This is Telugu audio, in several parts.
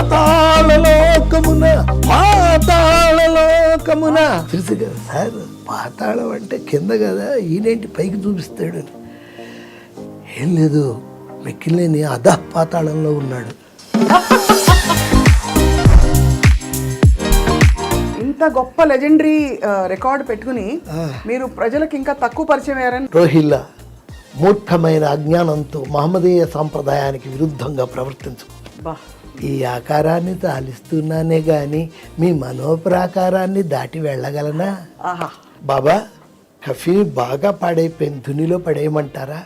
పాతాళలోకమున పాతాళలోకమున తెలుసు కదా సార్, పాతాళం అంటే కింద కదా, ఈయనేంటి పైకి చూపిస్తాడు. ఏం లేదు, మిక్కిలేని అధః పాతాళంలో ఉన్నాడు. ఇంత గొప్ప లెజెండరీ రికార్డు పెట్టుకుని మీరు ప్రజలకు ఇంకా తక్కువ పరిచయం అయ్యారని. రోహిల్లా మూర్ఖమైన అజ్ఞానంతో మహమ్మదీయ సాంప్రదాయానికి విరుద్ధంగా ప్రవర్తించు. ఈ ఆకారాన్ని తాలిస్తున్నానే గాని మీ మనోప్రాకారాన్ని దాటి వెళ్ళగలనా? బాబా, కఫీ బాగా పాడైపోయింది, ధునిలో పడేయమంటారా?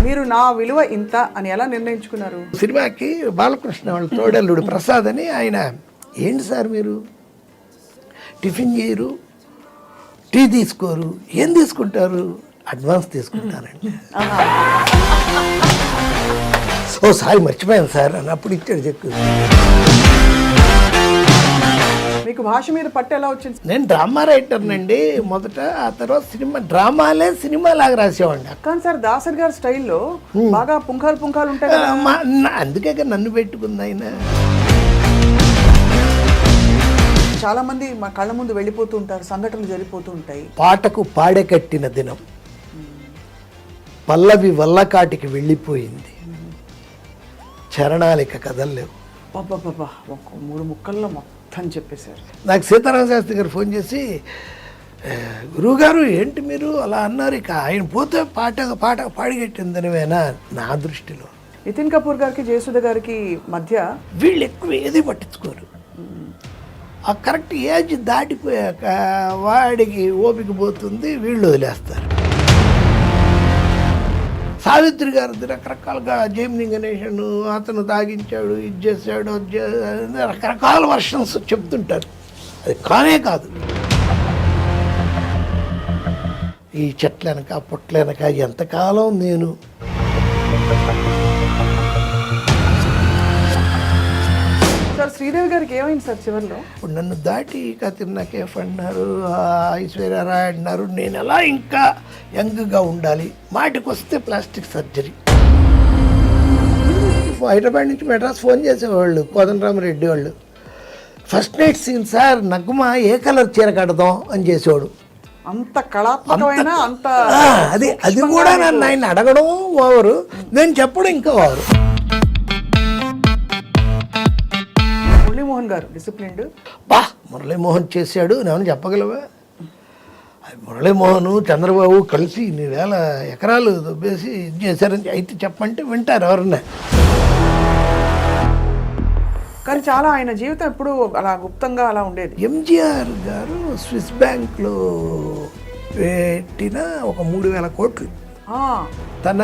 మీరు నా విలువ ఇంత అని ఎలా నిర్ణయించుకున్నారు? సినిమాకి బాలకృష్ణ వాళ్ళ తోడల్లుడు ప్రసాద్ అని ఆయన, ఏంటి సార్ మీరు టిఫిన్ చేయరు, టీ తీసుకోరు, ఏం తీసుకుంటారు? అడ్వాన్స్ తీసుకుంటానండి. ఓ సారీ మర్చిపోయాను సార్ అన్నప్పుడు ఇచ్చాడు చెక్కు. మీకు భాష మీద పట్టు ఎలా వచ్చింది? నేను డ్రామా రైటర్నండి మొదట, ఆ తర్వాత సినిమాలే సినిమాలాగా రాసేవాడిని. కానీ సార్ దాసరి గారి స్టైల్లో బాగా పుంఖాలు ఉంటాయి కదా. అందుకే నన్ను పెట్టుకుంది ఆయన. చాలా మంది మా కళ్ళ ముందు వెళ్ళిపోతూ ఉంటారు, సంఘటనలు జరిగిపోతూ ఉంటాయి. పాటకు పాడే కట్టిన దినం, పల్లవి వల్లకాటికి వెళ్ళిపోయింది, చరణాలిక కదల్లేవు. బాబా ఒక 3 ముక్కల్లో మొత్తం చెప్పేశారు. నాకు సీతారామ శాస్త్రి గారు ఫోన్ చేసి, గురువుగారు ఏంటి మీరు అలా అన్నారు, ఇక ఆయన పోతే పాట పాడిగట్టిందనివేనా? నా దృష్టిలో నితిన్ కపూర్ గారికి జయసుధ గారికి మధ్య వీళ్ళు ఎక్కువ ఏది పట్టించుకోరు. ఆ కరెక్ట్ ఏజ్ దాటిపోయాక వాడికి ఓపిక పోతుంది, వీళ్ళు వదిలేస్తారు. సావిత్రి గారిది రకరకాలుగా జైమిని గణేషన్ అతను తాగించాడు, ఇది చేశాడు, రకరకాల వర్షన్స్ చెప్తుంటారు. అది కానే కాదు. ఈ చెట్లనక పొట్లనక ఎంతకాలం నేను సార్ శ్రీదేవి గారికి ఏమైంది సార్ చివరిలో? ఇప్పుడు నన్ను దాటి కతిర్నా కేఫ్ అన్నారు, ఐశ్వర్యరాయ్ అన్నారు. నేను ఎలా ఇంకా యంగ్గా ఉండాలి? మాటికి వస్తే ప్లాస్టిక్ సర్జరీ. హైదరాబాద్ నుంచి మెడ్రాస్ ఫోన్ చేసేవాళ్ళు, కోదండరామరెడ్డి వాళ్ళు. First night scene sir, Nagma ఏ కలర్ చీర కడదాం అని చేసేవాడు. అంత కళాత్మకమైన అంత అది కూడా నన్ను ఆయన అడగడం ఓవరు, నేను చెప్పడం ఇంకా ఓవరు. మురళీమోహన్ గారు డిసిప్లిన్డ్. మురళీమోహన్ చేశాడు, నేను చెప్పగలవా? మురళీమోహన్ చంద్రబాబు కలిసి ఇన్ని వేల ఎకరాలు దొబ్బేసి ఇది చేశారని అయితే చెప్పంటే వింటారు ఎవరన్నా. కానీ చాలా ఆయన జీవితం ఎప్పుడు అలా గుప్తంగా అలా ఉండేది. ఎంజీఆర్ గారు స్విస్ బ్యాంక్లో పెట్టిన ఒక 3,000 కోట్లు తన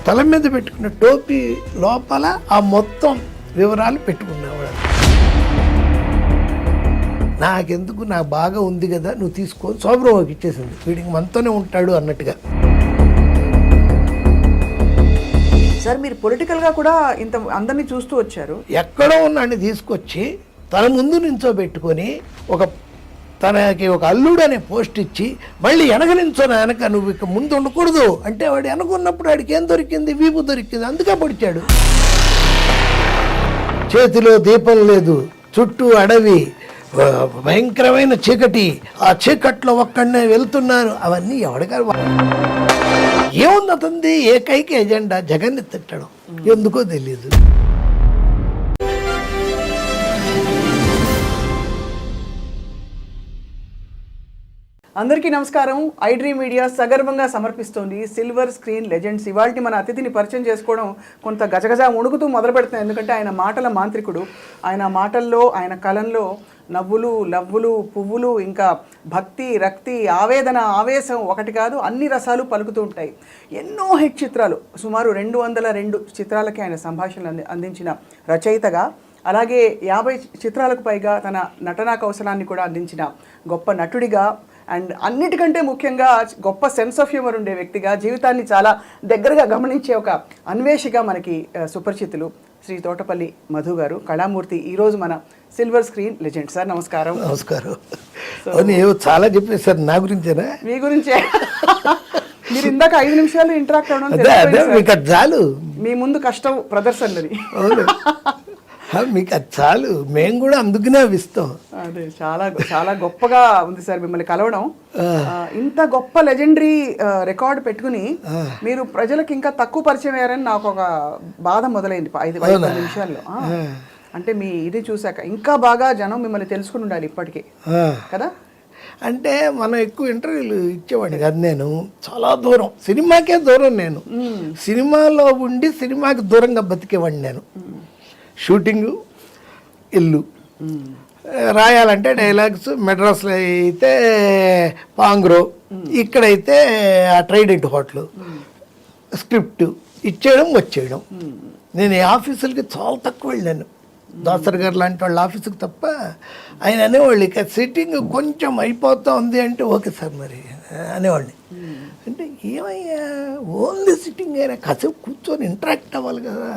తల మీద పెట్టుకున్న టోపీ లోపల ఆ మొత్తం వివరాలు పెట్టుకునేవాడు. నాకెందుకు, నాకు బాగా ఉంది కదా, నువ్వు తీసుకొని శోభరావుకి ఇచ్చేసింది, వీడికి మనతోనే ఉంటాడు అన్నట్టుగా. సార్ మీరు పొలిటికల్గా కూడా ఇంత అందరినీ చూస్తూ వచ్చారు. ఎక్కడో ఉన్నాడిని తీసుకొచ్చి తన ముందు నించోబెట్టుకొని తనకి ఒక అల్లుడు అనే పోస్ట్ ఇచ్చి మళ్ళీ వెనక నించోనా, వెనక నువ్వు ఇక ముందు ఉండకూడదు అంటే, వాడు వెనకున్నప్పుడు వాడికి ఏం దొరికింది? వీపు దొరికింది, అందుకే పొడిచాడు. చేతిలో దీపం లేదు, చుట్టూ అడవి, భయంకరమైన చీకటి, ఆ చీకట్లో ఒక్కడనే వెళ్తున్నారు. అవన్నీ ఎవడిగారు? ఏముంది అతంది ఏకైక ఎజెండా? జగన్ని తిట్టడం. ఎందుకో తెలీదు. అందరికీ నమస్కారం. ఐడ్రీమ్ మీడియా సగర్వంగా సమర్పిస్తోంది సిల్వర్ స్క్రీన్ లెజెండ్స్. ఇవాళ మన అతిథిని పరిచయం చేసుకోవడం కొంత గజగజ వణుకుతూ మొదలు పెడుతున్నాం. ఎందుకంటే ఆయన మాటల మాంత్రికుడు. ఆయన మాటల్లో, ఆయన కలంలో నవ్వులు, లవ్వులు, పువ్వులు, ఇంకా భక్తి, రక్తి, ఆవేదన, ఆవేశం ఒకటి కాదు అన్ని రసాలు పలుకుతూ ఉంటాయి. ఎన్నో హిట్ చిత్రాలు, సుమారు 202 చిత్రాలకి ఆయన సంభాషణలు అందించిన రచయితగా, అలాగే 50 చిత్రాలకు పైగా తన నటనా కౌశలాన్ని కూడా అందించిన గొప్ప నటుడిగా, అండ్ అన్నిటికంటే ముఖ్యంగా గొప్ప సెన్స్ ఆఫ్ హ్యూమర్ ఉండే వ్యక్తిగా, జీవితాన్ని చాలా దగ్గరగా గమనించే ఒక అన్వేషిగా మనకి సుపరిచితులు శ్రీ తోటపల్లి మధు గారు, కళామూర్తి, ఈరోజు మన సిల్వర్ స్క్రీన్ లెజెండ్. సార్ నమస్కారం. నమస్కారం. చాలా చెప్పేసారు నా గురించేనా? మీ గురించే. మీరు ఇందాక 5 నిమిషాలు ఇంటరాక్ట్ అవ్వడం చాలు. మీ ముందు కష్టం ప్రదర్శనది. అవును. మీకు అది చాలు, మేము కూడా అందుకనే అవి ఇస్తాం. అదే చాలా చాలా గొప్పగా ఉంది సార్ మిమ్మల్ని కలవడం. ఇంత గొప్ప లెజెండరీ రికార్డు పెట్టుకుని మీరు ప్రజలకు ఇంకా తక్కువ పరిచయం అయ్యారని నాకు ఒక బాధ మొదలైంది 5 నిమిషాల్లో. అంటే మీ ఇది చూసాక ఇంకా బాగా జనం మిమ్మల్ని తెలుసుకుని ఉండాలి ఇప్పటికే కదా. అంటే మనం ఎక్కువ ఇంటర్వ్యూలు ఇచ్చేవాడిని కాదు, నేను చాలా దూరం, సినిమాకే దూరం. నేను సినిమాలో ఉండి సినిమాకి దూరంగా బతికేవాడిని. నేను షూటింగు, ఇల్లు, రాయాలంటే డైలాగ్స్ మెడ్రాస్లో అయితే పాంగ్రో, ఇక్కడైతే ఆ ట్రైడెంట్ హోటల్, స్క్రిప్ట్ ఇచ్చేయడం వచ్చేయడం. నేను ఈ ఆఫీసులకి చాలా తక్కువ వెళ్ళాను. దాసర్ గారు లాంటి వాళ్ళ ఆఫీసుకి తప్ప. ఆయన అనేవాళ్ళు ఇక సిట్టింగ్ కొంచెం అయిపోతా ఉంది అంటే ఓకే సార్ మరి అనేవాడిని. అంటే ఏమయ్యా ఓన్లీ సిట్టింగ్ అయినా కాసేపు కూర్చొని ఇంటరాక్ట్ అవ్వాలి కదా.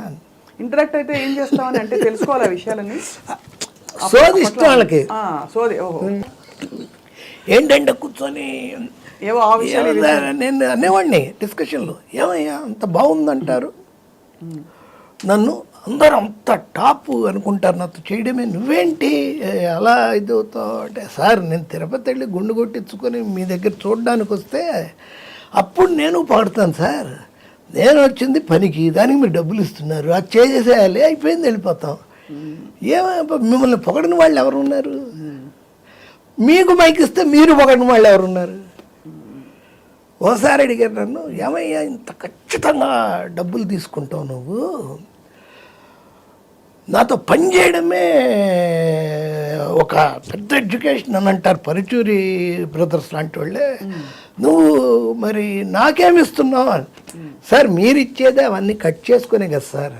ఇంటరాక్ట్ అయితే ఏం చేస్తామని అంటే తెలుసుకోవాలి ఆ విషయాలన్నీ. సోది ఇష్టం వాళ్ళకి. సోది ఓహో ఏంటంటే కూర్చొని ఏవో ఆ విషయాలు నేను అనేవాడిని డిస్కషన్లో. ఏమయ్యా అంత బాగుందంటారు, నన్ను అందరూ అంత టాప్ అనుకుంటారు, నాతో చేయడమే, నువ్వేంటి అలా ఇది అవుతావు అంటే, సార్ నేను తిరుపతి వెళ్ళి గుండు కొట్టించుకొని మీ దగ్గర చూడడానికి వస్తే అప్పుడు నేను పాడుతాను సార్. నేను వచ్చింది పనికి, దానికి మీరు డబ్బులు ఇస్తున్నారు, అది చేసేసేయాలి, అయిపోయింది, వెళ్ళిపోతాం. మిమ్మల్ని పొగడిన వాళ్ళు ఎవరు ఉన్నారు? మీకు మైక్ ఇస్తే మీరు పొగడిన వాళ్ళు ఎవరున్నారు? ఓసారి అడిగారు నన్ను, ఏమయ్యా ఇంత ఖచ్చితంగా డబ్బులు తీసుకుంటావు నువ్వు, నాతో పని చేయడమే ఒక పెద్ద ఎడ్యుకేషన్ అని అంటారు పరుచూరి బ్రదర్స్ లాంటి వాళ్ళే, నువ్వు మరి నాకేమిస్తున్నావు? సార్ మీరు ఇచ్చేదే అవన్నీ కట్ చేసుకునే కదా సార్.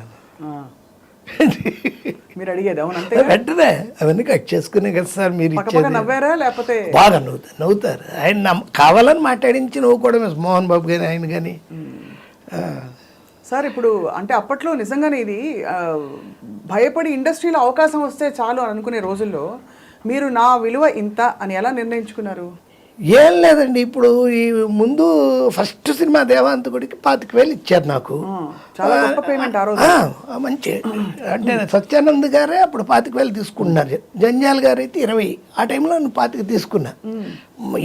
మీరు అడిగేది అవునంటే వెంటనే అవన్నీ కట్ చేసుకునే కదా సార్ మీరు ఇచ్చేది. నవ్వారా లేకపోతే? బాగా నవ్వుతారు. ఆయన కావాలని మాట్లాడించి నవ్వుకోవడమే, మోహన్ బాబు కానీ ఆయన కానీ. సార్ ఇప్పుడు అంటే అప్పట్లో నిజంగానే ఇది భయపడి ఇండస్ట్రీలో అవకాశం వస్తే చాలు అని అనుకునే రోజుల్లో మీరు నా విలువ ఇంత అని ఎలా నిర్ణయించుకున్నారు? ఏం లేదండి, ఇప్పుడు ఈ ముందు ఫస్ట్ సినిమా దేవాంతకుడికి 25,000 ఇచ్చారు నాకు. చాలా గొప్ప పేమెంట్ ఆ రోజు. మంచి అంటే సత్యానంద్ గారే అప్పుడు 25,000 తీసుకుంటున్నారు, జంజాల్ గారు అయితే 20. ఆ టైంలో నేను 25 తీసుకున్నా.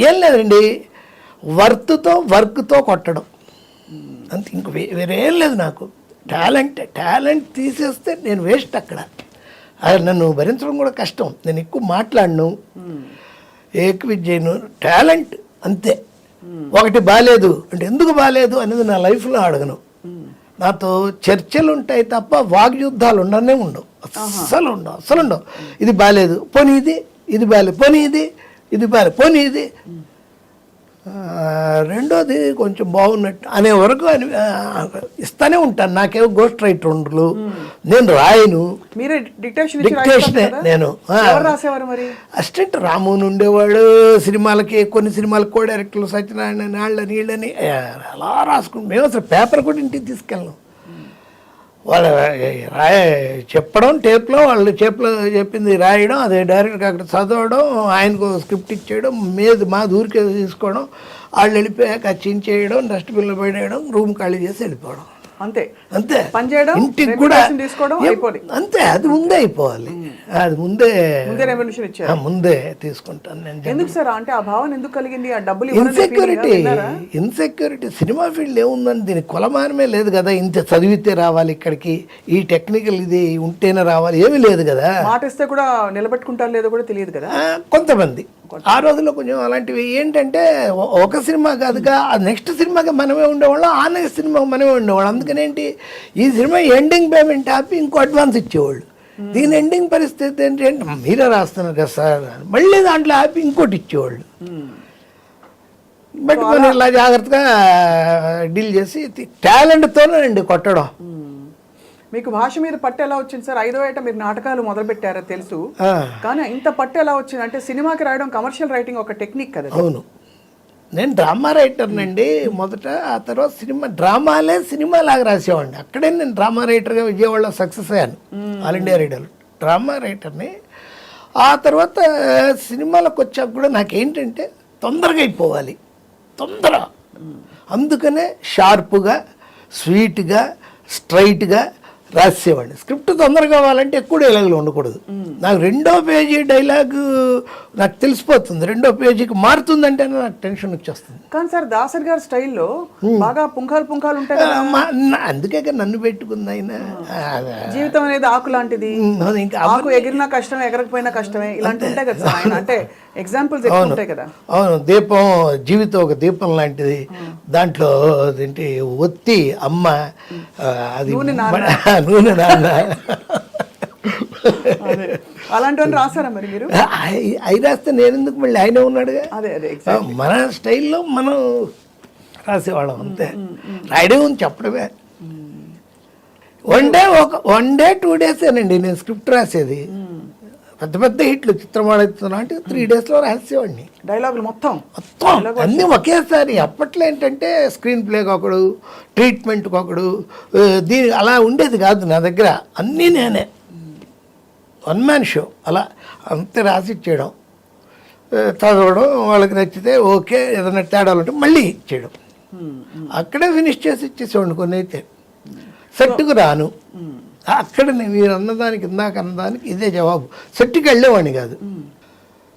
ఏం లేదండి, వర్క్తో కొట్టడం అంత, ఇంక వేరే ఏం లేదు నాకు. టాలెంట్ తీసేస్తే నేను వేస్ట్ అక్కడ. నన్ను భరించడం కూడా కష్టం, నేను ఎక్కువ మాట్లాడను, ఏకవిద్యను, టాలెంట్ అంతే. ఒకటి బాగాలేదు అంటే ఎందుకు బాగాలేదు అనేది నా లైఫ్లో అడగను. నాతో చర్చలు ఉంటాయి తప్ప వాగ్యుద్ధాలు ఉండనే ఉండవు, అస్సలు ఉండవు. ఇది బాగాలేదు, పోనీ ఇది బాగాలేదు, పోనీ ఇది బాగాలేదు, పోనీ ఇది. రెండోది కొంచెం బాగున్నట్టు అనే వరకు ఇస్తానే ఉంటాను. నాకేమో గోస్ట్ రైటర్లు, నేను రాయను, డిక్టేషనే. నేను అసిస్టెంట్ రాముని ఉండేవాడు సినిమాలకి, కొన్ని సినిమాలకు కూడా డైరెక్టర్లు సత్యనారాయణ నాళ్ళని నీళ్ళని అలా రాసుకుంటాం. మేము అసలు పేపర్ కూడా ఇంటికి తీసుకెళ్ళాం. వాళ్ళు చెప్పడం టేప్లో, వాళ్ళు చెప్పింది రాయడం, అదే డైరెక్ట్గా అక్కడ చదవడం, ఆయనకు స్క్రిప్ట్ ఇచ్చేయడం, మా ఊరికే తీసుకోవడం, వాళ్ళు వెళ్ళిపోయాక చించేయడం, డస్ట్బిన్లో పడేయడం, రూమ్ ఖాళీ చేసి వెళ్ళిపోవడం, అంతే. ఇంటికి కూడా అంతే, అది ముందే అయిపోవాలి, అది ముందే తీసుకుంటాను నేను. ఎందుకు సార్ అంటే ఆ భావన ఎందుకు కలిగింది? ఆ డబ్బులు ఇన్సెక్యూరిటీ సినిమా ఫీల్డ్ ఏముందని దీనికి కొలమానమే లేదు కదా. ఇంత చదివితే రావాలి ఇక్కడికి, ఈ టెక్నికల్ ఇది ఉంటేనే రావాలి, ఏమీ లేదు కదా. మాట ఇస్తే కూడా నిలబెట్టుకుంటారు లేదో కూడా తెలియదు కదా కొంతమంది. ఆ రోజుల్లో కొంచెం అలాంటివి ఏంటంటే ఒక సినిమా కాదుగా, నెక్స్ట్ సినిమాకి మనమే ఉండేవాళ్ళం, ఆ నెక్స్ట్ సినిమాకి మనమే ఉండేవాళ్ళం. అందుకనేంటి ఈ సినిమా ఎండింగ్ పేమెంట్ ఆపి ఇంకో అడ్వాన్స్ ఇచ్చేవాళ్ళు. దీని ఎండింగ్ పరిస్థితి ఏంటంటే మీరే రాస్తున్నారు కదా సార్, మళ్ళీ దాంట్లో ఆపి ఇంకోటి ఇచ్చేవాళ్ళు. బట్ మనం ఇలా జాగ్రత్తగా డీల్ చేసి టాలెంట్తోనే అండి కొట్టడం. మీకు భాష మీద పట్టు ఎలా వచ్చింది సార్? 5వ ఏట మీరు నాటకాలు మొదలు పెట్టారో తెలుసు, కానీ ఇంత పట్టు ఎలా వచ్చింది? అంటే సినిమాకి రాయడం, కమర్షియల్ రైటింగ్ ఒక టెక్నిక్ కదా. అవును, నేను డ్రామా రైటర్నండి మొదట. ఆ తర్వాత డ్రామాలే సినిమాలాగా రాసేవాడిని. అక్కడే నేను డ్రామా రైటర్గా విజయవాడలో సక్సెస్ అయ్యాను, ఆల్ ఇండియా రేడియోలో డ్రామా రైటర్ని. ఆ తర్వాత సినిమాలకు వచ్చాక కూడా నాకేంటంటే తొందరగా అయిపోవాలి, అందుకనే షార్ప్గా, స్వీట్గా, స్ట్రైట్గా రాసేవాడిని. స్క్రిప్ట్ తొందరగా కావాలంటే ఎక్కువ డైలాగులు ఉండకూడదు. నాకు 2వ పేజీ డైలాగు నాకు తెలిసిపోతుంది, 2వ పేజీకి మారుతుందంటే నాకు టెన్షన్ వచ్చేస్తుంది. కానీ సార్ దాసరి గారి స్టైల్లో బాగా పుంఖాలు ఉంటాయి కదా. అందుకే నన్ను పెట్టుకుంది ఆయన. జీవితం అనేది ఆకు లాంటిది, ఇంకా ఆకు ఎగిరినా కష్టమే ఎగరకపోయినా కష్టమే, ఇలాంటి ఉంటాయి కదా సార్ ఆయన. అంటే ఎగ్జాంపుల్స్ ఎక్కువ ఉంటాయి కదా. అవును, దీపం, జీవితం ఒక దీపం లాంటిది. దాంట్లో ఏంటి ఒత్తి అమ్మ, అది నూనె నాన్న. అలాంటివన్నీ రాసారా మరి మీరు? అవి రాస్తే నేను ఎందుకు, మళ్ళీ ఆయనే ఉన్నాడుగా. అదే మన స్టైల్లో మనం రాసేవాళ్ళం అంతే. రాయడం ఉంది, చెప్పడమే. వన్ డే 2 డేసేనండి నేను స్క్రిప్ట్ రాసేది. పెద్ద పెద్ద హిట్లు చిత్రమాడుతున్నా అంటే 3 డేస్లో రాసేవాడిని. డైలాగులు మొత్తం అన్నీ ఒకేసారి. అప్పట్లో ఏంటంటే స్క్రీన్ ప్లేకి ఒకడు, ట్రీట్మెంట్కి ఒకడు, దీని అలా ఉండేది కాదు నా దగ్గర. అన్నీ నేనే, 1 మ్యాన్ షో. అలా అంతే రాసిచ్చేయడం, చదవడం, వాళ్ళకి నచ్చితే ఓకే, ఏదైనా తేడాలు ఉంటే మళ్ళీ ఇచ్చేయడం. అక్కడే ఫినిష్ చేసి ఇచ్చేసేవాడిని. కొన్ని అయితే సెట్కు రాను, అక్కడ మీరు అన్నదానికి, ఇందాక అన్నదానికి ఇదే జవాబు. సెట్కి వెళ్ళేవాడిని కాదు.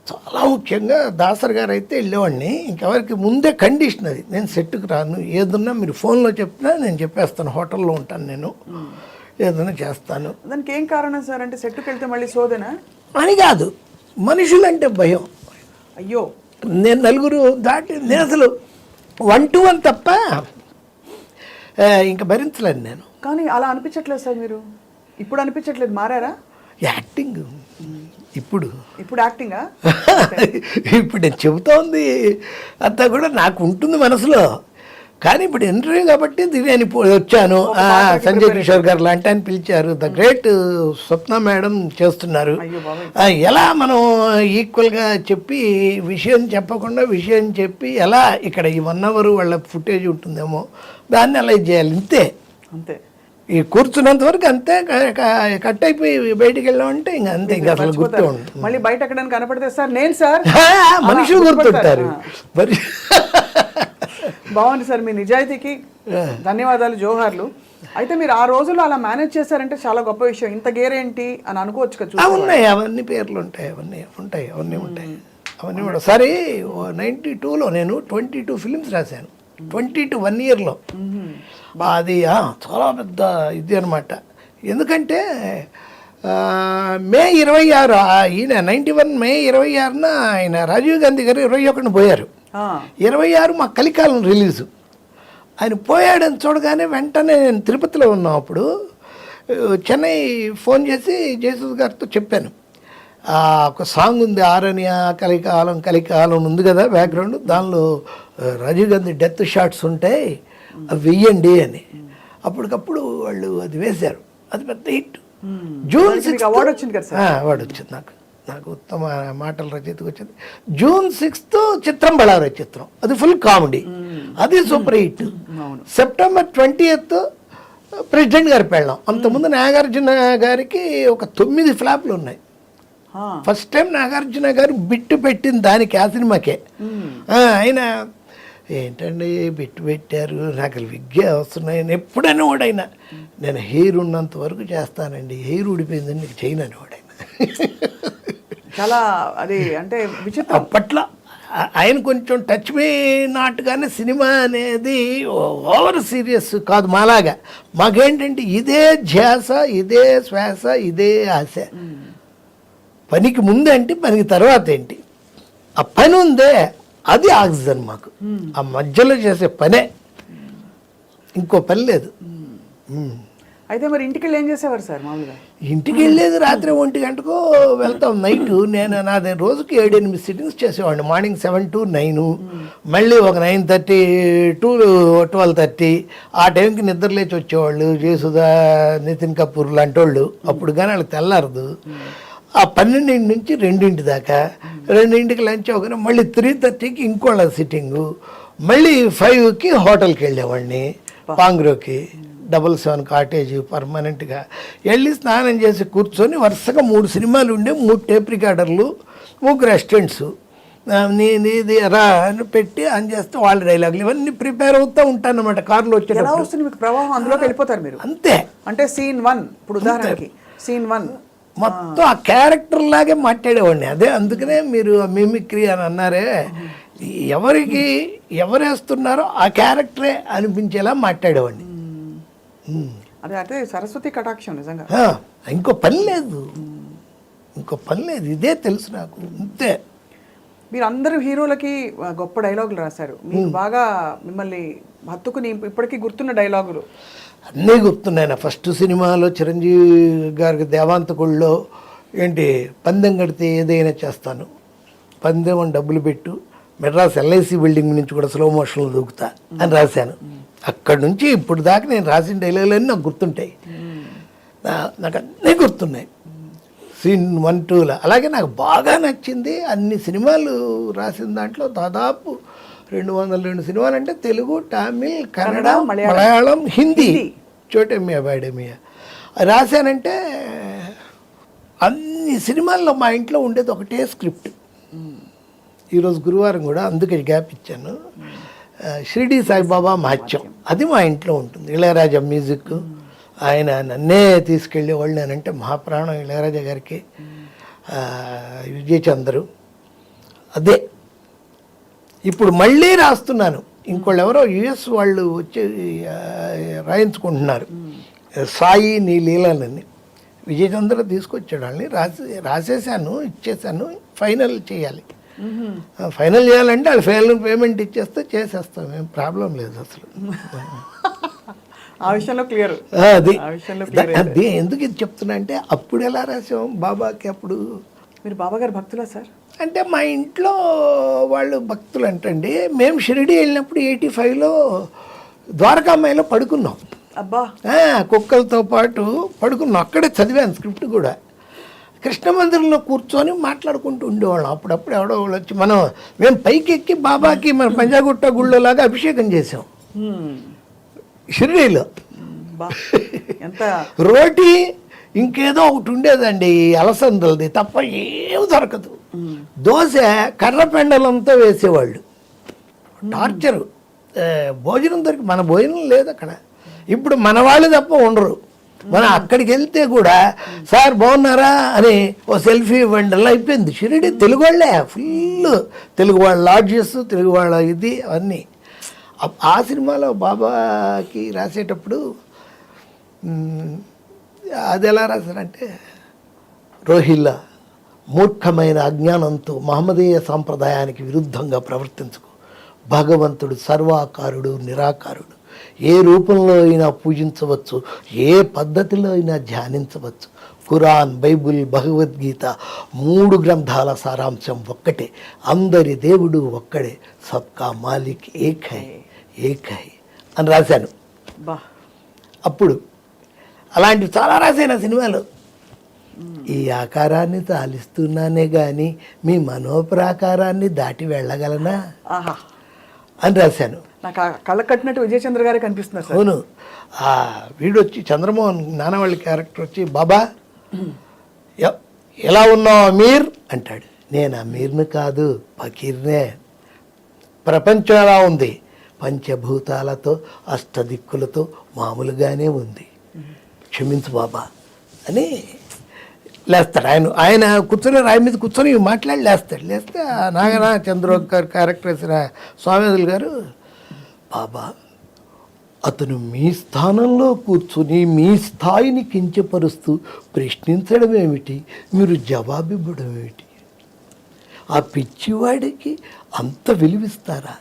చాలా ముఖ్యంగా దాసరి గారు అయితే వెళ్ళేవాడిని. ఇంకెవరికి ముందే కండిషన్ అది, నేను సెట్కి రాను, ఏదన్నా మీరు ఫోన్లో చెప్పినా నేను చెప్పేస్తాను, హోటల్లో ఉంటాను నేను, ఏదైనా చేస్తాను. దానికి ఏం కారణం సార్? అంటే సెట్కి వెళ్తే మళ్ళీ సోదేనా అని కాదు, మనుషులంటే భయం. అయ్యో, నేను నలుగురు దాటి నేను అసలు 1 to 1 తప్ప ఇంకా భరించలేను నేను. కానీ అలా అనిపించట్లేదు సార్ మీరు? ఇప్పుడు అనిపించట్లేదు, మారారా? యాక్టింగ్ ఇప్పుడు యాక్టింగా? ఇప్పుడు నేను చెబుతా ఉంది అంతా కూడా నాకు ఉంటుంది మనసులో. కానీ ఇప్పుడు ఇంటర్వ్యూ కాబట్టి నేను ఇప్పుడు వచ్చాను. సంజయ్ కిషోర్ గారు లాంటి ఆయన పిలిచారు, ద గ్రేట్ స్వప్న మేడం చేస్తున్నారు. ఎలా మనం ఈక్వల్గా చెప్పి, విషయం చెప్పకుండా విషయం చెప్పి ఎలా ఇక్కడ ఈ 1 hour వాళ్ళ ఫుటేజ్ ఉంటుందేమో దాన్ని అలా చేయాలి. అంతే. ఈ కూర్చున్నంత వరకు అంతే. కట్ అయిపోయి బయటికి వెళ్ళామంటే ఇంకా అంతే, ఇంకా అసలు గుర్తు ఉంటుంది. మళ్ళీ బయట ఎక్కడానికి కనపడితే సార్ నేను సార్ మనుషులు గుర్తుంటారు. బాగుంది సార్, మీ నిజాయితీకి ధన్యవాదాలు, జోహార్లు. అయితే మీరు ఆ రోజుల్లో అలా మేనేజ్ చేశారంటే చాలా గొప్ప విషయం. ఇంత గేరేంటి అని అనుకోవచ్చు కదా. ఉన్నాయి అవన్నీ పేర్లు ఉంటాయి, అవన్నీ కూడా. సరే 92లో నేను 22 ఫిలిమ్స్ రాశాను. 22 1 yearలో. అది చాలా పెద్ద ఇది అనమాట. ఎందుకంటే మే 26 ఈయన 91 మే 26న ఆయన రాజీవ్ గాంధీ గారు 21న పోయారు. 26 మా కలికాలం రిలీజు. ఆయన పోయాడని చూడగానే వెంటనే నేను తిరుపతిలో ఉన్నాం. అప్పుడు చెన్నై ఫోన్ చేసి జయసూద్ గారితో చెప్పాను, ఒక సాంగ్ ఉంది ఆరణ్య కలికాలం ఉంది కదా బ్యాక్గ్రౌండ్, దానిలో రాజీవ్ గాంధీ డెత్ షాట్స్ ఉంటాయి, అవి వెయ్యండి అని. అప్పటికప్పుడు వాళ్ళు అది వేశారు. అది పెద్ద హిట్. జూన్ 6 అవార్డు వచ్చింది కదా సార్? అవార్డు వచ్చింది నాకు ఉత్తమ మాటల రచయితకు వచ్చింది. జూన్ 6 చిత్రం బళారే చిత్రం, అది ఫుల్ కామెడీ, అది super hit. September 20th president గారి పెళ్ళాం. అంతకుముందు నాగార్జున గారికి ఒక 9 ఫ్లాప్లు ఉన్నాయి. ఫస్ట్ టైం నాగార్జున గారు బిట్టు పెట్టింది దానికి, ఆ సినిమాకే. ఆయన ఏంటండి బిట్టు పెట్టారు, నాకు విగ్గే వస్తున్నాయి అని ఎప్పుడైనా వాడైనా, నేను హెయిర్ ఉన్నంత వరకు చేస్తానండి, హెయిర్ ఊడిపోయిందని నీకు చేయనని వాడైనా. చాలా అది అంటే విచిత్రం. అప్పట్లో ఆయన కొంచెం టచ్ మీ నాటుగానే సినిమా అనేది ఓవర్ సీరియస్ కాదు మాలాగా. మాకేంటంటే ఇదే ధ్యాస, ఇదే శ్వాస, ఇదే ఆశ. పనికి ముందేంటి, పనికి తర్వాత ఏంటి, ఆ పని ఉందే అది ఆక్సిజన్ మాకు. ఆ మధ్యలో చేసే పనే, ఇంకో పని లేదు. అయితే మరి ఇంటికి వెళ్ళి ఏం చేసేవారు సార్ మామూలుగా? ఇంటికి వెళ్ళేది రాత్రి 1 గంటకు వెళ్తాం. నైట్ నేను నాది రోజుకి 7-8 సిట్టింగ్స్ చేసేవాడిని. మార్నింగ్ 7 to 9, మళ్ళీ ఒక 9:30 to 12:30. ఆ టైంకి నిద్ర లేచి వచ్చేవాళ్ళు జయసుధా, నితిన్ కపూర్ లాంటి వాళ్ళు. అప్పుడు కానీ వాళ్ళకి తెల్లారదు. ఆ 12 నుంచి 2 దాకా, 2కి లంచ్ అవ్వగానే మళ్ళీ 3:30కి ఇంకోళ్ళ సిట్టింగు, మళ్ళీ 5కి హోటల్కి వెళ్ళేవాడిని, పాంగ్రోకి 77 కాటేజ్ పర్మనెంట్గా వెళ్ళి స్నానం చేసి కూర్చొని వరుసగా 3 సినిమాలు ఉండే, 3 టేప్ రికార్డర్లు, 3 అసిస్టెంట్స్, నీది రా అని పెట్టి అని చేస్తే వాళ్ళ డైలాగులు ఇవన్నీ ప్రిపేర్ అవుతూ ఉంటాను అన్నమాట కార్లో ఎలా వచ్చేటప్పుడు. వస్తుంది మీకు ప్రవాహం? అందులోకి వెళ్ళిపోతారు మీరు అంతే అంటే సీన్ 1 ఇప్పుడు ఉదాహరణకి సీన్ 1 మొత్తం ఆ క్యారెక్టర్ లాగే మాట్లాడేవాడిని. అదే అందుకనే మీరు మిమిక్రీ అని అన్నారే, ఎవరికి ఎవరేస్తున్నారో ఆ క్యారెక్టరే అనిపించేలా మాట్లాడేవాడిని. అదే అంటే సరస్వతి కటాక్షం నిజంగా. ఇంకో పని లేదు, ఇదే తెలుసు నాకు అంతే. మీరు అందరు హీరోలకి గొప్ప డైలాగులు రాశారు. మీకు బాగా మిమ్మల్ని హత్తుకుని ఇప్పటికీ గుర్తున్న డైలాగులు? అన్నీ గుర్తున్నాయి. నా ఫస్ట్ సినిమాలో చిరంజీవి గారికి దేవాంతకుళ్ళలో ఏంటి, పందెం కడితే ఏదైనా చేస్తాను, పందెం అని డబ్బులు పెట్టు, మెడ్రాస్ ఎల్ఐసి బిల్డింగ్ నుంచి కూడా స్లో మోషన్లో దూకుతా అని రాశాను. అక్కడి నుంచి ఇప్పుడు దాకా నేను రాసిన డైలాగులన్నీ నాకు గుర్తుంటాయి. నాకు అన్నీ గుర్తున్నాయి సీన్ 1, 2లో. అలాగే నాకు బాగా నచ్చింది అన్ని సినిమాలు రాసిన దాంట్లో దాదాపు 202 సినిమాలు అంటే తెలుగు, తమిళ్, కన్నడ, మలయాళం, హిందీ, చోటేమియా బాడేమియా రాశానంటే అన్ని సినిమాల్లో మా ఇంట్లో ఉండేది ఒకటే స్క్రిప్ట్. ఈరోజు గురువారం కూడా అందుకే గ్యాప్ ఇచ్చాను. షిరిడి సాయిబాబా మహత్యం అది మా ఇంట్లో ఉంటుంది. ఇళయరాజా మ్యూజిక్, ఆయన నన్నే తీసుకెళ్ళేవాళ్ళు. నేనంటే మహాప్రాణం ఇళయరాజా గారికి. విజయచంద్రు అదే. ఇప్పుడు మళ్ళీ రాస్తున్నాను. ఇంకోళ్ళు ఎవరో యుఎస్ వాళ్ళు వచ్చి రాయించుకుంటున్నారు సాయి నీ లీలలని. విజయచంద్ర తీసుకొచ్చాడు వాళ్ళని, రాసేసాను, ఇచ్చేసాను. ఫైనల్ చేయాలి. ఫైనల్ చేయాలంటే వాళ్ళు ఫైనల్ పేమెంట్ ఇచ్చేస్తే చేసేస్తాం, ఏం ప్రాబ్లం లేదు అసలు. ఆ విషయంలో క్లియర్. అది ఎందుకు ఇది చెప్తున్నా అంటే, అప్పుడు ఎలా రాసాం బాబాకి. అప్పుడు మీరు బాబా గారు భక్తులా సార్? అంటే మా ఇంట్లో వాళ్ళు భక్తులు అంటండి. మేము షిరిడి వెళ్ళినప్పుడు 85లో ద్వారకామాయిలో పడుకున్నాం. అబ్బా, కుక్కలతో పాటు పడుకున్నాం. అక్కడే చదివాను స్క్రిప్ట్ కూడా. కృష్ణ మందిరంలో కూర్చొని మాట్లాడుకుంటూ ఉండేవాళ్ళం. అప్పుడప్పుడు ఎవడో వాళ్ళు వచ్చి మేము పైకి ఎక్కి బాబాకి మన పంజాగుట్ట గుళ్ళోలాగా అభిషేకం చేసాం షిరిడీలో. ఎంత రోటీ ఇంకేదో ఒకటి ఉండేదండి అలసందలది తప్ప ఏమి దొరకదు. దోశ కర్ర పెండలంతో వేసేవాళ్ళు. టార్చరు. భోజనం మన భోజనం లేదు అక్కడ. ఇప్పుడు మన వాళ్ళు తప్ప ఉండరు. మనం అక్కడికి వెళ్తే కూడా సార్ బాగున్నారా అని ఓ సెల్ఫీ ఇవ్వండి అలా అయిపోయింది. షిరిడి తెలుగు వాళ్ళే, ఫుల్ తెలుగు వాళ్ళ లాడ్జెస్, తెలుగు వాళ్ళ ఇది అవన్నీ. ఆ సినిమాలో బాబాకి రాసేటప్పుడు అది ఎలా రాశారంటే, రోహిల్లా మూర్ఖమైన అజ్ఞానంతో మహమ్మదీయ సాంప్రదాయానికి విరుద్ధంగా ప్రవర్తించుకు. భగవంతుడు సర్వాకారుడు, నిరాకారుడు. ఏ రూపంలో అయినా పూజించవచ్చు, ఏ పద్ధతిలో అయినా ధ్యానించవచ్చు. ఖురాన్, బైబుల్, భగవద్గీత 3 గ్రంథాల సారాంశం ఒక్కటే. అందరి దేవుడు ఒక్కడే. సబ్కా మాలిక్ ఏక్ హై, ఏక్ హై అని రాశాను. అప్పుడు అలాంటివి చాలా రాశాను సినిమాలో. ఈ ఆకారాన్ని తాలిస్తున్నానే కానీ మీ మనోప్రాకారాన్ని దాటి వెళ్ళగలనా అని రాశాను. నాకు కళ్ళ కట్టినట్టు విజయచంద్ర గారే కనిపిస్తున్నారు. అవును. వీడు వచ్చి చంద్రమోహన్ నానవల్లి క్యారెక్టర్ వచ్చి, బాబా ఎలా ఉన్నావు అమీర్ అంటాడు. నేను అమీర్ని కాదు, ఫకీర్నే. ప్రపంచం ఎలా ఉంది? పంచభూతాలతో, అష్టదిక్కులతో మామూలుగానే ఉంది, క్షమించు బాబా అని లేస్తాడు. ఆయన కూర్చొని రాయి మీద కూర్చొని మాట్లాడి లేస్తాడు. లేస్తే నాగనా చంద్ర గారు క్యారెక్టర్ వేసిన స్వామిదులు గారు, బాబా అతను మీ స్థానంలో కూర్చుని మీ స్థాయిని కించపరుస్తూ ప్రశ్నించడం ఏమిటి, మీరు జవాబివ్వడం ఏమిటి? ఆ పిచ్చివాడికి అంత విలువిస్తారా?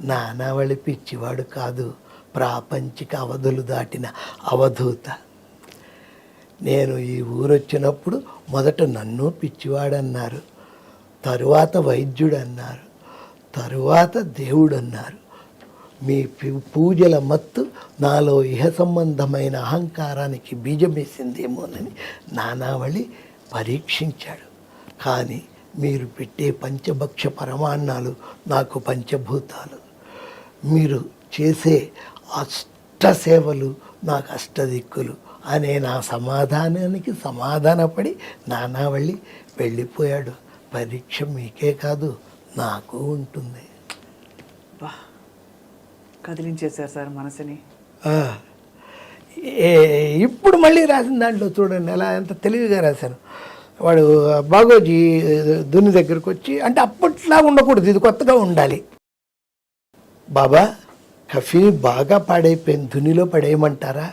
నానావళి పిచ్చివాడు కాదు, ప్రాపంచిక అవధులు దాటిన అవధూత. నేను ఈ ఊరొచ్చినప్పుడు మొదట నన్ను పిచ్చివాడన్నారు, తరువాత వైద్యుడు అన్నారు, తరువాత దేవుడు అన్నారు. మీ పూజల మత్తు నాలో ఇహ సంబంధమైన అహంకారానికి బీజమేసిందేమోనని నానావళి పరీక్షించాడు. కానీ మీరు పెట్టే పంచభక్ష పరమాన్నాలు నాకు పంచభూతాలు, మీరు చేసే అష్టసేవలు నాకు అష్టదిక్కులు అనే నా సమాధానానికి సమాధానపడి నానావళి వెళ్ళిపోయాడు. పరీక్ష మీకే కాదు నాకు ఉంటుంది. బా, కదిలించేశారు సార్ మనసుని. ఆ, ఇప్పుడు మళ్ళీ రాసిన దాంట్లో చూడండి ఎలా ఎంత తెలివిగా రాశాను. వాడు బాగోజీ దుని దగ్గరకు వచ్చి, అంటే అప్పట్లా ఉండకూడదు, ఇది కొత్తగా ఉండాలి. బాబా కఫీ బాగా పాడైపోయింది, ధునిలో పడేయమంటారా?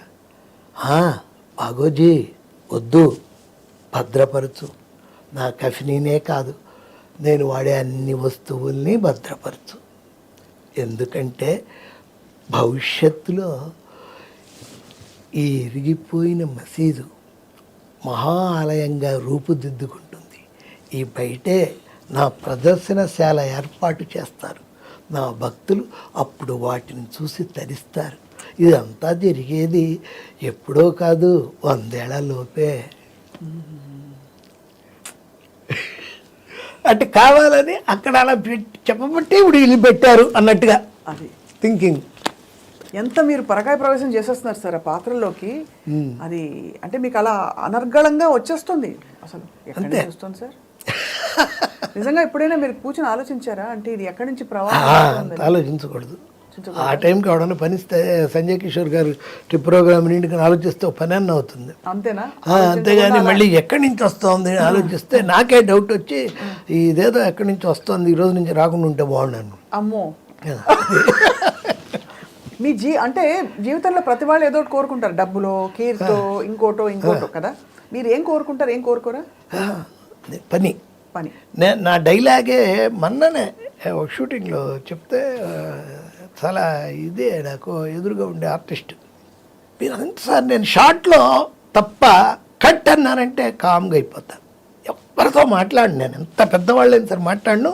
బాగోజీ వద్దు, భద్రపరచు. నా కఫీనే కాదు, నేను వాడే అన్ని వస్తువుల్ని భద్రపరచు. ఎందుకంటే భవిష్యత్తులో ఈ ఇరిగిపోయిన మసీదు మహా ఆలయంగా రూపుదిద్దుకుంటుంది. ఈ బయటే నా ప్రదర్శనశాల ఏర్పాటు చేస్తారు. నా భక్తులు అప్పుడు వాటిని చూసి తరిస్తారు. ఇదంతా జరిగేది ఎప్పుడో కాదు, 100 ఏళ్ల లోపే. అంటే కావాలని అక్కడ అలా చెప్పబట్టి ఇప్పుడు ఇల్లు పెట్టారు అన్నట్టుగా అది థింకింగ్. ఎంత మీరు పరకాయ ప్రవేశం చేసేస్తున్నారు సార్ ఆ పాత్రలోకి. అది అంటే మీకు అలా అనర్గళంగా వచ్చేస్తుంది. అసలు ఎక్కడి నుంచి వస్తుంది సార్? నిజంగా ఎప్పుడైనా మీరు కూర్చొని ఆలోచించారా? అంటే ఇది ఎక్కడి నుంచి ప్రవాహం? ఆలోచించకూడదు. ఆ టైంకి ఎవడన్నా పనిస్తే సంజయ్ కిషోర్ గారు ట్రిప్ ప్రోగ్రామ్ నుండి ఆలోచిస్తే ఒక పని అన్న అవుతుంది. అంతేనా? అంతేగాని మళ్ళీ ఎక్కడి నుంచి వస్తుంది ఆలోచిస్తే నాకే డౌట్ వచ్చి ఇదేదో ఎక్కడి నుంచి వస్తుంది, ఈ రోజు నుంచి రాకుండా ఉంటే బాగున్నాను. అమ్మో, మీ అంటే జీవితంలో ప్రతి వాళ్ళు ఏదో ఒకటి కోరుకుంటారు, డబ్బులో, కీర్తో, ఇంకోటో కదా. మీరు ఏం కోరుకుంటారు, ఏం కోరుకోరా? పని. నా డైలాగే మొన్ననే ఒక షూటింగ్లో చెప్తే చాలా ఇదే నాకు ఎదురుగా ఉండే ఆర్టిస్ట్, మీరు అంతసారి నేను షార్ట్లో తప్ప కట్ అన్నారంటే కామ్గా అయిపోతాను. ఎవరితో మాట్లాడు, నేను ఎంత పెద్దవాళ్ళైనా సరే మాట్లాడను.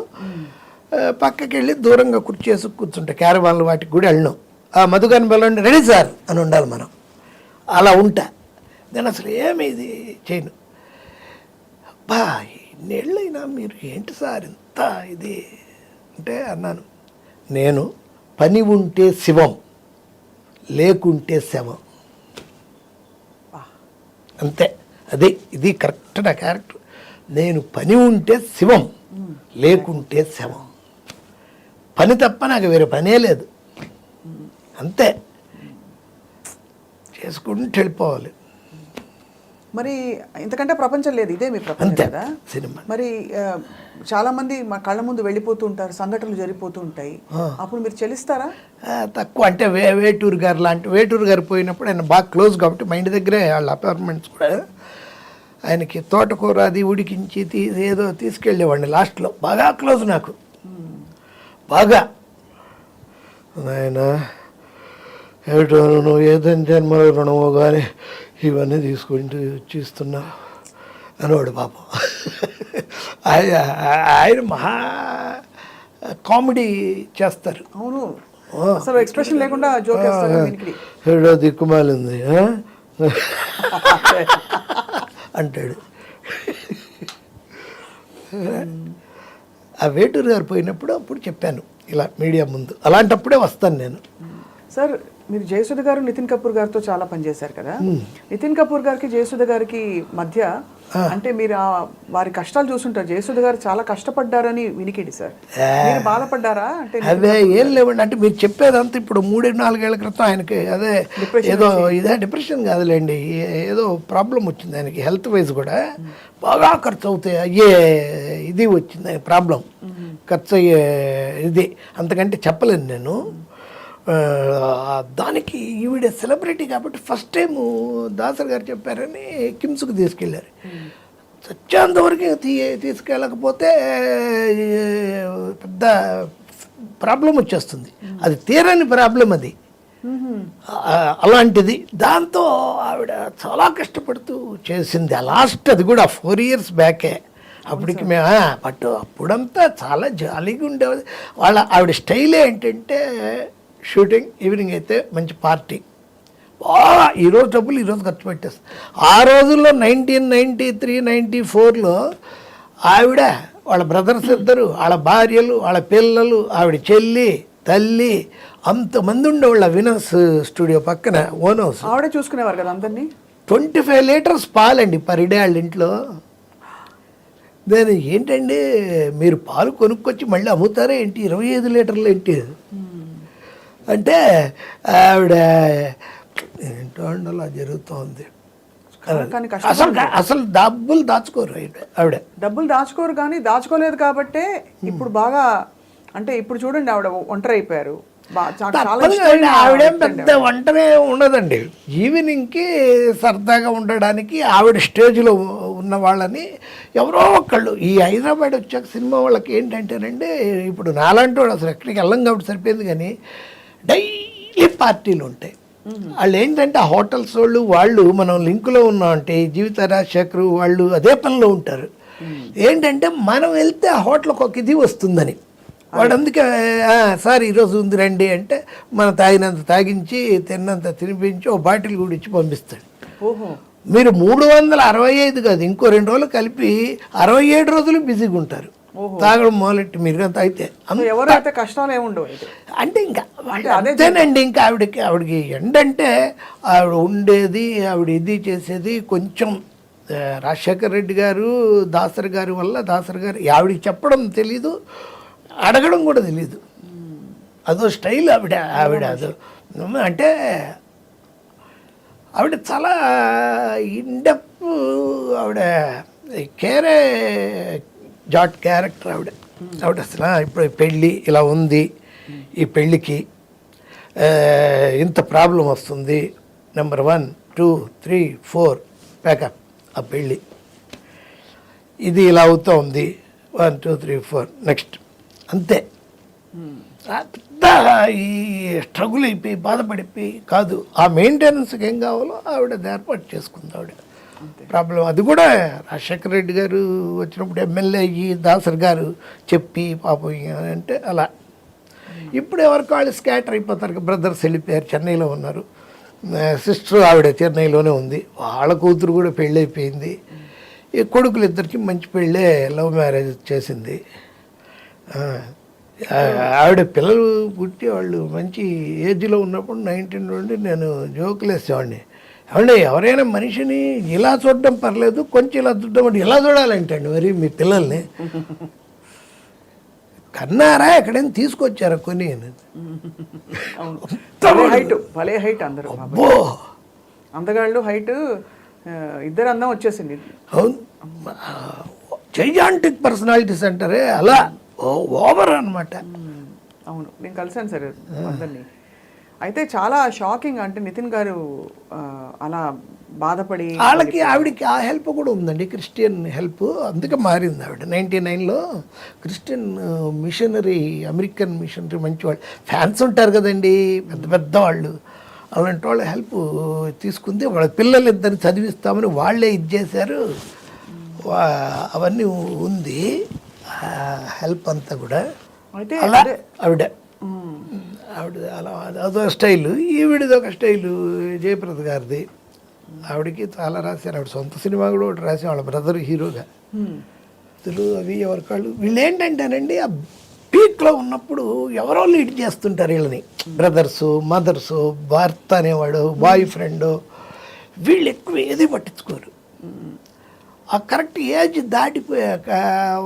పక్కకి వెళ్ళి దూరంగా కుర్చీ వేసి కూర్చుంటా. క్యారవాన్లు వాటికి కూడా వెళ్ళను. మధుగాని బలండి రెడీ సార్ అని ఉండాలి మనం. అలా ఉంటా నేను. అసలు ఏమి ఇది చేయను. అబ్బా ఇన్నేళ్ళైనా మీరు ఏంటి సార్ ఇంత ఇది అంటే అన్నాను. నేను పని ఉంటే శివం, లేకుంటే శవం. అంతే, అదే ఇది కరెక్ట్ నా క్యారెక్టర్. నేను పని ఉంటే శివం, లేకుంటే శవం. పని తప్ప నాకు వేరే పనే లేదు. అంతే, చేసుకుంటూ వెళ్ళిపోవాలి. మరి ఇంతకంటే ప్రపంచం లేదు, ఇదే మీ ప్రపంచం కదా సినిమా. మరి చాలా మంది మా కళ్ళ ముందు వెళ్ళిపోతూ ఉంటారు, సంఘటనలు జరిగిపోతూ ఉంటాయి, అప్పుడు మీరు చెల్లిస్తారా? తక్కువ. అంటే వేటూరు గారు వేటూరు గారు పోయినప్పుడు ఆయన బాగా క్లోజ్ కాబట్టి మా ఇంటి దగ్గరే వాళ్ళ అపార్ట్మెంట్స్ కూడా, ఆయనకి తోటకూర అది ఉడికించి ఏదో తీసుకెళ్ళేవాడిని లాస్ట్లో. బాగా క్లోజ్ నాకు, బాగా. ఆయన ఏమిటో నువ్వు ఏదైనా జన్మలో రుణమో కానీ ఇవన్నీ తీసుకుంటూ ఇస్తున్నా అనేవాడు పాపం. ఆయన మహా కామెడీ చేస్తారు. అవును, అసలు ఎక్స్ప్రెషన్ లేకుండా జోక్ చేస్తారు. ఏడో దిక్కుమాలింది అంటాడు. ఆ వేటూరు గారు పోయినప్పుడు అప్పుడు చెప్పాను ఇలా మీడియా ముందు. అలాంటప్పుడే వస్తాను నేను. సార్ మీరు జయసుధ గారు నితిన్ కపూర్ గారితో చాలా పనిచేశారు కదా. నితిన్ కపూర్ గారికి జయసుధ గారికి మధ్య అంటే మీరు వారి కష్టాలు చూస్తుంటారు. జయసుధ గారు చాలా కష్టపడ్డారని వినికిడి సార్, మీరు బాధపడ్డారా? అంటే అదే ఏం లేవండి. అంటే మీరు చెప్పేదంతా ఇప్పుడు 3-4 ఏళ్ల క్రితం ఆయనకి అదే ఏదో ఇదే డిప్రెషన్ కాదులేండి, ఏదో ప్రాబ్లం వచ్చింది ఆయనకి, హెల్త్ వైజ్ కూడా బాగా ఖర్చు అవుతాయి అయ్యే ఇది వచ్చింది ఆయన ప్రాబ్లం, ఖర్చు అయ్యే ఇది. అంతకంటే చెప్పలేను నేను. దానికి ఈవిడ సెలబ్రిటీ కాబట్టి ఫస్ట్ టైము దాసర్ గారు చెప్పారని కిమ్స్కి తీసుకెళ్ళారు. చచ్చేంతవరకు తీసుకెళ్ళకపోతే పెద్ద ప్రాబ్లం వచ్చేస్తుంది, అది తీరని ప్రాబ్లం అది. అలాంటిది దాంతో ఆవిడ చాలా కష్టపడుతూ చేసింది. లాస్ట్ అది కూడా 4 years బ్యాకే. అప్పటికి మేము అప్పుడంతా చాలా జాలీగా ఉండేది. ఆవిడ స్టైల్ ఏంటంటే షూటింగ్ ఈవినింగ్ అయితే మంచి పార్టీ, బాగా ఈరోజు డబ్బులు ఈరోజు ఖర్చు పెట్టేస్తాం. ఆ రోజుల్లో 1993-94లో ఆవిడ, వాళ్ళ బ్రదర్స్ ఇద్దరు, వాళ్ళ భార్యలు, వాళ్ళ పిల్లలు, ఆవిడ చెల్లి, తల్లి, అంతమంది ఉండేవాళ్ళ వినస్ స్టూడియో పక్కన ఓన్ హౌస్. ఆవిడే చూసుకునేవారు కదా అందరినీ. 25 లీటర్స్ పాలండి పర్ డే వాళ్ళ ఇంట్లో. నేను ఏంటండి మీరు పాలు కొనుక్కొచ్చి మళ్ళీ అమ్ముతారా ఏంటి 25 లీటర్లు ఏంటి అంటే ఆవిడ ఏంటో అండి అలా జరుగుతోంది. కానీ అసలు డబ్బులు దాచుకోరు ఆవిడ. డబ్బులు దాచుకోరు, కానీ దాచుకోలేదు కాబట్టే ఇప్పుడు బాగా, అంటే ఇప్పుడు చూడండి ఆవిడ ఒంటరి అయిపోయారు. ఆవిడేం పెద్ద వంటనే ఉండదండి. ఈవినింగ్కి సరదాగా ఉండడానికి ఆవిడ స్టేజ్లో ఉన్న వాళ్ళని ఎవరో ఒకళ్ళు ఈ హైదరాబాద్ వచ్చాక సినిమా వాళ్ళకి ఏంటంటేనండి, ఇప్పుడు నాలాంటి వాడు అసలు ఎక్కడికి వెళ్ళం కాబట్టి సరిపోయింది, కానీ డైలీ పార్టీలు ఉంటాయి. వాళ్ళు ఏంటంటే ఆ హోటల్స్ వాళ్ళు మనం లింకులో ఉన్నామంటే జీవిత రాజశేఖరు వాళ్ళు అదే పనిలో ఉంటారు. ఏంటంటే మనం వెళ్తే ఆ హోటల్కి ఒక ఇది వస్తుందని వాడు అందుకే సార్ ఈరోజు ఉంది రండి అంటే మనం తాగినంత తాగించి తిన్నంత తినిపించి ఓ బాటిల్ కూడా ఇచ్చి పంపిస్తాడు. మీరు 365 కాదు, ఇంకో 2 రోజులు కలిపి 67 రోజులు బిజీగా ఉంటారు తాగడం మొదలెట్టి. మీరు తాగితే ఎవరైతే కష్టాలు ఏముండవు అంటే ఇంకా అదేనండి. ఇంకా ఆవిడకి ఏంటంటే ఆవిడ ఉండేది, ఆవిడ ఇది చేసేది కొంచెం రాజశేఖర్ రెడ్డి గారు దాసరి గారి వల్ల, దాసరి గారు ఆవిడకి చెప్పడం తెలీదు, అడగడం కూడా తెలీదు. అదో స్టైల్ ఆవిడ అదో అంటే ఆవిడ చాలా ఇండెప్, ఆవిడ కేరే జాట్ క్యారెక్టర్ ఆవిడ. అసలు ఇప్పుడు పెళ్ళి ఇలా ఉంది, ఈ పెళ్ళికి ఇంత ప్రాబ్లం వస్తుంది, నెంబర్ 1 2 3 4 ప్యాకప్, ఆ పెళ్ళి ఇది ఇలా అవుతూ ఉంది 1 2 3 4 నెక్స్ట్, అంతే. పెద్ద ఈ స్ట్రగుల్ అయిపోయి బాధపడిపోయి కాదు, ఆ మెయింటెనెన్స్కి ఏం కావాలో ఆవిడ ఏర్పాటు చేసుకుంది ఆవిడ. ప్రాబ్లం అది కూడా రాజశేఖర రెడ్డి గారు వచ్చినప్పుడు ఎమ్మెల్యే అయ్యి దాసరి గారు చెప్పి పాపం అంటే అలా. ఇప్పుడు ఎవరికి వాళ్ళు స్కాటర్ అయిపోతారు. బ్రదర్స్ వెళ్ళిపోయారు, చెన్నైలో ఉన్నారు. సిస్టర్ ఆవిడ చెన్నైలోనే ఉంది, వాళ్ళ కూతురు కూడా పెళ్ళి అయిపోయింది. ఈ కొడుకులు ఇద్దరికి మంచి పెళ్ళే, లవ్ మ్యారేజ్ చేసింది ఆవిడ. పిల్లలు పుట్టి వాళ్ళు మంచి ఏజ్లో ఉన్నప్పుడు 19 నుండి నేను జోకులు వేసేవాడిని, ఏమండి ఎవరైనా మనిషిని ఇలా చూడడం పర్లేదు, కొంచెం ఇలా చూడడం అంటే ఇలా చూడాలంటండి మరి మీ పిల్లల్ని కన్నారా ఎక్కడైనా తీసుకొచ్చారా కొని. భలే హైట్ అందరూ, అందగాళ్ళు హైట్, ఇద్దరు అందం వచ్చేసింది. అవును, జైజాంటిక్ పర్సనాలిటీస్ అంటారే అలా ఓవర్ అనమాట. అవును, నేను కలిసాను సార్ అందరినీ. అయితే చాలా షాకింగ్, అంటే నితిన్ గారు అలా బాధపడి వాళ్ళకి ఆవిడకి ఆ హెల్ప్ కూడా ఉందండి, క్రిస్టియన్ హెల్ప్. అందుకే మారింది ఆవిడ. 99లో క్రిస్టియన్ మిషనరీ, అమెరికన్ మిషనరీ మంచి వాళ్ళు ఫ్యాన్స్ ఉంటారు కదండి, పెద్ద పెద్ద వాళ్ళు, అలాంటి వాళ్ళ హెల్ప్ తీసుకుంది. వాళ్ళ పిల్లలు ఇద్దరిని చదివిస్తామని వాళ్ళే ఇది చేశారు. అవన్నీ ఉంది హెల్ప్ అంతా కూడా. అయితే అలా ఆవిడ అలా అదో స్టైలు, ఈవిడిది ఒక స్టైలు. జయప్రద గారిది, ఆవిడకి చాలా రాశారు. ఆవిడ సొంత సినిమా కూడా ఒకటి రాసి వాళ్ళ బ్రదర్ హీరోగా. అవి ఎవరికాళ్ళు వీళ్ళు ఏంటంటేనండి, ఆ పీక్లో ఉన్నప్పుడు ఎవరో లీడ్ చేస్తుంటారు వీళ్ళని, బ్రదర్సు, మదర్సు, భర్త అనేవాడు, బాయ్ ఫ్రెండ్, వీళ్ళు ఎక్కువ ఏది పట్టించుకోరు. ఆ కరెక్ట్ ఏజ్ దాటిపోయాక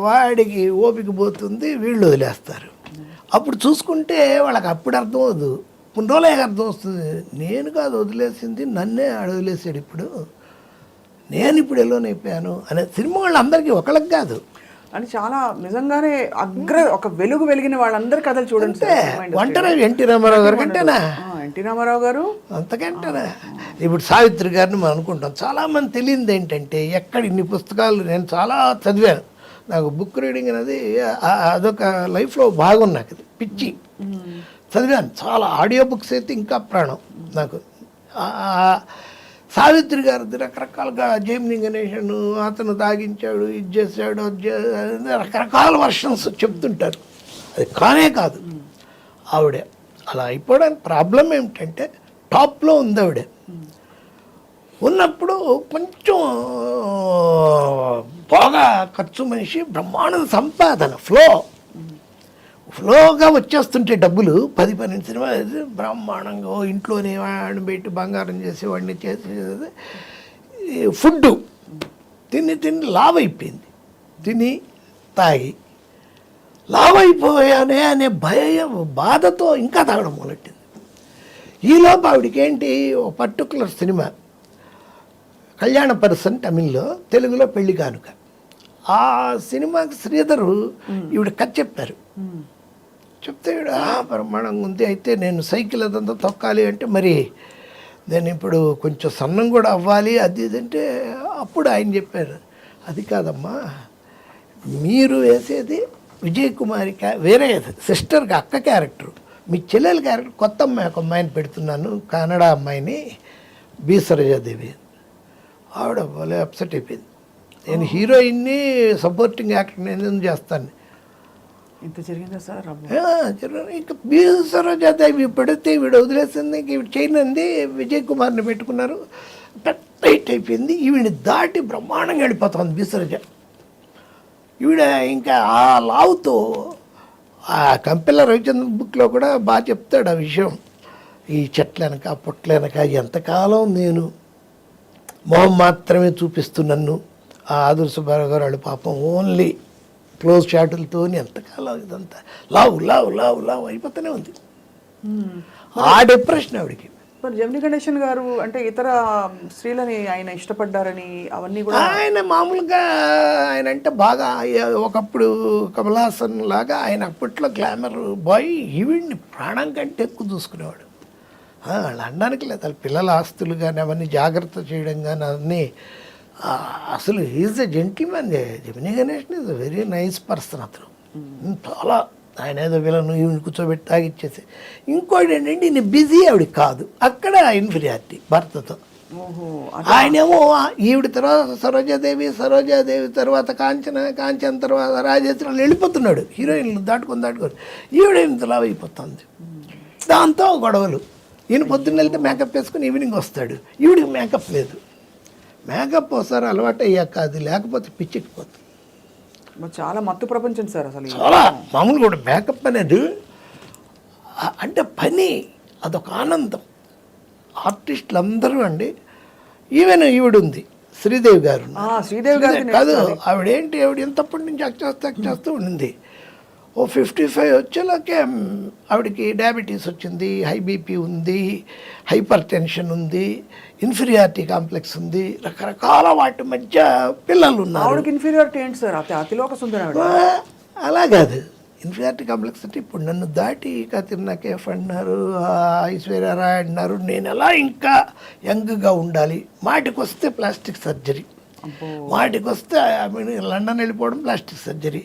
వాడికి ఓపిక పోతుంది, వీళ్ళు వదిలేస్తారు. అప్పుడు చూసుకుంటే వాళ్ళకి అప్పుడు అర్థం అవదు, కొన్ని రోజులే అర్థం వస్తుంది. నేను కాదు వదిలేసింది, నన్నే వదిలేసాడు, ఇప్పుడు నేను ఇప్పుడు ఎల్లోనైపోయాను అనే సినిమా వాళ్ళు అందరికీ ఒకళ్ళకి కాదు అని చాలా నిజంగానే ఒక వెలుగు వెలిగిన వాళ్ళందరి కథలు చూడండి. ఒంటరి ఎన్టీ రామారావు గారు కంటేనా, ఎన్టీ రామారావు గారు అంతకంటేనా. ఇప్పుడు సావిత్రి గారిని మనం అనుకుంటాం, చాలామంది తెలియదు ఏంటంటే ఎక్కడ ఇన్ని పుస్తకాలు నేను చాలా చదివాను. నాకు బుక్ రీడింగ్ అనేది అదొక లైఫ్లో భాగం, నాకు అది పిచ్చి. చదివాను చాలా, ఆడియో బుక్స్ అయితే ఇంకా ప్రాణం నాకు. సావిత్రి గారిది రకరకాలుగా జైమిని గణేషన్ అతను తాగించాడు, ఇది చేశాడు, రకరకాల వర్షన్స్ చెప్తుంటారు. అది కానే కాదు ఆవిడే అలా అయిపోవడానికి ప్రాబ్లం ఏమిటంటే టాప్లో ఉంది ఆవిడే. ఉన్నప్పుడు కొంచెం బాగా ఖర్చు మనిషి, బ్రహ్మాండ సంపాదన, ఫ్లోగా వచ్చేస్తుంటే డబ్బులు 10-12 సినిమాలు బ్రహ్మాండంగా ఇంట్లోనే వాడిని పెట్టి బంగారం చేసేవాడిని చేసేది. ఫుడ్ తిని లావ్ అయిపోయింది. తిని తాగి లావైపోయానే అనే భయం బాధతో ఇంకా తాగడం మొదలెట్టింది. ఈలోపు ఆవిడకి ఏంటి, ఒక పర్టికులర్ సినిమా కళ్యాణ పర్సన్ తమిళ్లో, తెలుగులో పెళ్లి కానుక, ఆ సినిమాకి శ్రీధరు ఈవిడ కథ చెప్పారు. చెప్తే ఈవిడ బ్రహ్మాండంగా ఉంది, అయితే నేను సైకిల్ అదంతా తొక్కాలి అంటే మరి నేను ఇప్పుడు కొంచెం సన్నం కూడా అవ్వాలి అది ఇది అంటే, అప్పుడు ఆయన చెప్పారు, అది కాదమ్మా మీరు వేసేది విజయ్ కుమారి వేరే సిస్టర్కి అక్క క్యారెక్టర్, మీ చెల్లెల క్యారెక్టర్ కొత్త అమ్మాయి, ఒక అమ్మాయిని పెడుతున్నాను, కన్నడ అమ్మాయిని, బి సరోజాదేవి. ఆవిడ భలే అప్సెట్ అయిపోయింది, నేను హీరోయిన్ని సపోర్టింగ్ యాక్టర్ నేను ఎందుకు చేస్తాను. ఇంత జరిగిందా సార్? ఇంకా బి సరోజాదేవి పెడితే ఈవిడ వదిలేసింది, ఈవిడ చేయనంది, విజయ్ కుమార్ని పెట్టుకున్నారు, పెద్ద హిట్ అయిపోయింది. ఈవిని దాటి బ్రహ్మాండంగా వెళ్ళిపోతుంది బి సరోజ. ఈవిడ ఇంకా ఆ లావుతో ఆ కంపెల్ల రవిచంద్ర బుక్లో కూడా బాగా చెప్తాడు ఆ విషయం. ఈ చెట్లనక పొట్లనక ఎంతకాలం నేను మొహం మాత్రమే చూపిస్తూ నన్ను, ఆ ఆదుర్ సుబ్బారావు గారు వాళ్ళు పాపం ఓన్లీ క్లోజ్ షాటులతో ఎంతకాలం ఇదంతా లావు లావు లావు లావు అయిపోతూనే ఉంది. ఆ డిప్రెషన్ ఆవిడకి. మరి జమిని గణేశన్ గారు అంటే ఇతర స్త్రీలని ఆయన ఇష్టపడ్డారని అవన్నీ కూడా, ఆయన మామూలుగా ఆయన అంటే బాగా ఒకప్పుడు కమల్ హాసన్ లాగా ఆయన అప్పట్లో గ్లామర్ బాయ్, ఈవిడ్ని ప్రాణం కంటే ఎక్కువ చూసుకునేవాడు. వాళ్ళు అనడానికి లేదు, వాళ్ళ పిల్లల ఆస్తులు కానీ అవన్నీ జాగ్రత్త చేయడం కానీ అవన్నీ. అసలు is a gentleman. Gemini Ganesan is a very nice person. అతను చాలా, ఆయన ఏదో వీళ్ళను ఈవిని కూర్చోబెట్టి తాగిచ్చేసి. ఇంకోటి ఏంటంటే ఈయన బిజీ ఆవిడ కాదు, అక్కడ ఇన్ఫీరియారిటీ భర్తతో. ఆయనేమో ఈవిడ తర్వాత సరోజాదేవి తర్వాత కాంచన తర్వాత రాజేశ్వరి వెళ్ళిపోతున్నాడు, హీరోయిన్లు దాటుకొని ఈవిడ ఇంతలా అయిపోతుంది. దాంతో గొడవలు. ఈయన పొద్దున్న వెళ్తే మేకప్ వేసుకుని ఈవినింగ్ వస్తాడు, ఈవిడికి మేకప్ లేదు. మేకప్ ఒకసారి అలవాటు అయ్యాక అది లేకపోతే పిచ్చెక్కిపోతుంది. చాలా మత్తు ప్రపంచం సార్ అసలు. చాలా మామూలు కూడా మేకప్ అనేది అంటే పని, అదొక ఆనందం. ఆర్టిస్టులు అందరూ అండి, ఈవెన్ ఈవిడ ఉంది శ్రీదేవి గారు, శ్రీదేవి గారు కాదు ఆవిడేంటి, ఆవిడ ఎంతప్పటి నుంచి యాక్ట్ చేస్తూ ఉండింది. ఓ 55 వచ్చేలాకే ఆవిడకి డయాబెటీస్ వచ్చింది, హై బీపీ ఉంది, హైపర్ టెన్షన్ ఉంది, ఇన్ఫీరియారిటీ కాంప్లెక్స్ ఉంది, రకరకాల వాటి మధ్య పిల్లలు ఉన్నారు. ఆవిడకి ఇన్ఫీరియారిటీ ఏంటి సార్? అతిలోక సుందరం. అలా కాదు, ఇన్ఫీరియారిటీ కాంప్లెక్స్ అంటే ఇప్పుడు నన్ను దాటి కత్రినా కైఫ్ అన్నారు, ఐశ్వర్య రాయ్ అన్నారు, నేను ఎలా ఇంకా యంగ్గా ఉండాలి. మాటికి వస్తే ప్లాస్టిక్ సర్జరీ, మాటికి వస్తే లండన్ వెళ్ళిపోవడం ప్లాస్టిక్ సర్జరీ,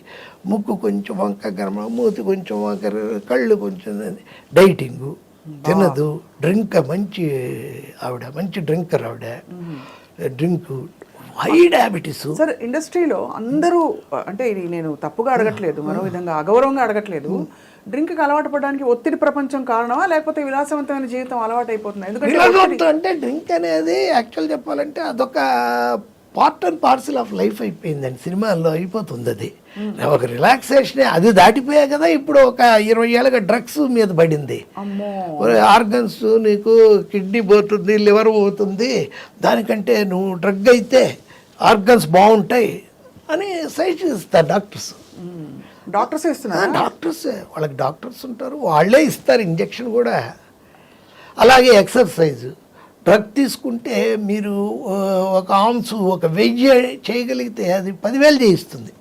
ముక్కు కొంచెం వంక గర్మ, మూతి కొంచెం వంక, కళ్ళు కొంచెం, డైటింగు, తినదు, డ్రింక్ మంచి ఆవిడ, మంచి డ్రింకర్ ఆవిడ, డ్రింకు, హై డయాబెటీస్. సార్ ఇండస్ట్రీలో అందరూ అంటే ఇది నేను తప్పుగా అడగట్లేదు, మరో విధంగా అగౌరవంగా అడగట్లేదు, డ్రింక్కి అలవాటు పడడానికి ఒత్తిడి ప్రపంచం కారణమా, లేకపోతే విలాసవంతమైన జీవితం అలవాటు అయిపోతుంది? ఎందుకంటే అంటే డ్రింక్ అనేది యాక్చువల్ చెప్పాలంటే అదొక part and parcel of life అయిపోయిందండి. సినిమాల్లో అయిపోతుంది అది, ఒక రిలాక్సేషనే. అది దాటిపోయా కదా ఇప్పుడు ఒక 20 ఏళ్ళగా డ్రగ్స్ మీద పడింది. ఆర్గన్స్, నీకు కిడ్నీ పోతుంది, లివర్ పోతుంది, దానికంటే నువ్వు డ్రగ్ అయితే ఆర్గన్స్ బాగుంటాయి అని సజెషన్ ఇస్తారు డాక్టర్స్. డాక్టర్స్ వాళ్ళకి డాక్టర్స్ ఉంటారు, వాళ్ళే ఇస్తారు ఇంజెక్షన్ కూడా. అలాగే ఎక్సర్సైజు, డ్రగ్ తీసుకుంటే మీరు ఒక ఆన్స్ ఒక 1000 చేయగలిగితే అది 10,000 చేయిస్తుంది.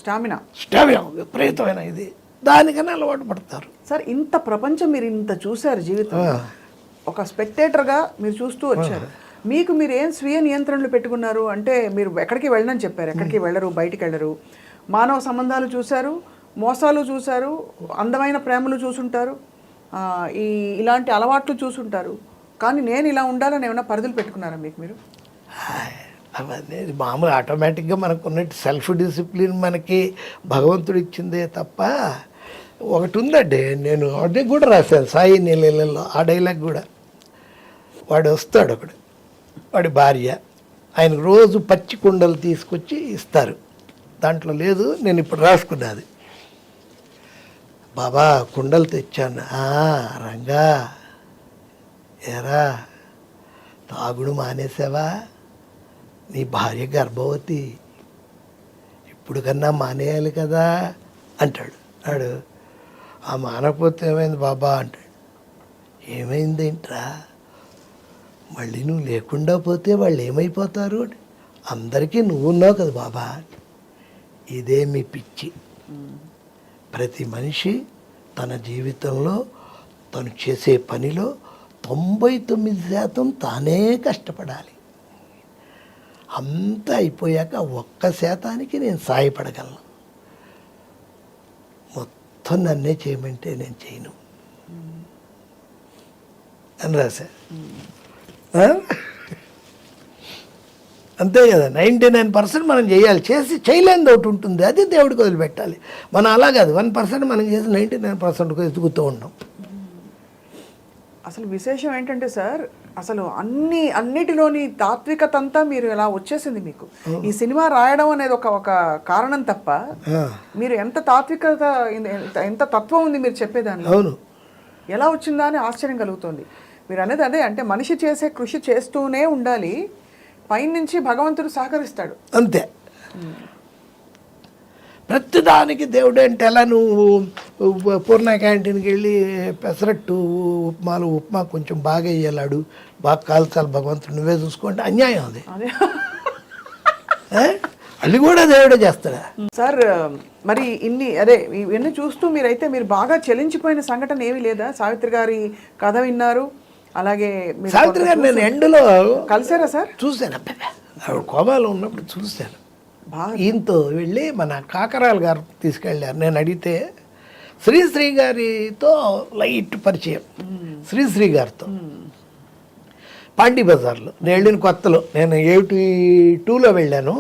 స్టామినా విపరీతమైన ఇది, దానికన్నా అలవాటు పడతారు. సార్ ఇంత ప్రపంచం మీరు ఇంత చూశారు జీవితం, ఒక స్పెక్టేటర్గా మీరు చూస్తూ వచ్చారు, మీకు మీరు ఏం స్వీయ నియంత్రణలు పెట్టుకున్నారు? అంటే మీరు ఎక్కడికి వెళ్ళనని చెప్పారు, ఎక్కడికి వెళ్ళరు, బయటికి వెళ్ళరు, మానవ సంబంధాలు చూశారు, మోసాలు చూశారు, అందమైన ప్రేమలు చూసుంటారు, ఇలాంటి అలవాట్లు చూసుంటారు, కానీ నేను ఇలా ఉండాలని ఏమైనా పరిధులు పెట్టుకున్నారా మీకు మీరు? అవన్నీ మామూలు ఆటోమేటిక్గా మనకు ఉన్నట్టు సెల్ఫ్ డిసిప్లిన్ మనకి భగవంతుడు ఇచ్చిందే తప్ప. ఒకటి ఉందండి, నేను అదే కూడా రాశాను సాయి నీళ్ళలో, ఆ డైలాగ్ కూడా. వాడు వస్తాడు ఒకడు, వాడి భార్య, ఆయనకు రోజు పచ్చి కుండలు తీసుకొచ్చి ఇస్తారు, దాంట్లో లేదు, నేను ఇప్పుడు రాసుకున్నది. బాబా కుండలు తెచ్చాను, రంగా ఏరా తాగుడు మానేసావా, నీ భార్య గర్భవతి, ఇప్పుడు కన్నా మానేయాలి కదా అంటాడు. వాడు ఆ మానకపోతే ఏమైంది బాబా అంటాడు. ఏమైందేంట్రా, మళ్ళీ నువ్వు లేకుండా పోతే వాళ్ళు ఏమైపోతారు? అందరికీ నువ్వు ఉన్నావు కదా బాబా. ఇదే మీ పిచ్చి. ప్రతి మనిషి తన జీవితంలో తను చేసే పనిలో 99% తానే కష్టపడాలి. అంతా అయిపోయాక 1% నేను సాయపడగలను. మొత్తం నన్నే చేయమంటే నేను చేయను అని రాశా. అంతే కదా, 99% మనం చేయాలి. చేయలేనిది ఒకటి ఉంటుంది, అది దేవుడికి వదిలిపెట్టాలి. మనం అలా కాదు, 1% మనం చేసి 99% ఎదుగుతూ ఉంటాం. అసలు విశేషం ఏంటంటే సార్, అసలు అన్నిటిలోని తాత్వికత అంతా మీరు ఎలా వచ్చేసింది మీకు. ఈ సినిమా రాయడం అనేది ఒక కారణం తప్ప మీరు ఎంత తాత్వికత, ఎంత తత్వం ఉంది మీరు చెప్పేదాన్ని. అవును, ఎలా వచ్చిందా అని ఆశ్చర్యం కలుగుతుంది. మీరు అనేది అదే, అంటే మనిషి చేసే కృషి చేస్తూనే ఉండాలి, పైనుంచి భగవంతుడు సహకరిస్తాడు అంతే. ప్రతిదానికి దేవుడు అంటే ఎలా? నువ్వు పూర్ణ క్యాంటీన్కి వెళ్ళి పెసరట్టు ఉప్మా కొంచెం బాగా వేయలాడు, బాగా కాల్చాలి భగవంతుడు, నువ్వే చూసుకోండి, అన్యాయం అది. అది కూడా దేవుడే చేస్తాడా సార్? మరి ఇవన్నీ చూస్తూ మీరు బాగా చెలించిపోయిన సంఘటన ఏమీ లేదా? సావిత్రి గారి కథ విన్నారు, అలాగే సావిత్రి గారు నేను ఎండలో కలిసారా సార్? చూశాను, ఆవిడ కోమాలో ఉన్నప్పుడు చూశాను. ఈయనతో వెళ్ళి మన కాకరాల గారు తీసుకెళ్ళారు. నేను అడిగితే శ్రీశ్రీ గారితో లైట్ పరిచయం, శ్రీశ్రీ గారితో పాండీ బజార్లో నేను వెళ్ళిన కొత్తలో. నేను 82లో వెళ్ళాను.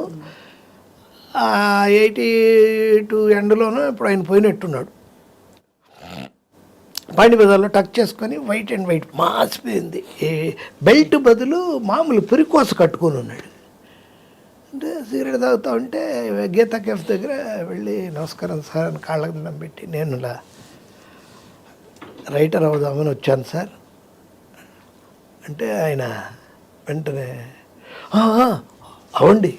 82 ఎండలోనూ ఇప్పుడు ఆయన పోయినట్టున్నాడు. పాండీ బజార్లో టక్ చేసుకొని వైట్ అండ్ వైట్ మాసిపోయింది, బెల్ట్ బదులు మామూలు పురికోస కట్టుకొని ఉన్నాడు. అంటే సిగరెట్ తాగుతూ ఉంటే గీతా కేఫ్ దగ్గర వెళ్ళి నమస్కారం సార్ అని కాళ్ళకు దండం పెట్టి, నేను ఇలా రైటర్ అవుదామని వచ్చాను సార్ అంటే ఆయన వెంటనే అవండి,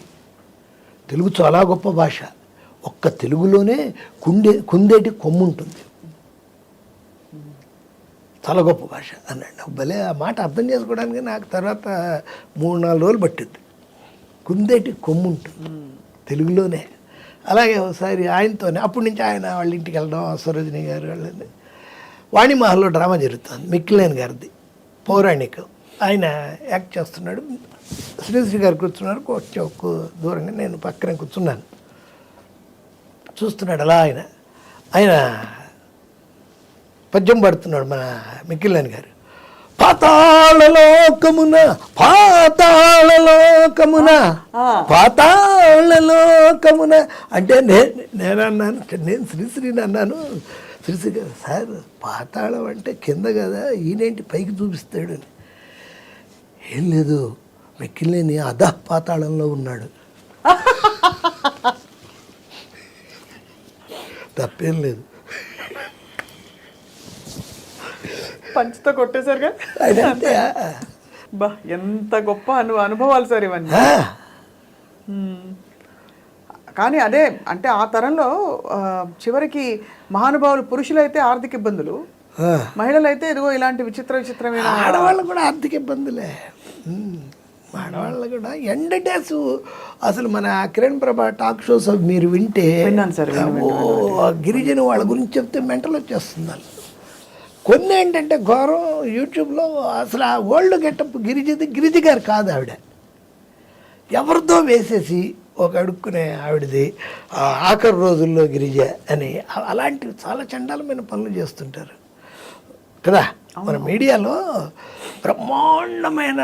తెలుగు చాలా గొప్ప భాష, ఒక్క తెలుగులోనే కుందేటి కొమ్ము ఉంటుంది, చాలా గొప్ప భాష అన్నాడు. భలే ఆ మాట అర్థం చేసుకోవడానికి నాకు తర్వాత 3-4 రోజులు పట్టింది. కుందేటి కొమ్ము ఉంటుంది తెలుగులోనే. అలాగే ఒకసారి ఆయనతోనే అప్పటి నుంచి ఆయన వాళ్ళ ఇంటికి వెళ్ళడం, సరోజిని గారు వాళ్ళని, వాణిమహల్లో డ్రామా జరుగుతుంది మిక్కిలేని గారిది పౌరాణికం. ఆయన యాక్ట్ చేస్తున్నాడు, శ్రీశ్రీ గారు కూర్చున్నారు, కొంచెం దూరంగా నేను పక్కనే కూర్చున్నాను. చూస్తున్నాడు అలా ఆయన పద్యం పడుతున్నాడు మన మిక్కిలేని గారు. పాతాళలోకమున అంటే నేను అన్నాను, నేను శ్రీశ్రీని అన్నాను. శ్రీశ్రీ గారు సార్ పాతాళం అంటే కింద కదా, ఈయనేంటి పైకి చూపిస్తాడు అని. ఏం లేదు, మిక్కిలేని అధః పాతాళంలో ఉన్నాడు, తప్పేం లేదు. పంచుతో కొట్టేశారుగా. బా ఎంత గొప్ప అనుభవాలు సార్ ఇవన్నీ. కానీ అదే అంటే ఆ తరంలో చివరికి మహానుభావులు పురుషులైతే ఆర్థిక ఇబ్బందులు, మహిళలు అయితే ఇదిగో ఇలాంటి విచిత్రమైన. ఆడవాళ్ళు కూడా ఆర్థిక ఇబ్బందులే, ఆడవాళ్ళు కూడా ఎండ్ డేస్. అసలు మన కిరణ్ ప్రభా టాక్ షోస్ మీరు వింటే విన్నాను సార్, గిరిజన వాళ్ళ గురించి చెప్తే మెంటల్ వచ్చేస్తుంది వాళ్ళు. కొన్ని ఏంటంటే ఘోరం, యూట్యూబ్లో అసలు ఆ ఓల్డ్ గెటప్ గిరిజి గారు కాదు, ఆవిడ ఎవరితో వేసేసి ఒక అడుక్కునే ఆవిడది ఆఖరి రోజుల్లో గిరిజ అని, అలాంటివి చాలా చండాలమైన పనులు చేస్తుంటారు కదా. మన మీడియాలో బ్రహ్మాండమైన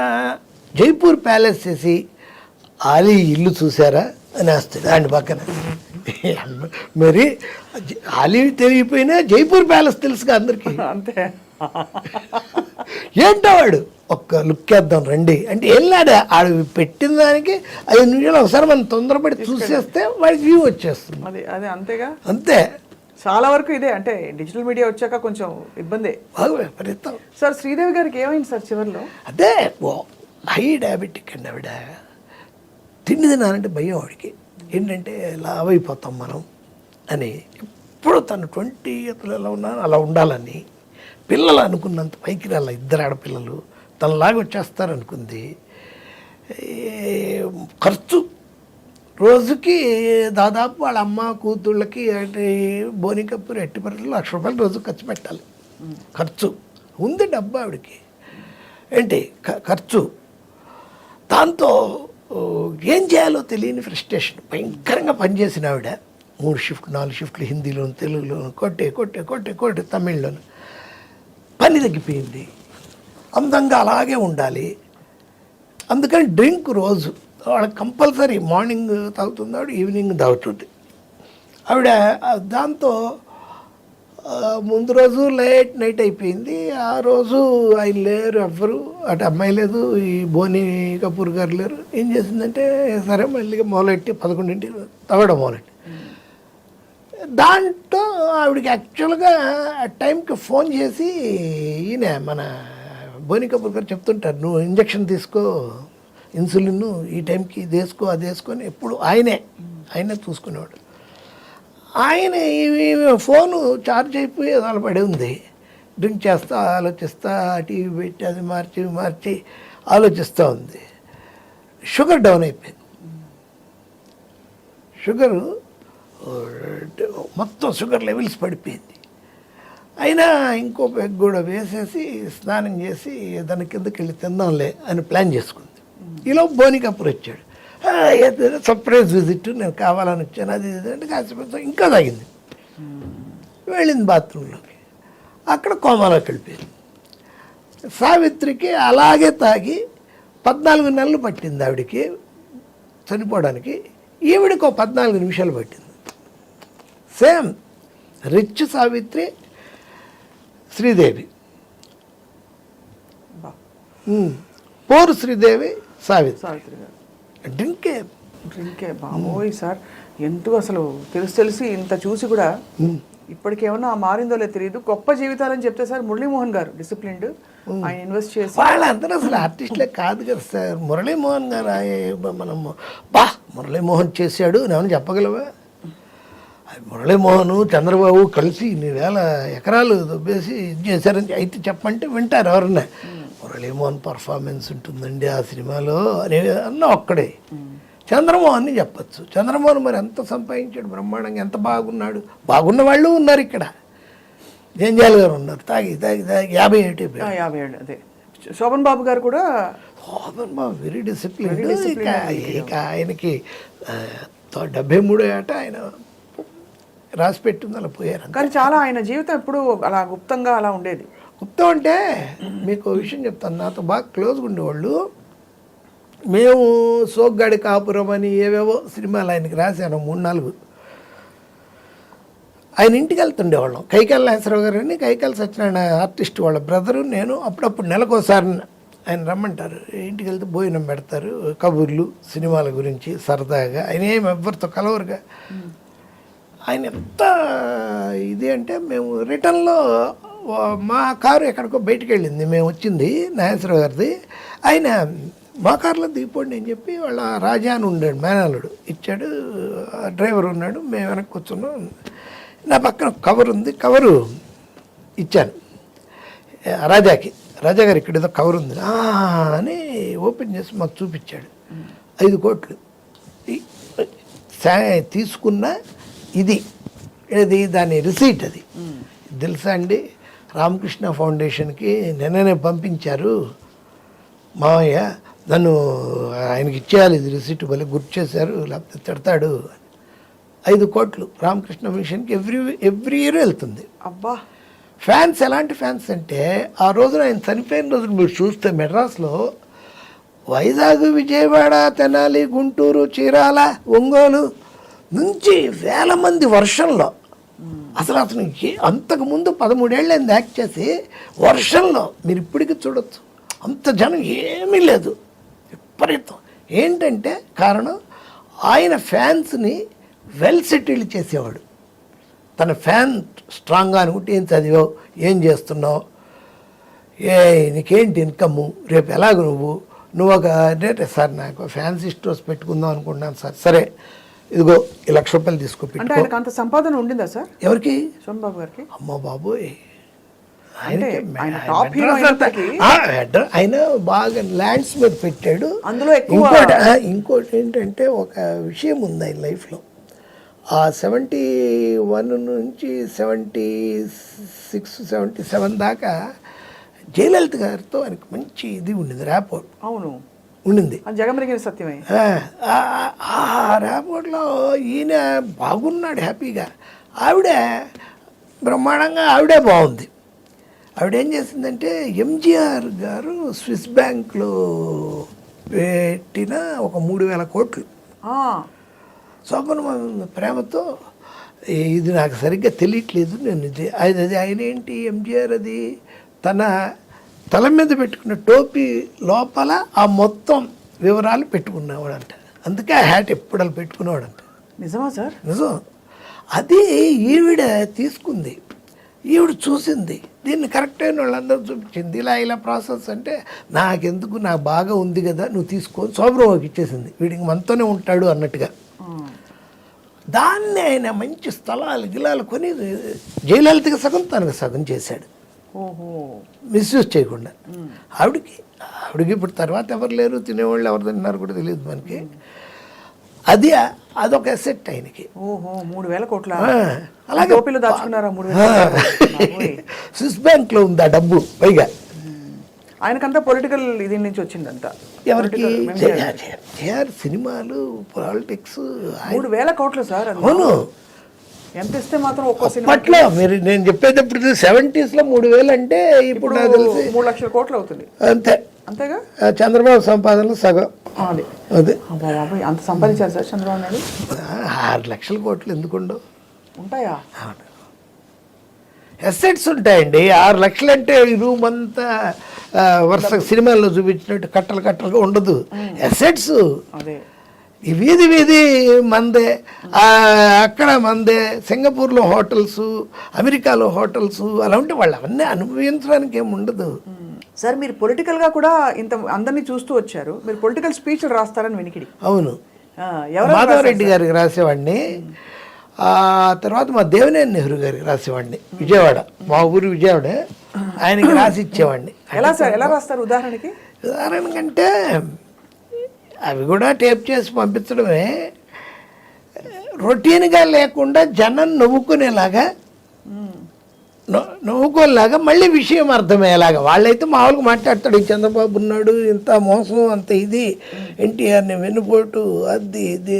జైపూర్ ప్యాలెస్ చేసి ఆలీ ఇల్లు చూసారా అని వస్తుంది ఆయన పక్కన. మరి ఆలీ తెలియపోయినా జైపూర్ ప్యాలెస్ తెలుసుగా అందరికీ, అంతే. ఏంటో వాడు ఒక్క లుక్ వేద్దాం రండి అంటే వెళ్ళాడు. ఆడు పెట్టిన దానికి 5 నిమిషాలు ఒకసారి మనం తొందరపడి చూసేస్తే వాడికి వ్యూ వచ్చేస్తుంది. అదే అంతేగా, అంతే. చాలా వరకు ఇదే, అంటే డిజిటల్ మీడియా వచ్చాక కొంచెం ఇబ్బందే. బాగా విపరీతం. సార్ శ్రీదేవి గారికి ఏమైంది సార్ చివరిలో? అదే హై డయాబెటిక్ అండి ఆవిడ. తిండి తినాలంటే భయం ఆవిడకి. ఏంటంటే లావ్ అయిపోతాం మనం అని. ఎప్పుడు తను 20 ఇయర్స్లో ఎలా ఉన్నా అలా ఉండాలని, పిల్లలు అనుకున్నంత పైకి రాల, 2 ఆడపిల్లలు తనలాగా వచ్చేస్తారనుకుంది. ఖర్చు రోజుకి దాదాపు వాళ్ళ అమ్మ కూతుళ్ళకి అంటే బోనికప్పూర్ ఎట్టి పరిస్థితుల్లో ₹1,00,000 రోజు ఖర్చు పెట్టాలి. ఖర్చు ఉంది, డబ్బు ఆవిడకి ఏంటి ఖర్చు. దాంతో ఏం చేయాలో తెలియని ఫ్రస్ట్రేషన్, భయంకరంగా పనిచేసిన ఆవిడ 3 షిఫ్ట్ 4 షిఫ్ట్లు హిందీలోను తెలుగులోను కొట్టే తమిళ్లోను. పని తగ్గిపోయింది, అందంగా అలాగే ఉండాలి. అందుకని డ్రింక్ రోజు వాళ్ళకి కంపల్సరీ మార్నింగ్ తాగుతుంది ఆవిడ, ఈవినింగ్ తాగుతుంది ఆవిడ. దాంతో ముందు రోజు లేట్ నైట్ అయిపోయింది. ఆ రోజు ఆయన లేరు, ఎవ్వరు అటు అమ్మాయి లేదు, ఈ బోని కపూర్ గారు లేరు. ఏం చేసిందంటే సరే మళ్ళీ మొదలెట్టి 11ంటికి తాగడం మొదలెట్టి. దాంట్లో ఆవిడకి యాక్చువల్గా ఆ టైంకి ఫోన్ చేసి ఈయన మన బోని కపూర్ గారు చెప్తుంటారు, నువ్వు ఇంజక్షన్ తీసుకో, ఇన్సులిన్ ఈ టైంకి ఇది వేసుకో అది వేసుకొని, ఎప్పుడు ఆయనే చూసుకునేవాడు. ఆయన ఈ ఫోను ఛార్జ్ అయిపోయి అలా పడి ఉంది. డ్రింక్ చేస్తా ఆలోచిస్తా, టీవీ పెట్టి అది మార్చి ఆలోచిస్తూ ఉంది. షుగర్ డౌన్ అయిపోయింది. షుగరు మొత్తం షుగర్ లెవెల్స్ పడిపోయింది. అయినా ఇంకో పెగ్ కూడా వేసేసి స్నానం చేసి దాని కిందకి వెళ్ళి తిందాంలే అని ప్లాన్ చేసుకుంది. ఈలో బోని కపూర్ వచ్చాడు. సర్ప్రైజ్ విజిట్, నేను కావాలని వచ్చాను అది ఇది అంటే కాసేపు ఇంకా తాగింది. వెళ్ళింది బాత్రూంలోకి, అక్కడ కోమాలోకి వెళ్ళిపోయింది. సావిత్రికి అలాగే తాగి 14 నెలలు పట్టింది ఆవిడికి చనిపోవడానికి. ఈవిడికి 14 నిమిషాలు పట్టింది. సేమ్ రిచ్ సావిత్రి, శ్రీదేవి, పోరు శ్రీదేవి, సావిత్రి గారు. డ్రింకే బాబోయ్ సార్, ఎంతో అసలు తెలిసి ఇంత చూసి కూడా ఇప్పటికేమన్నా మారిందో లేదు తెలియదు. గొప్ప జీవితాలని చెప్తే సార్ మురళీమోహన్ గారు డిసిప్లిన్డ్, ఆయన ఇన్వెస్ట్ చేసి వాళ్ళందరూ అసలు ఆర్టిస్టులే కాదు కదా సార్. మురళీమోహన్ గారు మనము మురళీమోహన్ చేశాడు ఏమన్నా చెప్పగలవా? మురళీమోహన్ చంద్రబాబు కలిసి 1,000 ఎకరాలు దొబ్బేసి ఇది చేశారని అయితే చెప్పంటే వింటారు ఎవరన్నా. మురళీమోహన్ పర్ఫార్మెన్స్ ఉంటుందండి ఆ సినిమాలో అనే అన్న ఒక్కడే. చంద్రమోహన్ని చెప్పచ్చు. చంద్రమోహన్ మరి ఎంత సంపాదించాడు, బ్రహ్మాండంగా ఎంత బాగున్నాడు. బాగున్న వాళ్ళు ఉన్నారు ఇక్కడ. జంజాల్ గారు ఉన్నారు, తాగి 57 అదే. శోభన్ బాబు గారు కూడా, శోభన్ బాబు వెరీ డిసిప్లిన్. ఇక ఆయనకి 73 ఏట ఆయన రాసి పెట్టింది, అలా పోయారు. కానీ చాలా ఆయన జీవితం ఎప్పుడు అలా గుప్తంగా అలా ఉండేది. గుప్తం అంటే మీకు విషయం చెప్తాను, నాతో బాగా క్లోజ్గా ఉండేవాళ్ళు. మేము సోగ్గాడి కాపురం అని ఏవేవో సినిమాలు ఆయనకి రాశాను 3-4. ఆయన ఇంటికి వెళ్తుండేవాళ్ళం. కైకాల నాగేశ్వరరావు గారు అని, కైకాల సత్యనారాయణ ఆర్టిస్ట్ వాళ్ళ బ్రదరు, నేను అప్పుడప్పుడు నెలకోసారి ఆయన రమ్మంటారు. ఇంటికి వెళ్తే భోజనం పెడతారు, కబుర్లు సినిమాల గురించి సరదాగా. ఆయన ఏమి ఎవరితో కలవరుగా. ఆయన ఎంత ఇది అంటే, మేము రిటర్న్లో మా కారు ఎక్కడికో బయటికి వెళ్ళింది, మేము వచ్చింది నాగేశ్వరరావు గారిది. ఆయన మా కారులో దిగిపోండి అని చెప్పి వాళ్ళ రాజా అని ఉండాడు, మేనల్లుడు ఇచ్చాడు. డ్రైవర్ ఉన్నాడు, మేము వెనక్కి కూర్చున్నాం. నా పక్కన కవర్ ఉంది, కవరు ఇచ్చాను రాజాకి. రాజా గారు ఇక్కడ ఏదో కవర్ ఉంది అని ఓపెన్ చేసి మాకు చూపించాడు. 5 కోట్లు తీసుకున్న ఇది దాని రిసీట్. అది తెలుసా అండి, రామకృష్ణ ఫౌండేషన్కి నిన్ననే పంపించారు మావయ్య, నన్ను ఆయనకి ఇచ్చేయాలి ఇది రిసీట్, భలే గుర్తు చేశారు లేకపోతే తిడతాడు. 5 కోట్లు రామకృష్ణ మిషన్కి ఎవ్రీ ఇయర్ వెళ్తుంది. అబ్బా, ఫ్యాన్స్ ఎలాంటి ఫ్యాన్స్ అంటే, ఆ రోజున ఆయన చనిపోయిన రోజున మీరు చూస్తే మెడ్రాస్లో వైజాగ్, విజయవాడ, తెనాలి, గుంటూరు, చీరాల, ఒంగోలు నుంచి వేల మంది వర్షంలో, అసలు అంతకుముందు 13 ఏళ్ళైంది యాక్ట్ చేసి, వర్షంలో మీరు ఇప్పటికీ చూడొచ్చు అంత జనం ఏమీ లేదు, విపరీతం. ఏంటంటే కారణం, ఆయన ఫ్యాన్స్ని వెల్ సెటిల్డ్ చేసేవాడు. తన ఫ్యాన్ స్ట్రాంగ్గా అనుకుంటే, ఏం చదివావు, ఏం చేస్తున్నావు, నీకేంటి ఇన్కము, రేపు ఎలాగ నువ్వు ఒక అంటే, సార్ నాకు ఫ్యాన్సీ స్టోర్స్ పెట్టుకుందాం అనుకుంటున్నాను సార్. సరే ఇదిగో ఈ ₹1,00,000 తీసుకో అంటే పెట్టుకో. ఆయనకు అంత సంపాదన ఉండిందా సార్ ఎవరికి? సోమబాబు గారికి? అమ్మ బాబోయ్, అంటే ఆయనకి ఆయన టాప్ హీరో మెడ్రాస్ అంతా- ఆయన బాగా ల్యాండ్స్ మీద పెట్టాడు. అందులో ఎక్కువ ఇంకోటి ఏంటంటే ఒక విషయం ఉంది ఆయన లైఫ్లో. ఆ 71 నుంచి 76, 77 దాకా జయలలిత గారితో ఆయనకు మంచి ఇది ఉండింది, ర్యాపోర్ట్ అవును ఉండింది. అది జగమెరిగిన సత్యమే. ఆ ర్యాపోర్ట్లో ఈయన బాగున్నాడు హ్యాపీగా, ఆవిడ బ్రహ్మాండంగా ఆవిడే బాగుంది. ఆవిడేం చేసిందంటే ఎంజీఆర్ గారు స్విస్ బ్యాంక్లో పెట్టిన ఒక 3,000 కోట్లు ఆ, శోభన ప్రేమతో ఇది నాకు సరిగ్గా తెలియట్లేదు, నేను అది ఆయన ఏంటి ఎంజీఆర్ అది తన తల మీద పెట్టుకున్న టోపీ లోపల ఆ మొత్తం వివరాలు పెట్టుకునేవాడంట. అందుకే ఆ హ్యాట్ ఎప్పుడు అలా పెట్టుకునేవాడంట. నిజమా సార్? నిజం. అది ఈవిడ తీసుకుంది, ఈవిడ చూసింది, దీన్ని కరెక్ట్ అయిన వాళ్ళందరూ చూపించింది. ఇలా ప్రాసెస్ అంటే నాకెందుకు, నాకు బాగా ఉంది కదా నువ్వు తీసుకో, శోభరావుకి ఇచ్చేసింది, వీడికి మనతోనే ఉంటాడు అన్నట్టుగా. దాన్ని ఆయన మంచి స్థలాలు గిలాలు కొని జయలలితకి సగం తనకు సగం చేశాడు, ఓహో, మిస్యూజ్ చేయకుండా. ఆవిడకి ఇప్పుడు తర్వాత ఎవరు లేరు, తినేవాళ్ళు ఎవరు తిన్నారు కూడా తెలియదు మనకి. అదొక అసెట్ ఆయనకి. ఓహో, 3,000 కోట్ల అలాగే టోపీలో దాచుకున్నారా? 3,000. స్విస్ బ్యాంక్లో ఉంది ఆ డబ్బు పైగా. ఆయనకంతా పొలిటికల్ ఇది నుంచి వచ్చిందంతా. ఎవరికి? సినిమాలు, పాలిటిక్స్. 3,000 కోట్లు సార్. అవును. ఎంత ఇస్తే మాత్రం ఒక్కో సినిమా అప్పట్లో మీరు నేను చెప్పేటప్పుడు 70s లో 3,000 అంటే ఇప్పుడు నాకు తెలిసి 3 లక్షల కోట్లు అవుతుంది అంతే. అంతేగా? చంద్రబాబు సంపాదనలో సగం అదే. అదే అంత సంపాదించారు సార్ చంద్రబాబు నాయుడు? 6 లక్షల కోట్లు ఎందుకుండవు? ఉంటాయా? ఎసెట్స్ ఉంటాయండి. 6 లక్షలు అంటే ఈ రూమ్ అంతా వరుస సినిమాల్లో చూపించినట్టు కట్టలుగా ఉండదు. ఎసెట్స్ అదే. ఈ వీధి మందే, అక్కడ మందే, సింగపూర్లో హోటల్స్, అమెరికాలో హోటల్స్, అలా ఉంటే వాళ్ళు అవన్నీ అనుభవించడానికి ఏమి ఉండదు. సార్ మీరు పొలిటికల్గా కూడా ఇంత అందరినీ చూస్తూ వచ్చారు, మీరు పొలిటికల్ స్పీచ్లు రాస్తారని వినికిడి. అవును, ఎవరు? మాధవరెడ్డి గారికి రాసేవాడిని, ఆ తర్వాత మా దేవినేని నెహ్రూ గారికి రాసేవాడిని, విజయవాడ, మా ఊరు విజయవాడ, ఆయనకి రాసి ఇచ్చేవాడిని. ఎలా సార్, ఎలా రాస్తారు ఉదాహరణకి? ఉదాహరణకంటే అవి కూడా టేప్ చేసి పంపించడమే, రొటీన్గా లేకుండా జనం నవ్వుకునేలాగా, నవ్వుకోలేలాగా, మళ్ళీ విషయం అర్థమయ్యేలాగా. వాళ్ళైతే మామూలుగా మాట్లాడతాడు, చంద్రబాబు ఉన్నాడు, ఇంత మోసం, అంత ఇది, ఎన్టీఆర్ని వెన్నుపోటు, అది ఇది.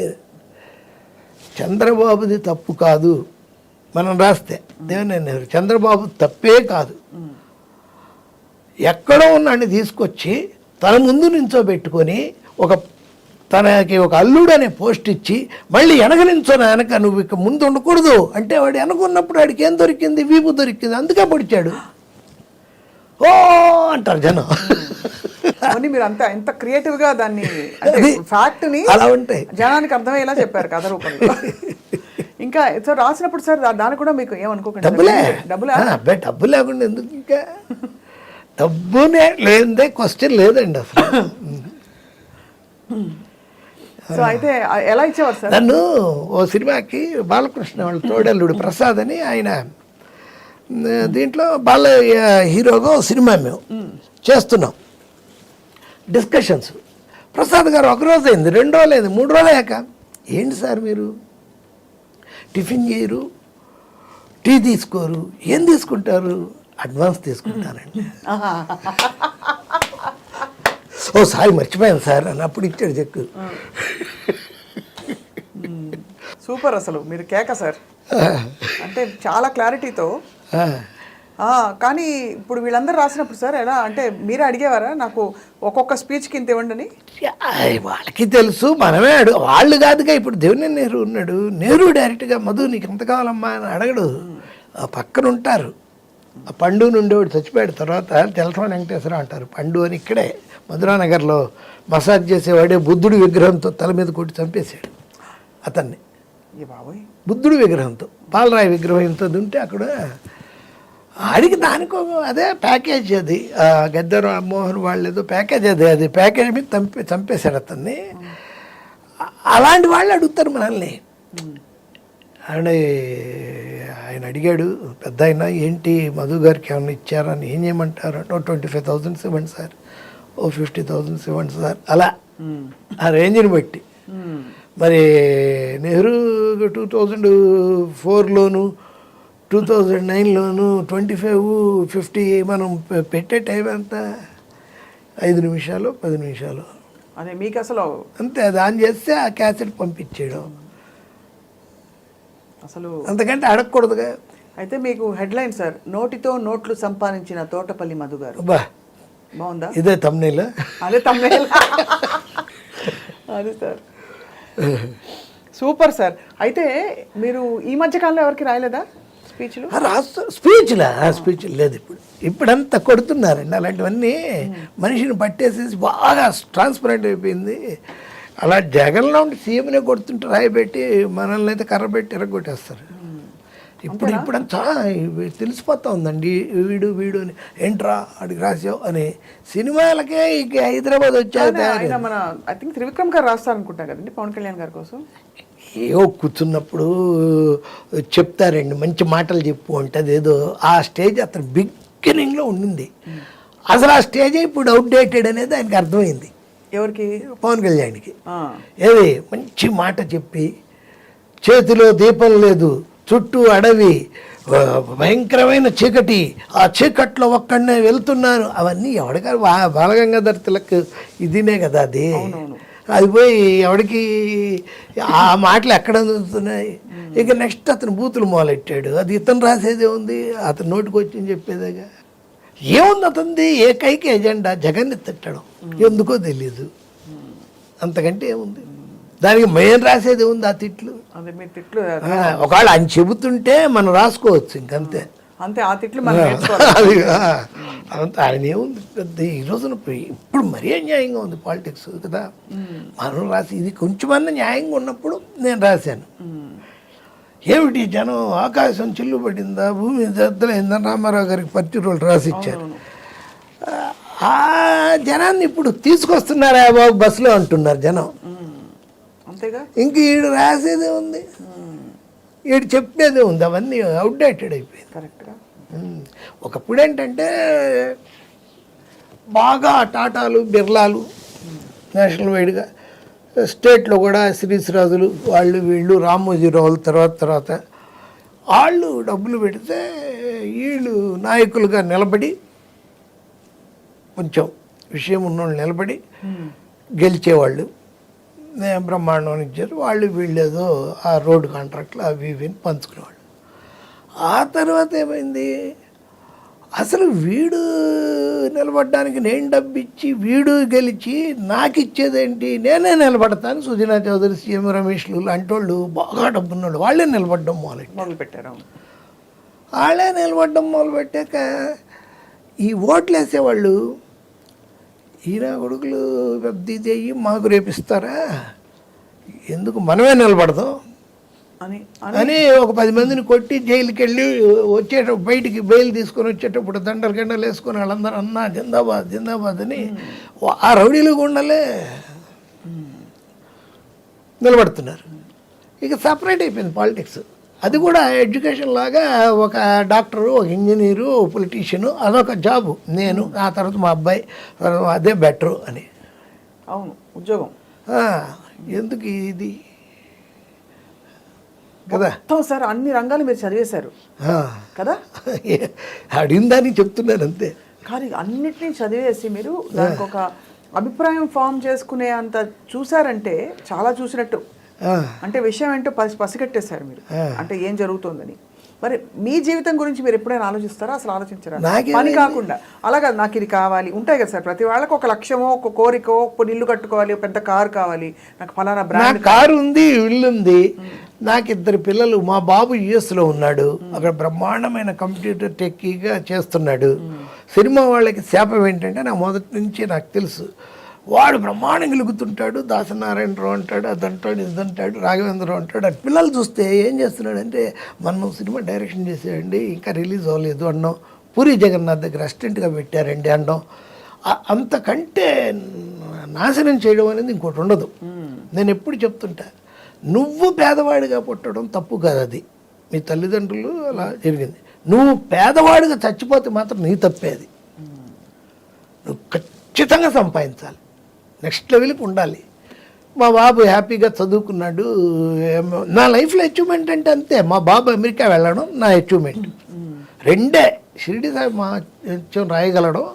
చంద్రబాబుది తప్పు కాదు మనం రాస్తే, దేవినేని నెహ్రూ చంద్రబాబు తప్పే కాదు, ఎక్కడో ఉన్నాడిని తీసుకొచ్చి తన ముందు నించోబెట్టుకొని తనకి ఒక అల్లుడు అనే పోస్ట్ ఇచ్చి మళ్ళీ వెనక నువ్వు ఇక ముందు ఉండకూడదు అంటే, వాడు వెనకున్నప్పుడు వాడికి ఏం దొరికింది? వీపు దొరికింది, అందుకే పొడిచాడు. ఓ అంటారు జనం. అవన్నీ మీరు అంతా ఎంత క్రియేటివ్గా దాన్ని ఫ్యాక్ట్ని అలా ఉంటాయి, జనానికి అర్థమయ్యేలా చెప్పారు కథ రూపంలో. ఇంకా సార్ రాసినప్పుడు సార్ దాన్ని కూడా మీకు ఏమనుకోకండి, డబ్బు లేకుండా ఎందుకు? ఇంకా డబ్బునే లేదే క్వశ్చన్ లేదండి అసలు. సో అయితే ఎలా ఇచ్చేవారు సార్? నన్ను ఓ సినిమాకి బాలకృష్ణ వాళ్ళ తోడల్లుడు ప్రసాద్ అని, ఆయన దీంట్లో బాల హీరోగా సినిమా మేము చేస్తున్నాం, డిస్కషన్స్. ప్రసాద్ గారు 1 రోజు అయింది, 2 రోజులు అయింది, 3 రోజులు అయ్యాక, ఏంటి సార్ మీరు టిఫిన్ చేయరు, టీ తీసుకోరు, ఏం తీసుకుంటారు? అడ్వాన్స్ తీసుకుంటానండి. ఓ సారీ మర్చిపోయాను సార్ అని అప్పుడు ఇచ్చాడు చెక్కు. సూపర్, అసలు మీరు కేక సార్. అంటే చాలా క్లారిటీతో. కానీ ఇప్పుడు వీళ్ళందరూ రాసినప్పుడు సార్ ఎలా అంటే, మీరే అడిగేవారా నాకు ఒక్కొక్క స్పీచ్కి ఇంత ఇవ్వండి అని? వాళ్ళకి తెలుసు, మనమే వాళ్ళు కాదుగా. ఇప్పుడు దేవినేని నెహ్రూ ఉన్నాడు, నెహ్రూ డైరెక్ట్గా మధు నీకు ఎంత కావాలమ్మా అని అడగడు, పక్కన ఉంటారు. ఆ పండు నుండేవాడు చచ్చిపోయాడు, తర్వాత తెలసాని వెంకటేశ్వర అంటారు పండు అని. ఇక్కడే మధురానగర్లో మసాజ్ చేసేవాడే బుద్ధుడి విగ్రహంతో తల మీద కొట్టి చంపేశాడు అతన్ని. బుద్ధుడి విగ్రహంతో, పాలరాయి విగ్రహం ఇంత ఉంటే అక్కడ అడిగి దానికో అదే ప్యాకేజ్, అది గద్దర్ మోహన్ వాళ్ళు ఏదో ప్యాకేజ్, అది ప్యాకేజ్ మీద చంపేశాడు అతన్ని. అలాంటి వాళ్ళు అడుగుతారు మనల్ని. ఆయన అడిగాడు పెద్ద ఆయన, ఏంటి మధు గారికి ఏమన్నా ఇచ్చారని, ఏం చేయమంటారు అంటే 25,000 ఇవ్వండి సార్, 50,000 ఇవ్వండి సార్, అలా ఆ రేంజ్ని బట్టి. మరి నెహ్రూ 2004లోను 2009లోను 25-50 మనం పెట్టే టైం ఎంత, 5 నిమిషాలు 10 నిమిషాలు అదే మీకు అసలు అంతే. అది ఆన్ చేస్తే ఆ క్యాసెట్ పంపించేయడం, అసలు అంతకంటే అడగకూడదుగా. అయితే మీకు హెడ్లైన్ సార్, నోటితో నోట్లు సంపాదించిన తోటపల్లి మధు గారు. బా బాగుందా? ఇదే తమ్నేల్. అదే తమ్నేల్. అదే సార్, సూపర్ సార్. అయితే మీరు ఈ మధ్య కాలంలో ఎవరికి రాయలేదా స్పీచ్లు? స్పీచ్ లేదు ఇప్పుడంతా కొడుతున్నారండి అలాంటివన్నీ. మనిషిని పట్టేసేసి బాగా ట్రాన్స్పరెంట్ అయిపోయింది. అలా జగన్లో ఉండి సీఎంనే కొడుతుంటే రాయబెట్టి మనల్ని అయితే కర్ర పెట్టి ఎరగొట్టేస్తారు. ఇప్పుడంతా తెలిసిపోతా ఉందండి, వీడు అని, ఏంట్రా అడిగి రాసావు అని. సినిమాలకే ఇక హైదరాబాద్ వచ్చాక ఆయన మన ఐ థింక్ త్రివిక్రమ్ గారు రాస్తారనుకుంటా కదండి పవన్ కళ్యాణ్ గారి కోసం. ఏవో కూర్చున్నప్పుడు చెప్తారండి, మంచి మాటలు చెప్పు అంటే అదేదో ఆ స్టేజ్ అతను బిగినింగ్లో ఉండింది. అసలు ఆ స్టేజ్ ఇప్పుడు అవుట్డేటెడ్ అనేది ఆయనకి అర్థమైంది. ఎవరికి? పవన్ కళ్యాణ్కి. ఏది మంచి మాట చెప్పి, చేతిలో దీపం లేదు, చుట్టూ అడవి, భయంకరమైన చీకటి, ఆ చీకట్లో ఒక్కడనే వెళ్తున్నాను, అవన్నీ ఎవడికారు బాలగంగాధర్ తిలక్ ఇదినే కదా అది. అది పోయి ఎవడికి ఆ మాటలు ఎక్కడ అందుతున్నాయి. ఇక నెక్స్ట్ అతను బూతులు మొదలెట్టాడు. అది ఇతను రాసేదే ఉంది, అతను నోటికి వచ్చి చెప్పేదేగా. ఏముంది అతనిది ఏకైక ఎజెండా జగన్ని తిట్టడం, ఎందుకో తెలీదు, అంతకంటే ఏముంది దానికి. మెయిన్ రాసేది ఉంది ఆ తిట్లు. ఒకవేళ ఆయన చెబుతుంటే మనం రాసుకోవచ్చు, ఇంకంతే. అంతే, ఆ తిట్లు ఆయన ఏముంది పెద్ద. ఈ రోజున ఇప్పుడు మరీ అన్యాయంగా ఉంది పాలిటిక్స్ కదా. మనం రాసి ఇది కొంచెమన్నా న్యాయంగా ఉన్నప్పుడు నేను రాశాను. ఏమిటి జనం ఆకాశం చిల్లు పడిందా, భూమి దద్దలైందని రామారావు గారికి 40 రోజులు రాసిచ్చారు. ఆ జనాన్ని ఇప్పుడు తీసుకొస్తున్నారా బాబు బస్సులో అంటున్నారు జనం. అంతేగా, ఇంక ఈడు రాసేదే ఉంది, ఈడు చెప్పేదే ఉంది, అవన్నీ అవుట్డేటెడ్ అయిపోయింది. కరెక్ట్గా. ఒకప్పుడు ఏంటంటే బాగా టాటాలు బిర్లాలు నేషనల్ వైడ్గా, స్టేట్లో కూడా శ్రీశ్రాజులు వాళ్ళు వీళ్ళు రామోజీరావులు తర్వాత వాళ్ళు డబ్బులు పెడితే వీళ్ళు నాయకులుగా నిలబడి, కొంచెం విషయం ఉన్నోళ్ళు నిలబడి గెలిచేవాళ్ళు. బ్రహ్మాండం ఇచ్చారు వాళ్ళు, వీళ్ళు ఏదో ఆ రోడ్డు కాంట్రాక్ట్లు అవి ఇవి పంచుకునేవాళ్ళు. ఆ తర్వాత ఏమైంది, అసలు వీడు నిలబడడానికి నేను డబ్బిచ్చి వీడు గెలిచి నాకు ఇచ్చేదేంటి, నేనే నిలబడతాను. సుజనా చౌదరి, సీఎం రమేష్లు లాంటి వాళ్ళు బాగా డబ్బున్నాళ్ళు వాళ్ళే నిలబడడం మొదలుపెట్టారు. వాళ్ళే నిలబడడం మొదలుపెట్టాక ఈ ఓట్లు వేసేవాళ్ళు, ఈయన కొడుకులు పెద్ద ఇది అయ్యి మాకు రేపిస్తారా, ఎందుకు మనమే నిలబడదాం అని ఒక 10 మందిని కొట్టి జైలుకి వెళ్ళి బయటికి బెయిల్ తీసుకొని వచ్చేటప్పుడు దండలు గండలు వేసుకొని వాళ్ళందరూ అన్నా జిందాబాద్ జిందాబాద్ అని ఆ రౌడీలు గుండలే నిలబడుతున్నారు. ఇక సపరేట్ అయిపోయింది పాలిటిక్స్. అది కూడా ఎడ్యుకేషన్ లాగా, ఒక డాక్టరు, ఒక ఇంజనీరు, పొలిటీషియను, అదొక జాబు. నేను ఆ తర్వాత మా అబ్బాయి, అదే బెటరు అని. అవును, ఉద్యోగం. ఎందుకు ఇది కదా సార్, అన్ని రంగాలు మీరు చదివేశారు కదా. అడిగిందని చెప్తున్నాను అంతే. కానీ అన్నిటినీ చదివేసి మీరు దానికి ఒక అభిప్రాయం ఫామ్ చేసుకునే అంత చూసారంటే చాలా చూసినట్టు. అంటే విషయం ఏంటో పసిగట్టేశారు మీరు, అంటే ఏం జరుగుతుందని. మరి మీ జీవితం గురించి మీరు ఎప్పుడైనా ఆలోచిస్తారా? అసలు ఆలోచించరా? పని కాకుండా అలాగా నాకు ఇది కావాలి ఉంటాయి కదా సార్, ప్రతి వాళ్ళకి ఒక లక్ష్యమో, ఒక కోరికో, ఒక ఇల్లు కట్టుకోవాలి, పెద్ద కారు కావాలి, నాకు ఫలానా బ్రాండ్ కారు ఉంది, ఇల్లు ఉంది, నాకు 2 పిల్లలు. మా బాబు యుఎస్లో ఉన్నాడు, అక్కడ బ్రహ్మాండమైన కంప్యూటర్ టెక్కీగా చేస్తున్నాడు. సినిమా వాళ్ళకి శాపం ఏంటంటే, నాకు మొదటి నుంచి నాకు తెలుసు, వాడు బ్రహ్మాండం గెలుగుతుంటాడు, దాసనారాయణరావు అంటాడు, అదంటాడు, ఇదంటాడు, రాఘవేంద్రరావు అంటాడు. అది పిల్లలు చూస్తే ఏం చేస్తున్నాడంటే, మనం సినిమా డైరెక్షన్ చేసేయండి, ఇంకా రిలీజ్ అవ్వలేదు అన్నాం, పూరి జగన్నాథ్ దగ్గర అసిస్టెంట్గా పెట్టారండి అన్నాం. అంతకంటే నాశనం చేయడం అనేది ఇంకోటి ఉండదు. నేను ఎప్పుడు చెప్తుంటా, నువ్వు పేదవాడిగా పుట్టడం తప్పు కాదు, అది మీ తల్లిదండ్రులు అలా జరిగింది. నువ్వు పేదవాడిగా చచ్చిపోతే మాత్రం నీ తప్పేది. నువ్వు ఖచ్చితంగా సంపాదించాలి, నెక్స్ట్ లెవెల్కి ఉండాలి. మా బాబు హ్యాపీగా చదువుకున్నాడు. నా లైఫ్లో అచీవ్మెంట్ అంటే అంతే, మా బాబు అమెరికా వెళ్ళడం నా అచీవ్మెంట్. రెండే, షిరిడి సాయి మా రాయగలడం,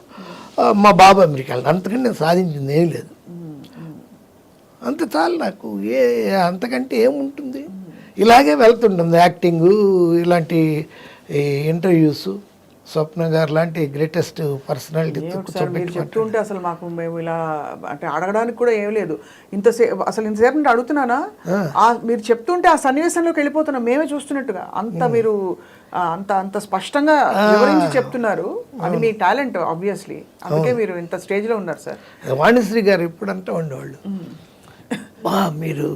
మా బాబు అమెరికా వెళ్ళడం. అంతకంటే నేను సాధించింది ఏం లేదు. అంత చాలు నాకు, అంతకంటే ఏముంటుంది. ఇలాగే వెళ్తుంటుంది యాక్టింగు, ఇలాంటి ఇంటర్వ్యూస్. స్వప్న గారు లాంటి గ్రేటెస్ట్ పర్సనాలిటీ మీరు చెప్తుంటే అసలు మాకు మేము ఇలా అంటే అడగడానికి కూడా ఏం లేదు. ఇంతసేపు అంటే అడుగుతున్నానా, మీరు చెప్తుంటే ఆ సన్నివేశంలోకి వెళ్ళిపోతున్నాం మేమే చూస్తున్నట్టుగా. అంత మీరు అంత అంత స్పష్టంగా వివరించి చెప్తున్నారు. అది మీ టాలెంట్ ఆబ్వియస్లీ, అందుకే మీరు ఇంత స్టేజ్లో ఉన్నారు సార్. వాణిశ్రీ గారు ఎప్పుడంతా ఉండేవాళ్ళు, మీరు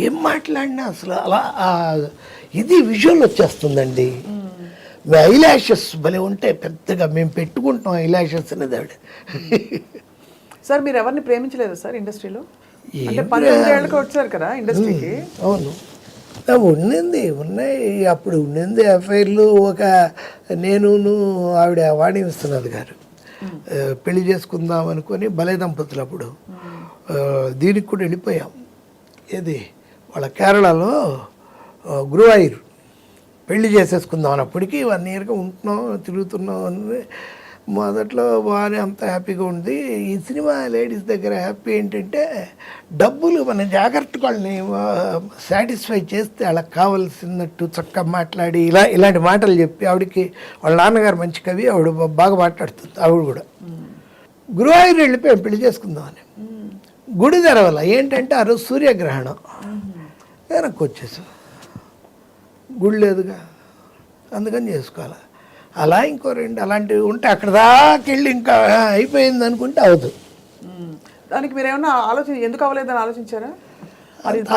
ఏం మాట్లాడినా అసలు అలా ఇది విజువల్ వచ్చేస్తుందండి. మీ ఐలాషెస్ భలే ఉంటాయి, పెద్దగా మేము పెట్టుకుంటాం ఐలాషెస్ అనేది ఆవిడ. సార్ మీరు ఎవరిని ప్రేమించలేదు సార్ ఇండస్ట్రీలో? అంటే 19 ఏళ్ళకి వచ్చారు కదా ఇండస్ట్రీకి. అవును, ఉన్నాయి అప్పుడు ఉండింది అఫైర్లు. ఒక నేను ఆవిడ వాణి విశ్వనాథ్ గారు పెళ్లి చేసుకుందాం అనుకొని భలే దంపతులు అప్పుడు దీనికి కూడా వెళ్ళిపోయాం. ఏది వాళ్ళ కేరళలో గురువాయూర్ పెళ్లి చేసేసుకుందాం అన్నప్పటికీ 1 ఇయర్గా ఉంటున్నాం, తిరుగుతున్నాం అని. మొదట్లో బాగానే అంత హ్యాపీగా ఉంది. ఈ సినిమా లేడీస్ దగ్గర హ్యాపీ ఏంటంటే డబ్బులు మన జాగ్రత్తగా వాళ్ళని సాటిస్ఫై చేస్తే వాళ్ళకి కావాల్సినట్టు చక్కగా మాట్లాడి ఇలాంటి మాటలు చెప్పి, ఆవిడకి వాళ్ళ నాన్నగారు మంచి కవి, ఆవిడ బాగా మాట్లాడుతుంది. ఆవిడ కూడా గురువాయూర్ వెళ్ళిపోయాం పెళ్లి చేసుకుందామని. గుడి తెరవల ఏంటంటే ఆ రోజు సూర్యగ్రహణం, వెనక్కి వచ్చేసాం. గుడి లేదుగా, అందుకని చేసుకోవాలి. అలా ఇంకో 2 అలాంటివి ఉంటే అక్కడ దాకా వెళ్ళి ఇంకా అయిపోయింది అనుకుంటే అవదు. దానికి మీరు ఏమన్నా ఎందుకు అవ్వలేదని ఆలోచించారా?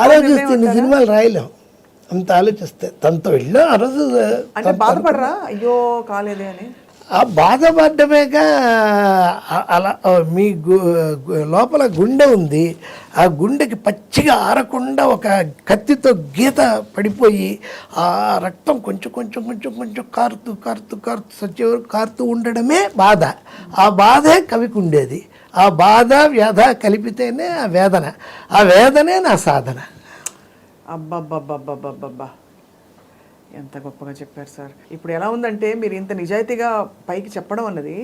ఆలోచిస్తే ఇన్ని సినిమాలు రాయలేం, అంత ఆలోచిస్తే. తనతో వెళ్ళాం ఆ రోజు. అంటే బాధపడరా అయ్యో కాలేదే అని? ఆ బాధపడ్డమేగా. అలా మీ లోపల గుండె ఉంది, ఆ గుండెకి పచ్చిగా ఆరకుండా ఒక కత్తితో గీత పడిపోయి ఆ రక్తం కొంచెం కొంచెం కొంచెం కొంచెం కారుతూ కారుతూ కారుతూ సచ్చే వరకు కారుతూ ఉండడమే బాధ. ఆ బాధే కవికి ఉండేది. ఆ బాధ వ్యధ కలిపితేనే ఆ వేదన, ఆ వేదనే నా సాధన. అబ్బబ్బబ్బబ్బబ్బబ్బా, ఎంత గొప్పగా చెప్పారు సార్. ఇప్పుడు ఎలా ఉందంటే మీరు ఇంత నిజాయితీగా పైకి చెప్పడం అన్నది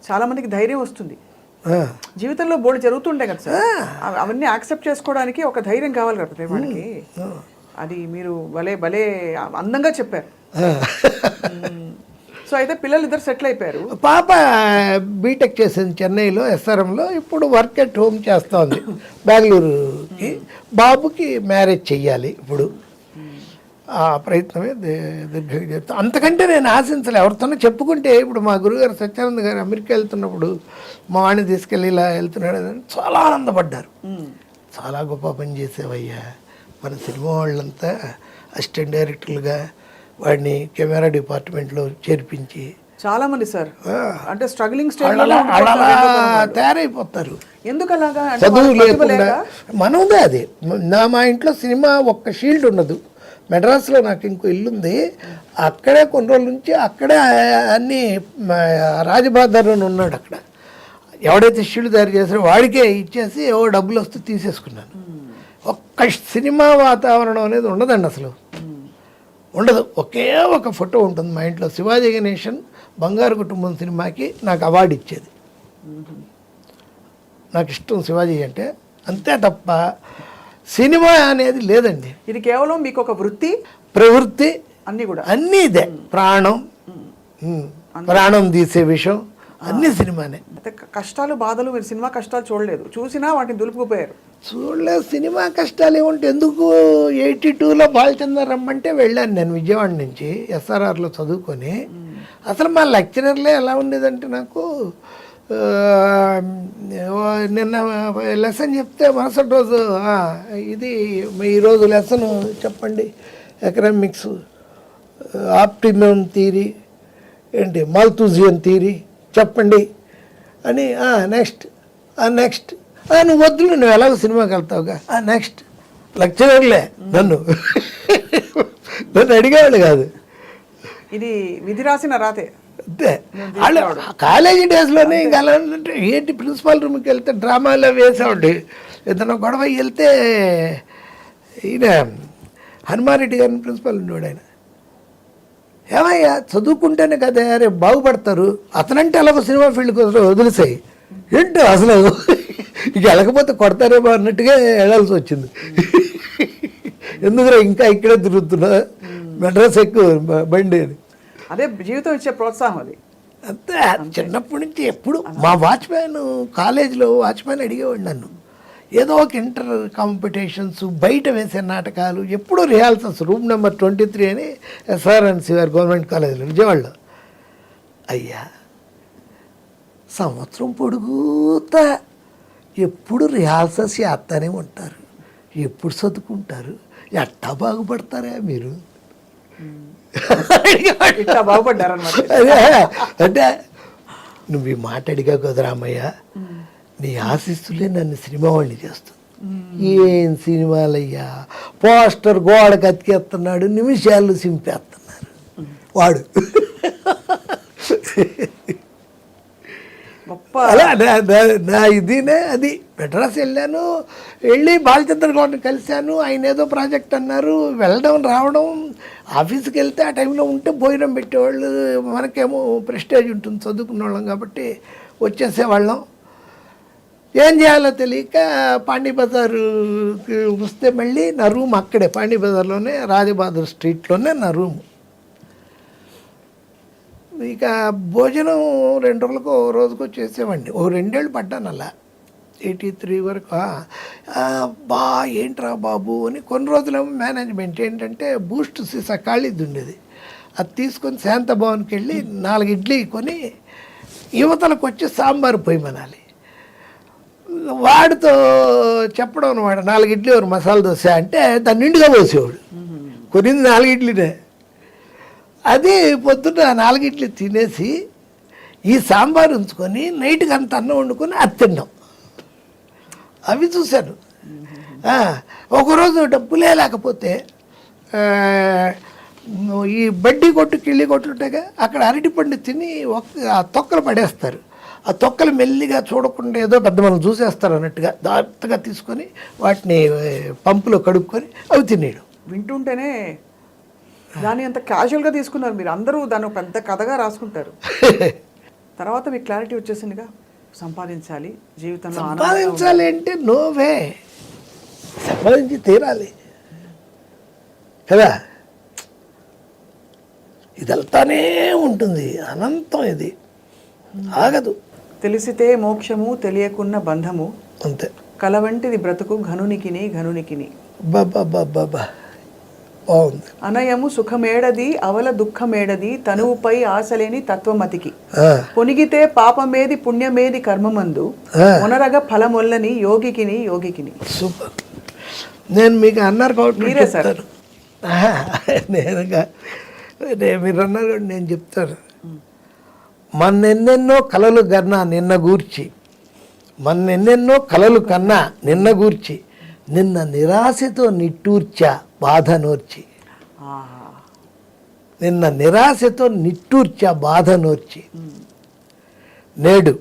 చాలా మందికి ధైర్యం వస్తుంది. జీవితంలో బోర్డు జరుగుతుంటాయి కదా సార్, అవన్నీ యాక్సెప్ట్ చేసుకోవడానికి ఒక ధైర్యం కావాలి కదా ప్రతి వాడికి. అది మీరు భలే భలే అందంగా చెప్పారు. సో అయితే పిల్లలు ఇద్దరు సెటిల్ అయిపోయారు. పాప బీటెక్ చేసింది చెన్నైలో ఎస్ఆర్ఎంలో, ఇప్పుడు వర్క్ ఎట్ హోమ్ చేస్తోంది బెంగళూరుకి. బాబుకి మ్యారేజ్ చెయ్యాలి ఇప్పుడు. ఆ ప్రయత్నమే దీర్ఘంగా చెప్తాను. అంతకంటే నేను ఆశించలే. ఎవరితోనో చెప్పుకుంటే, ఇప్పుడు మా గురుగారు సత్యానంద గారు అమెరికా వెళ్తున్నప్పుడు మా వాడిని తీసుకెళ్ళి ఇలా వెళ్తున్నాడు అని చాలా ఆనందపడ్డారు. చాలా గొప్ప పని చేసేవయ్యా, మన సినిమా వాళ్ళంతా అసిస్టెంట్ డైరెక్టర్లుగా వాడిని కెమెరా డిపార్ట్మెంట్లో చేర్పించి చాలా మంది సార్ అంటే స్ట్రగ్లింగ్ స్టేజ్ తయారైపోతారు. ఎందుకు అలాగా? చదువు లేకుండా మనదే అది. మా ఇంట్లో సినిమా ఒక్క షీల్డ్ ఉండదు. మెడ్రాస్లో నాకు ఇంకో ఇల్లుంది, అక్కడే కొన్ని రోజుల నుంచి అక్కడే అన్నీ రాజబహాదర్ అని ఉన్నాడు అక్కడ. ఎవడైతే షీల్డ్ తయారు చేశారో వాడికే ఇచ్చేసి ఏవో డబ్బులు వస్తూ తీసేసుకున్నాను. ఒక్క సినిమా వాతావరణం అనేది ఉండదండి, అసలు ఉండదు. ఒకే ఒక ఫోటో ఉంటుంది మా ఇంట్లో. శివాజీ గణేశన్ బంగారు కుటుంబం సినిమాకి నాకు అవార్డు ఇచ్చేది. నాకు ఇష్టం శివాజీ అంటే, అంతే తప్ప సినిమా అనేది లేదండి. ఇది కేవలం మీకు ఒక వృత్తి, ప్రవృత్తి, అన్నీ కూడా అన్నీ ఇదే. ప్రాణం తీసే విషయం అన్ని సినిమానే. కష్టాలు బాధలు మీరు సినిమా కష్టాలు చూడలేదు, చూసినా వాటిని దులుపుకుపోయారు. చూడలేదు. సినిమా కష్టాలు ఏముంటే ఎందుకు. 82లో బాలచందర్ రమ్మంటే వెళ్ళాను నేను విజయవాడ నుంచి ఎస్ఆర్ఆర్లో చదువుకొని. అసలు మా లెక్చరర్లే ఎలా ఉండేదంటే, నాకు నిన్న లెసన్ చెప్తే మరుసటి రోజు ఇది ఈరోజు లెసన్ చెప్పండి, ఎకనామిక్స్ ఆప్టిమమ్ థియరీ ఏంటి మాల్తూజియన్ థియరీ చెప్పండి అని. నెక్స్ట్ నువ్వు వద్దులు, నువ్వు ఎలాగో సినిమాకి వెళ్తావుగా. నెక్స్ట్ లెక్చరర్లే నన్ను అడిగేవాళ్ళు కాదు. ఇది విధి రాసిన రాతే. అంతే. వాళ్ళు కాలేజీ డేస్లోనే ఇంకా అలా అంటే ఏంటి, ప్రిన్సిపాల్ రూమ్కి వెళ్తే డ్రామాలో వేసేవాడి. ఏదైనా గొడవ వెళ్తే ఈయన హనుమారెడ్డి గారిని ప్రిన్సిపాల్ ఉండేవాడు. ఆయన ఏమయ్యా చదువుకుంటేనే కదా రేపు బాగుపడతారు, అతనంటే అలాగ సినిమా ఫీల్డ్కి వదిలేసాయి ఏంటో అసలు ఇక వెళ్ళకపోతే కొడతారేమో అన్నట్టుగా వెళ్ళాల్సి వచ్చింది. ఎందుకురా ఇంకా ఇక్కడే తిరుగుతున్నా, మెడ్రాస్ ఎక్కువ బండి అని. అదే జీవితం ఇచ్చే ప్రోత్సాహం అది. అంతే. చిన్నప్పటి నుంచి ఎప్పుడు మా వాచ్మ్యాన్, కాలేజీలో వాచ్మ్యాన్ అడిగేవాడు నన్ను, ఏదో ఒక ఇంటర్ కాంపిటీషన్స్, బయట వేసే నాటకాలు, ఎప్పుడూ రిహార్సల్స్. రూమ్ నెంబర్ 23 అని SRNC గవర్నమెంట్ కాలేజీలో విజయవాడలో. అయ్యా సంవత్సరం పొడుగుతా ఎప్పుడు రిహార్సల్స్ చేస్తానే ఉంటారు, ఎప్పుడు చదువుకుంటారు, ఎట్టా బాగుపడతారా మీరు? ఇట్లా బాగుపడ్డారన్నమాట. అదే అంటే నువ్వు ఈ మాట అడిగా కదా రామయ్య, నీ ఆశీస్సులే నన్ను సినిమా వాడిని చేస్తుంది. ఏం సినిమాలయ్యా, పోస్టర్ గోడకు అతికేస్తున్నాడు, నిమిషాలు సింపేస్తున్నారు వాడు. అలా నా ఇదినే అది. మెడ్రాస్ వెళ్ళాను, వెళ్ళి బాలచంద్ర గౌడ్ని కలిశాను. ఆయన ఏదో ప్రాజెక్ట్ అన్నారు, వెళ్ళడం రావడం. ఆఫీస్కి వెళ్తే ఆ టైంలో ఉంటే భోజనం పెట్టేవాళ్ళు, మనకేమో ప్రెస్టేజ్ ఉంటుంది చదువుకున్న వాళ్ళం కాబట్టి వచ్చేసేవాళ్ళం. ఏం చేయాలో తెలియక పాండీ బజారుకి వస్తే మళ్ళీ నా రూమ్ అక్కడే పాండీ బజార్లోనే, రాజబహదూర్ స్ట్రీట్లోనే నా రూమ్. ఇక భోజనం 2 రోజులకు ఓ రోజుకు చేసేవాడిని. ఓ 2 ఏళ్ళు పడ్డాను అలా, 83 వరకు. బా ఏంట్రా బాబు అని. కొన్ని రోజులేమో మేనేజ్మెంట్ ఏంటంటే బూస్ట్ సీసా ఖాళీది ఉండేది, అది తీసుకొని శాంతభవన్కి వెళ్ళి 4 ఇడ్లీ కొని యువతలకు వచ్చి సాంబారు పొయ్యమనాలి. వాడితో చెప్పడం అనమాట, 4 ఇడ్లీ ఒక మసాలా దోశ అంటే దాన్ని నిండుగా పోసేవాడు. కొనింది 4 ఇడ్లీనే. అది పొద్దున్న 4 ఇడ్లీ తినేసి ఈ సాంబార్ ఉంచుకొని నైట్కి అంత అన్నం వండుకొని అది తిన్నాం. అవి చూశాను. ఒకరోజు డబ్బులే లేకపోతే ఈ బడ్డీ కొట్టు, కిళ్ళి కొట్లు ఉంటాయిగా, అక్కడ అరటిపండు తిని ఆ తొక్కలు పడేస్తారు. ఆ తొక్కలు మెల్లిగా చూడకుండా ఏదో పెద్ద మనం చూసేస్తారు అన్నట్టుగా జాగ్రత్తగా తీసుకొని వాటిని పంపులో కడుక్కొని అవి తినేయడం. వింటుంటేనే దాన్ని అంత క్యాజువల్గా తీసుకున్నారు మీరు. అందరూ దాన్ని ఒక పెద్ద కథగా రాసుకుంటారు. తర్వాత మీకు క్లారిటీ వచ్చేసిందిగా, సంపాదించాలి జీవితంలో, సంపాదించాలి అంటే నోవే, సంపాదించి తీరాలి కదా. ఇది వెళ్తానే ఉంటుంది, అనంతం, ఇది ఆగదు. తెలిసితే మోక్షము, తెలియకున్న బంధము, అంతే. కలవంటిది బ్రతుకు ఘనునికిని ఘనునికిని. బాబా బాబా బాగుంది. అనయము సుఖమేడది, అవల దుఃఖమేడది, తనువుపై ఆశలేని తత్వమతికి. కొనిగితే పాపమేది, పుణ్యమేది కర్మమందు, మునరగ ఫలమొల్లని యోగికిని యోగికిని. సూపర్. నేను మీకు అన్నారు కాబట్టి మీరే సార్. మీరు అన్నారు కాబట్టి నేను చెప్తాను. మన్నెన్నెన్నో కలలు కన్నా నిన్న గూర్చి, మన్నెన్నెన్నో కలలు కన్నా నిన్న గూర్చి, నిన్న నిరాశతో నిట్టూర్చా బాధ నోర్చి. నిన్న నిరాశతో నిట్టూర్చా బాధ నోర్చి, నేడు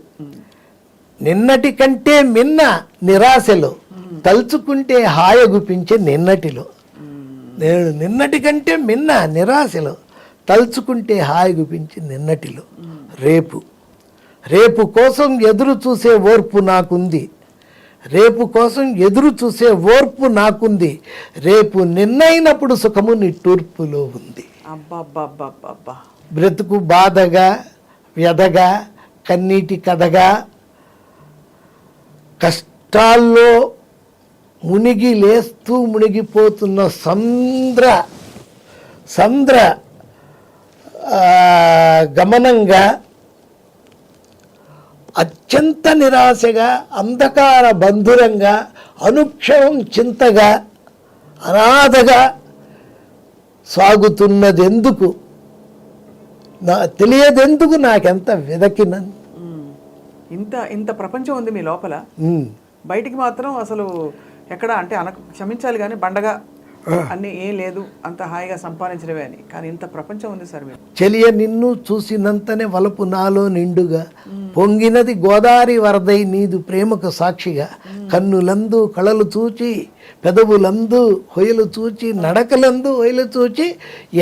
నిన్నటి కంటే మిన్న నిరాశలో, తలుచుకుంటే హాయగుపించే నిన్నటిలో. నేడు నిన్నటి కంటే మిన్న నిరాశలో, తలుచుకుంటే హాయగుపించే నిన్నటిలో. రేపు రేపు కోసం ఎదురు చూసే ఓర్పు నాకుంది, రేపు కోసం ఎదురు చూసే ఓర్పు నాకుంది, రేపు నిన్నైనప్పుడు సుఖము నిట్టూర్పులో ఉంది. అబ్బా, బ్రతుకు బాధగా, వ్యధగా, కన్నీటి కథగా, కష్టాల్లో మునిగి లేస్తూ మునిగిపోతున్న సంద్ర గమనంగా, అత్యంత నిరాశగా, అంధకార బంధురంగా, అనుక్షణం చింతగా, అనాథగా సాగుతున్నదెందుకు, తెలియదెందుకు నాకెంత వెదకిన. ఇంత ప్రపంచం ఉంది మీ లోపల. బయటికి మాత్రం అసలు ఎక్కడ అంటే క్షమించాలి కానీ బండగా అన్ని ఏం లేదు, అంత హాయిగా సంపాదించడమే అని. కానీ ఇంత ప్రపంచం ఉంది సార్ మీరు. చెలియ నిన్ను చూసినంతనే వలపు నాలో నిండుగా పొంగినది గోదావరి వరదై నీదు ప్రేమకు సాక్షిగా కన్నులందు కళలు చూచి పెదవులందు హొయలు చూచి నడకలందు హొయలు చూచి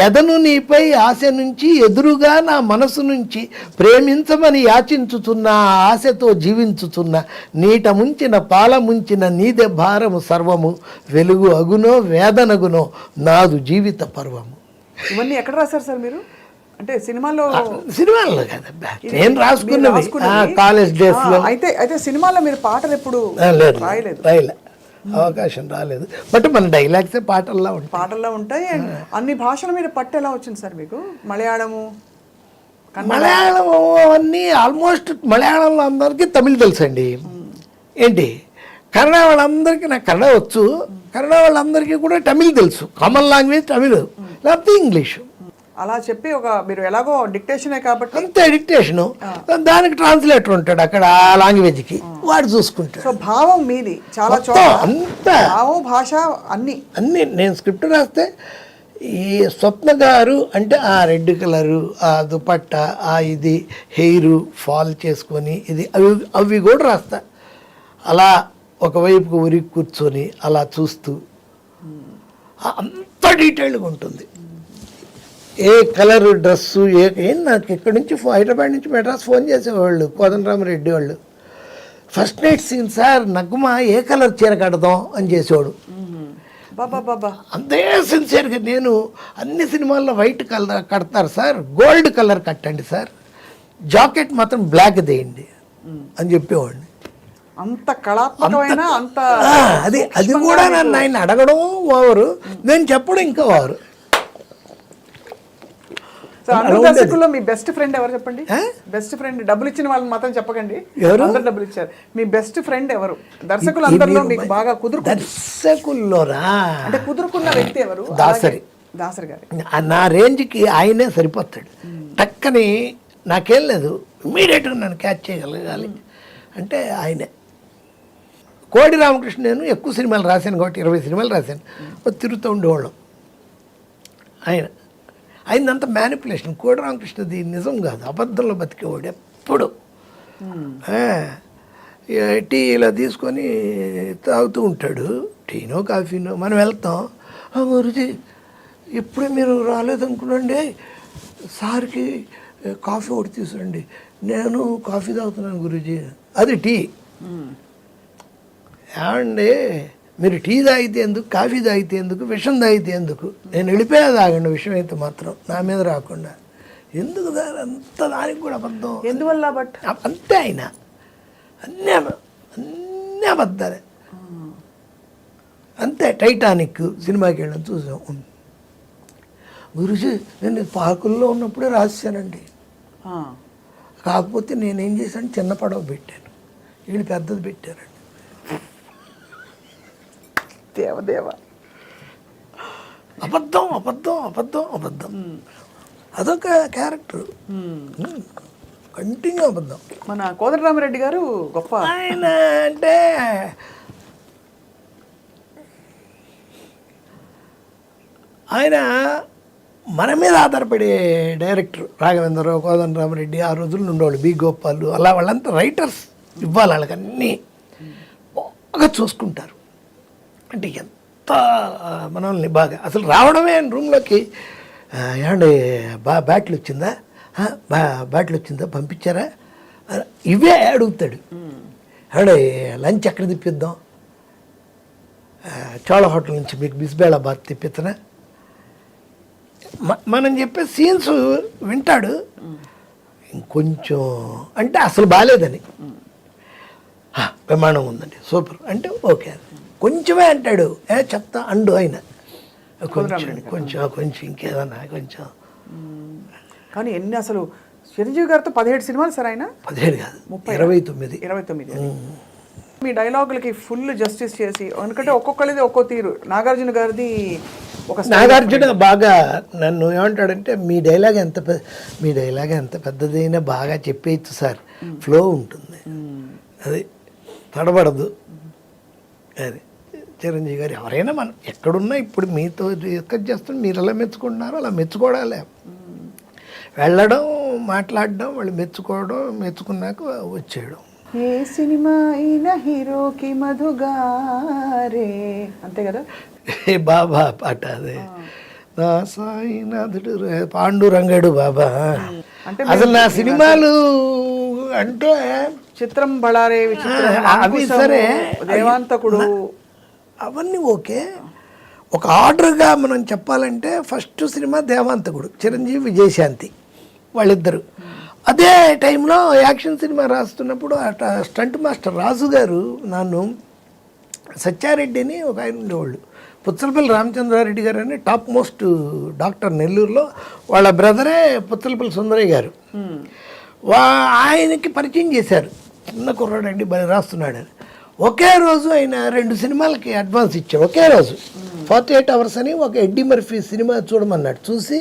ఎదను నీపై ఆశ నుంచి ఎదురుగా నా మనసు నుంచి ప్రేమించమని యాచించుచున్న ఆ ఆశతో జీవించుచున్న నీట ముంచిన పాల ముంచిన నీదే భారము సర్వము వెలుగు అగునో వేదనగునో నాదు జీవిత పర్వము. ఇవన్నీ ఎక్కడ రాశారు సార్ మీరు? అంటే సినిమాలో కదబ్బా, నేను రాసుకున్నవి కాలేజ్ డేస్ లో. అయితే సినిమాలో మీరు పాటలు ఎప్పుడు రాయలేదు? రాయలే, అవకాశం రాలేదు. బట్ మన డైలాగ్స్ పాటల్లో ఉంటాయి. అన్ని భాషల మీద పట్టు ఎలా వచ్చింది సార్ మీకు? మలయాళము, మలయాళం అన్నీ ఆల్మోస్ట్ మలయాళంలో అందరికీ తమిళ్ తెలుసండి. ఏంటి కన్నడ వాళ్ళందరికీ, నాకు కన్నడ వచ్చు, కన్నడ వాళ్ళందరికీ కూడా తమిళ్ తెలుసు. కామన్ లాంగ్వేజ్ తమిళ్, లేకపోతే ఇంగ్లీషు. అలా చెప్పి మీరు ఎలాగో డిక్టేషనే కాబట్టి అంతే, డిక్టేషను, దానికి ట్రాన్స్లేటర్ ఉంటాడు అక్కడ ఆ లాంగ్వేజ్కి, వాడు చూసుకుంటాడు. సో భావం మీది చాలా అంతా, భావం భాష అన్ని. నేను స్క్రిప్ట్ రాస్తే ఈ స్వప్న గారు అంటే ఆ రెడ్ కలరు, ఆ దుపట్టా, ఆ ఇది హెయిర్ ఫాల్ చేసుకొని ఇది అవి కూడా రాస్తా. అలా ఒకవైపుకు ఉరికి కూర్చొని అలా చూస్తూ అంత డీటెయిల్గా ఉంటుంది. ఏ కలర్ డ్రెస్సు ఏం నాకు ఇక్కడి నుంచి హైదరాబాద్ నుంచి మెడ్రాస్ ఫోన్ చేసేవాళ్ళు కోదండరామరెడ్డి వాళ్ళు. First night scene sir, Nagma ఏ కలర్ చీర కడదాం అని చేసేవాడు. అంతే సిన్సియర్గా. నేను అన్ని సినిమాల్లో వైట్ కలర్ కడతారు సార్, గోల్డ్ కలర్ కట్టండి సార్, జాకెట్ మాత్రం బ్లాక్ దేయండి అని చెప్పేవాడిని. అంత కళాత్మకమైన అంత అది కూడా నన్ను ఆయన అడగడం ఓవరు, నేను చెప్పడం ఇంకా ఓవరు. దర్శకుల్లో మీ బెస్ట్ ఫ్రెండ్ ఎవరు చెప్పండి? బెస్ట్ ఫ్రెండ్, డబ్బులు ఇచ్చిన వాళ్ళని మాత్రం చెప్పకండి, అందరు డబ్బులు ఇచ్చారు. మీ బెస్ట్ ఫ్రెండ్ ఎవరు దర్శకులు అందరిలో మీకు బాగా దర్శకుల్లోరా అంటే కుదురుకున్న వ్యక్తి ఎవరు? దాసరి గారు. నా రేంజ్కి ఆయనే సరిపోతాడు. టక్కని నాకేం లేదు, ఇమ్మీడియట్గా నన్ను క్యాచ్ చేయగలగాలి అంటే ఆయనే. కోడి రామకృష్ణ నేను ఎక్కువ సినిమాలు రాశాను కాబట్టి 20 సినిమాలు రాశాను, తిరుగుతూ ఉండేవాళ్ళం. ఆయనంత మ్యానిపులేషన్. కోడి రామకృష్ణది నిజం కాదు, అబద్ధంలో బతికేవాడు ఎప్పుడు. టీ ఇలా తీసుకొని తాగుతూ ఉంటాడు, టీనో కాఫీనో. మనం వెళ్తాం, గురుజీ ఇప్పుడే మీరు రాలేదనుకున్నాండి, సార్కి కాఫీ ఒకటి తీసుకురండి. నేను కాఫీ తాగుతున్నాను గురూజీ. అది టీ. ఏమండి మీరు టీ తాగితే ఎందుకు, కాఫీ తాగితే ఎందుకు, విషం తాగితే ఎందుకు? నేను వెళ్ళిపోయా తాగండి, విషం అయితే మాత్రం నా మీద రాకుండా. ఎందుకు అంత దానికి కూడా అబద్ధం ఎందువల్ల? బట్ అంతే, ఆయన అన్నీ అబద్ధాలే. అంతే. టైటానిక్ సినిమాకి వెళ్ళడం చూసాం. గురూజీ నేను పార్కుల్లో ఉన్నప్పుడే రాశానండి, కాకపోతే నేనేం చేశాను, చిన్న పడవ పెట్టాను, వీళ్ళు పెద్దది పెట్టారండి. దేవదేవ, అబద్ధం అబద్ధం అబద్ధం అబద్ధం. అదొక క్యారెక్టర్, కంటిన్యూ అబద్ధం. మన కోదండరామరెడ్డి గారు గొప్ప. ఆయన అంటే ఆయన మన మీద ఆధారపడే డైరెక్టర్. రాఘవేంద్రరావు, కోదండరామరెడ్డి ఆ రోజుల్లో ఉండేవాళ్ళు, బి గోపాల్, అలా వాళ్ళంతా రైటర్స్. ఇవ్వాలి వాళ్ళకి అన్నీ బాగా చూసుకుంటారు. అంటే ఎంత మనల్ని బాగా అసలు రావడమే రూమ్లోకి, ఏమండి బ్యాట్లు వచ్చిందా, బ్యాట్లు వచ్చిందా, పంపించారా, ఇవే అడుగుతాడు. ఏమండి లంచ్ ఎక్కడ తిప్పిద్దాం, చోళ హోటల్ నుంచి మీకు బిస్బేళాబాద్ తిప్పిద్దనా, మనం చెప్పే సీన్స్ వింటాడు. ఇంకొంచెం అంటే అసలు బాగాలేదని, ప్రమాణం ఉందండి సూపర్ అంటే ఓకే, కొంచెమే అంటాడు, చెప్తా అండు ఆయన కొంచెం కొంచెం కొంచెం ఇంకేదన్నా కొంచెం. కానీ ఎన్ని అసలు చిరంజీవి గారితో 17 సినిమాలు సార్ ఆయన? 17 కాదు 29. మీ డైలాగులకి ఫుల్ జస్టిస్ చేసి, ఎందుకంటే ఒక్కొక్కరిది ఒక్కో తీరు. నాగార్జున గారిది నాగార్జున బాగా నన్ను ఏమంటాడంటే, మీ డైలాగ్ ఎంత పెద్దదైనా బాగా చెప్పేయచ్చు సార్, ఫ్లో ఉంటుంది, అది తడబడదు, అది చిరంజీవి గారు ఎవరైనా మనం ఎక్కడున్నా ఇప్పుడు మీతో డిస్కస్ చేస్తున్న మీరు ఎలా మెచ్చుకుంటున్నారో అలా మెచ్చుకోవడాలే. వెళ్ళడం మాట్లాడడం వాళ్ళు మెచ్చుకున్నాక వచ్చేయడం. ఏ సినిమా అయినా హీరోకి మధుగారే, అంతే కదా. ఏ బాబా పాట అదే, నా సాయినాథుడు పాండురంగడు బాబా. అంటే అసలు నా సినిమాలు అంటే చిత్రం బళారే విచిత్రం, అవి సరే, దేవాంతకుడు, అవన్నీ ఓకే. ఒక ఆర్డర్గా మనం చెప్పాలంటే ఫస్ట్ సినిమా దేవాంతకుడు, చిరంజీవి విజయశాంతి వాళ్ళిద్దరు. అదే టైంలో యాక్షన్ సినిమా రాస్తున్నప్పుడు స్టంట్ మాస్టర్ రాజు గారు నన్ను, సత్యారెడ్డిని ఒక ఆయన ఉండేవాళ్ళు, పుచ్చలపల్లి రామచంద్రారెడ్డి గారు అని టాప్ మోస్ట్ డాక్టర్ నెల్లూరులో, వాళ్ళ బ్రదరే పుచ్చలపల్లి సుందరయ్య గారు, ఆయనకి పరిచయం చేశారు. చిన్న కుర్రాడండి బలి రాస్తున్నాడని. ఒకే రోజు ఆయన 2 సినిమాలకి అడ్వాన్స్ ఇచ్చాడు. ఒకే రోజు 48 hours అని ఒక ఎడ్డీ మర్ఫీ సినిమా చూడమన్నాడు. చూసి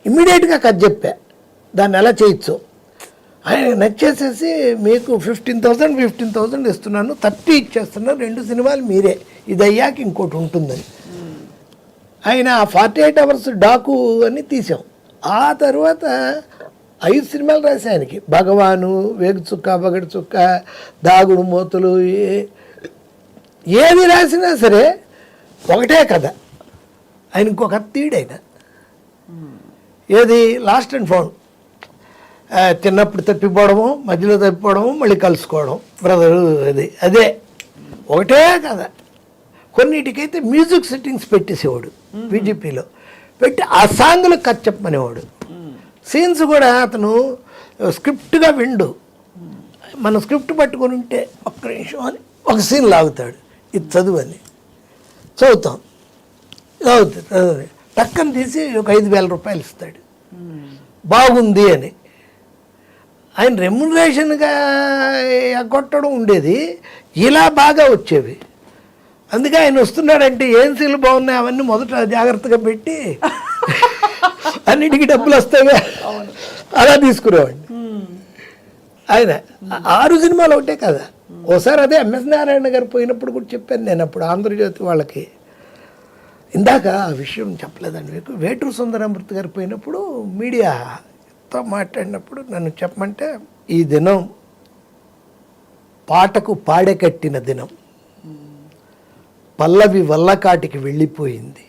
ఇమ్మీడియట్గా కథ చెప్పా, దాన్ని ఎలా చేయొచ్చు. ఆయన నచ్చేసేసి మీకు 15,000 ఇస్తున్నాను, 30 ఇచ్చేస్తున్నాను, 2 సినిమాలు మీరే, ఇది అయ్యాక ఇంకోటి ఉంటుందని. ఆయన 48 hours డాకు అని తీసాం. ఆ తర్వాత 5 సినిమాలు రాసి ఆయనకి, భగవాను, వేగు చుక్క, బగడి చుక్క, దాగుడు మూతలు, ఏది రాసినా సరే ఒకటే కథ. ఆయన ఇంకొక కథ తీయడైన ఏది లాస్ట్ అండ్ ఫౌండ్, చిన్నప్పుడు తప్పిపోవడము, మధ్యలో తప్పిపోవడము, మళ్ళీ కలుసుకోవడం, బ్రదరు, అదే ఒకటే కదా. కొన్నిటికైతే మ్యూజిక్ సెట్టింగ్స్ పెట్టేసేవాడు బీజేపీలో, పెట్టి ఆ సాంగ్లు కథ చెప్పమనేవాడు. సీన్స్ కూడా అతను స్క్రిప్ట్గా విండు, మన స్క్రిప్ట్ పట్టుకొని ఉంటే ఒక్క నిమిషం అని ఒక సీన్ లాగుతాడు, ఇది చదువు అని చదువుతాం, చదువుతుంది టక్కని తీసి ఒక 5,000 రూపాయలు ఇస్తాడు, బాగుంది అని. ఆయన రెమ్యునరేషన్గా కొట్టడం ఉండేది, ఇలా బాగా వచ్చేవి. అందుకే ఆయన వస్తున్నాడంటే ఏం సీన్లు బాగున్నాయి అవన్నీ మొదట జాగ్రత్తగా పెట్టి అన్నిటికీ డబ్బులు వస్తాయిగా అలా తీసుకునేవాడిని. ఆయన 6 సినిమాలు ఒకటే కదా. ఓసారి అదే ఎంఎస్ నారాయణ గారు పోయినప్పుడు కూడా చెప్పాను నేను, అప్పుడు ఆంధ్రజ్యోతి వాళ్ళకి, ఇందాక ఆ విషయం చెప్పలేదండి మీకు. వేటూరు సుందరమూర్తి గారు పోయినప్పుడు మీడియాతో మాట్లాడినప్పుడు నన్ను చెప్పమంటే, ఈ దినం పాటకు పాడే కట్టిన దినం, పల్లవి వల్లకాటికి వెళ్ళిపోయింది,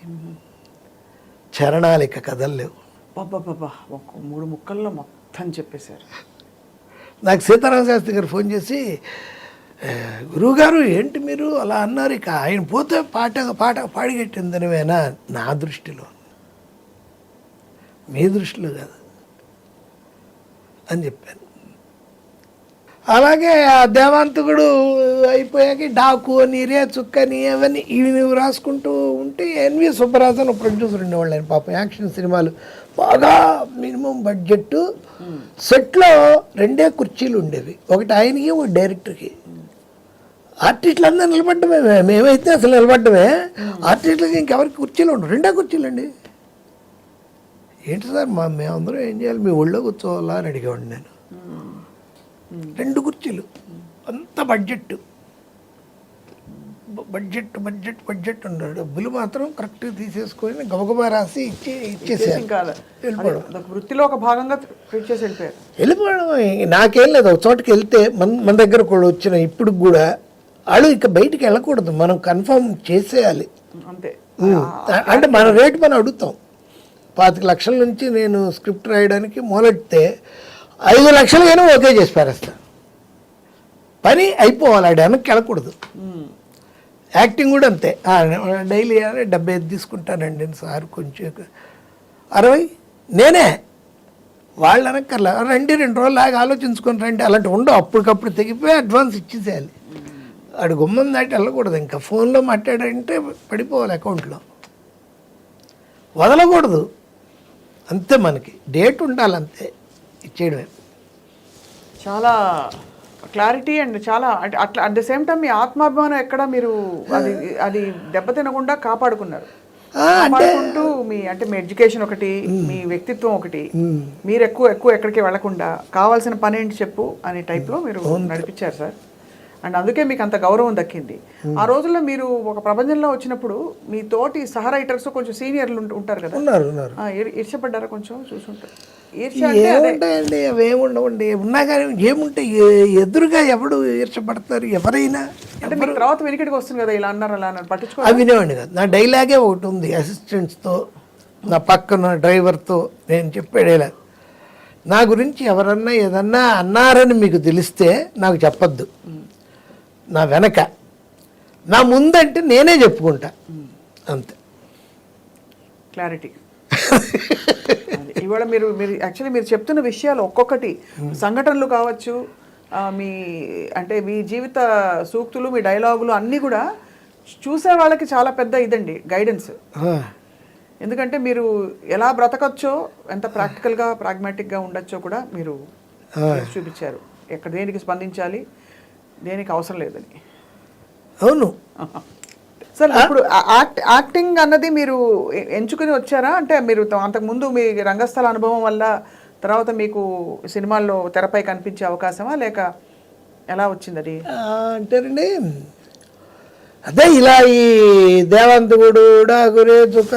చరణాలిక కదల్లేవు. బాబా ఒక 3 ముక్కల్లో మొత్తం చెప్పేశారు. నాకు సీతారామ శాస్త్రి గారు ఫోన్ చేసి, గురువుగారు ఏంటి మీరు అలా అన్నారు, ఇక ఆయన పోతే పాట పాడిగట్టిందనివేనా? నా దృష్టిలో, మీ దృష్టిలో కాదు అని చెప్పాను. అలాగే ఆ దేవాంతకుడు అయిపోయాక డాకు అని, రే చుక్కని, అవన్నీ ఇవి నువ్వు రాసుకుంటూ ఉంటే ఎన్వి సుబ్బరాజు అని ప్రొడ్యూసర్ ఉండేవాళ్ళు. ఆయన పాపం యాక్షన్ సినిమాలు బాగా మినిమం బడ్జెట్, సెట్లో 2 కుర్చీలు ఉండేవి, ఒకటి ఆయనకి ఒక డైరెక్టర్కి. ఆర్టిస్టులు అందరూ నిలబడ్డమే, మేమైతే అసలు నిలబడ్డమే, ఆర్టిస్టులకి ఇంకెవరికి కుర్చీలు ఉండవు, 2 కుర్చీలండి. ఏంటి సార్ మేమందరం ఏం చేయాలి, మీ ఒళ్ళో కూర్చోవాలా అని అడిగేవాడిని నేను. 2 కుర్చీలు, అంత బడ్జెట్ ఉన్నాడు. డబ్బులు మాత్రం కరెక్ట్గా తీసేసుకొని గబగబా రాసి ఇచ్చేసారు. వృత్తిలో ఒక భాగంగా ట్రీట్ చేసి వెళ్ళిపోవడం. నాకేం లేదు, ఒక చోటుకి వెళ్తే మన దగ్గర కూడా వచ్చిన ఇప్పుడు కూడా వాళ్ళు ఇక బయటికి వెళ్ళకూడదు, మనం కన్ఫర్మ్ చేసేయాలి అంతే. అంటే మన రేటు మనం అడుగుతాం. 25 లక్షల నుంచి నేను స్క్రిప్ట్ రాయడానికి మొదలెడితే 5 లక్షలకైనా ఓకే చేసి పారేస్తాను. పని అయిపోవాలి, ఆడ వెనక్కి వెళ్ళకూడదు. యాక్టింగ్ కూడా అంతే, డైలీ 75 తీసుకుంటానండి సార్, కొంచెం 60 నేనే, వాళ్ళు వెనక్కర్లా, రండి 2 రోజులు లాగా ఆలోచించుకొని రండి, అలాంటి ఉండవు. అప్పటికప్పుడు తెగిపోయి అడ్వాన్స్ ఇచ్చేసేయాలి. ఆడు గుమ్మం దాటి వెళ్ళకూడదు, ఇంకా ఫోన్లో మాట్లాడంటే పడిపోవాలి అకౌంట్లో, వదలకూడదు అంతే. మనకి డేట్ ఉండాలి అంతే, ఇచ్చేయడమే. చాలా క్లారిటీ అండ్ చాలా అట్లా అట్ ద సేమ్ టైం మీ ఆత్మాభిమానం ఎక్కడ మీరు అది దెబ్బతినకుండా కాపాడుకున్నారు. కాపాడుకుంటూ మీ ఎడ్యుకేషన్ ఒకటి, మీ వ్యక్తిత్వం ఒకటి, మీరు ఎక్కువ ఎక్కడికి వెళ్లకుండా కావాల్సిన పని ఏంటి చెప్పు అనే టైప్లో మీరు నడిపించారు సార్. అండ్ అందుకే మీకు అంత గౌరవం దక్కింది. ఆ రోజుల్లో మీరు ఒక ప్రపంచంలో వచ్చినప్పుడు మీ తోటి సహ రైటర్స్ కొంచెం సీనియర్లు ఉంటారు కదా, ఉన్నారు. ఈర్ష్యపడ్డారా? కొంచెం చూసుంటారు. ఈర్ష్య అంటే అదే. ఏముంటాయండి, అవి ఏముండవండి. ఉన్నా కానీ ఏముంటాయి, ఎదురుగా ఎవడు ఈర్చపడతారు ఎవరైనా. అంటే మీకు తర్వాత వెనుకటికి వస్తుంది కదా, ఇలా అన్నారు అలా అన్నారు, పట్టించుకో. అవి వినేవాడిని కదా. నా డైలాగే ఒకటి ఉంది, అసిస్టెంట్స్తో నా పక్కన డ్రైవర్తో నేను చెప్పేడేలా, నా గురించి ఎవరన్నా ఏదన్నా అన్నారని మీకు తెలిస్తే నాకు చెప్పొద్దు, నా వెనక, నా ముందంటే నేనే చెప్పుకుంటా, అంతే. క్లారిటీ. ఇవాళ మీరు మీరు యాక్చువల్లీ మీరు చెప్తున్న విషయాలు ఒక్కొక్కటి సంఘటనలు కావచ్చు, మీ అంటే మీ జీవిత సూక్తులు, మీ డైలాగులు అన్నీ కూడా చూసే వాళ్ళకి చాలా పెద్ద ఇదండి, గైడెన్స్. ఎందుకంటే మీరు ఎలా బ్రతకచ్చో, ఎంత ప్రాక్టికల్గా ప్రాగ్మాటిక్గా ఉండొచ్చో కూడా మీరు చూపించారు. ఎక్కడ దేనికి స్పందించాలి, దేనికి అవసరం లేదని. అవును సార్, ఇప్పుడు యాక్టింగ్ అన్నది మీరు ఎంచుకుని వచ్చారా? అంటే మీరు అంతకుముందు మీ రంగస్థల అనుభవం వల్ల తర్వాత మీకు సినిమాల్లో తెరపై కనిపించే అవకాశమా, లేక ఎలా వచ్చింది అది? అంటేనండి, అదే ఇలా ఈ దేవంతుడు డాగురే చుక్క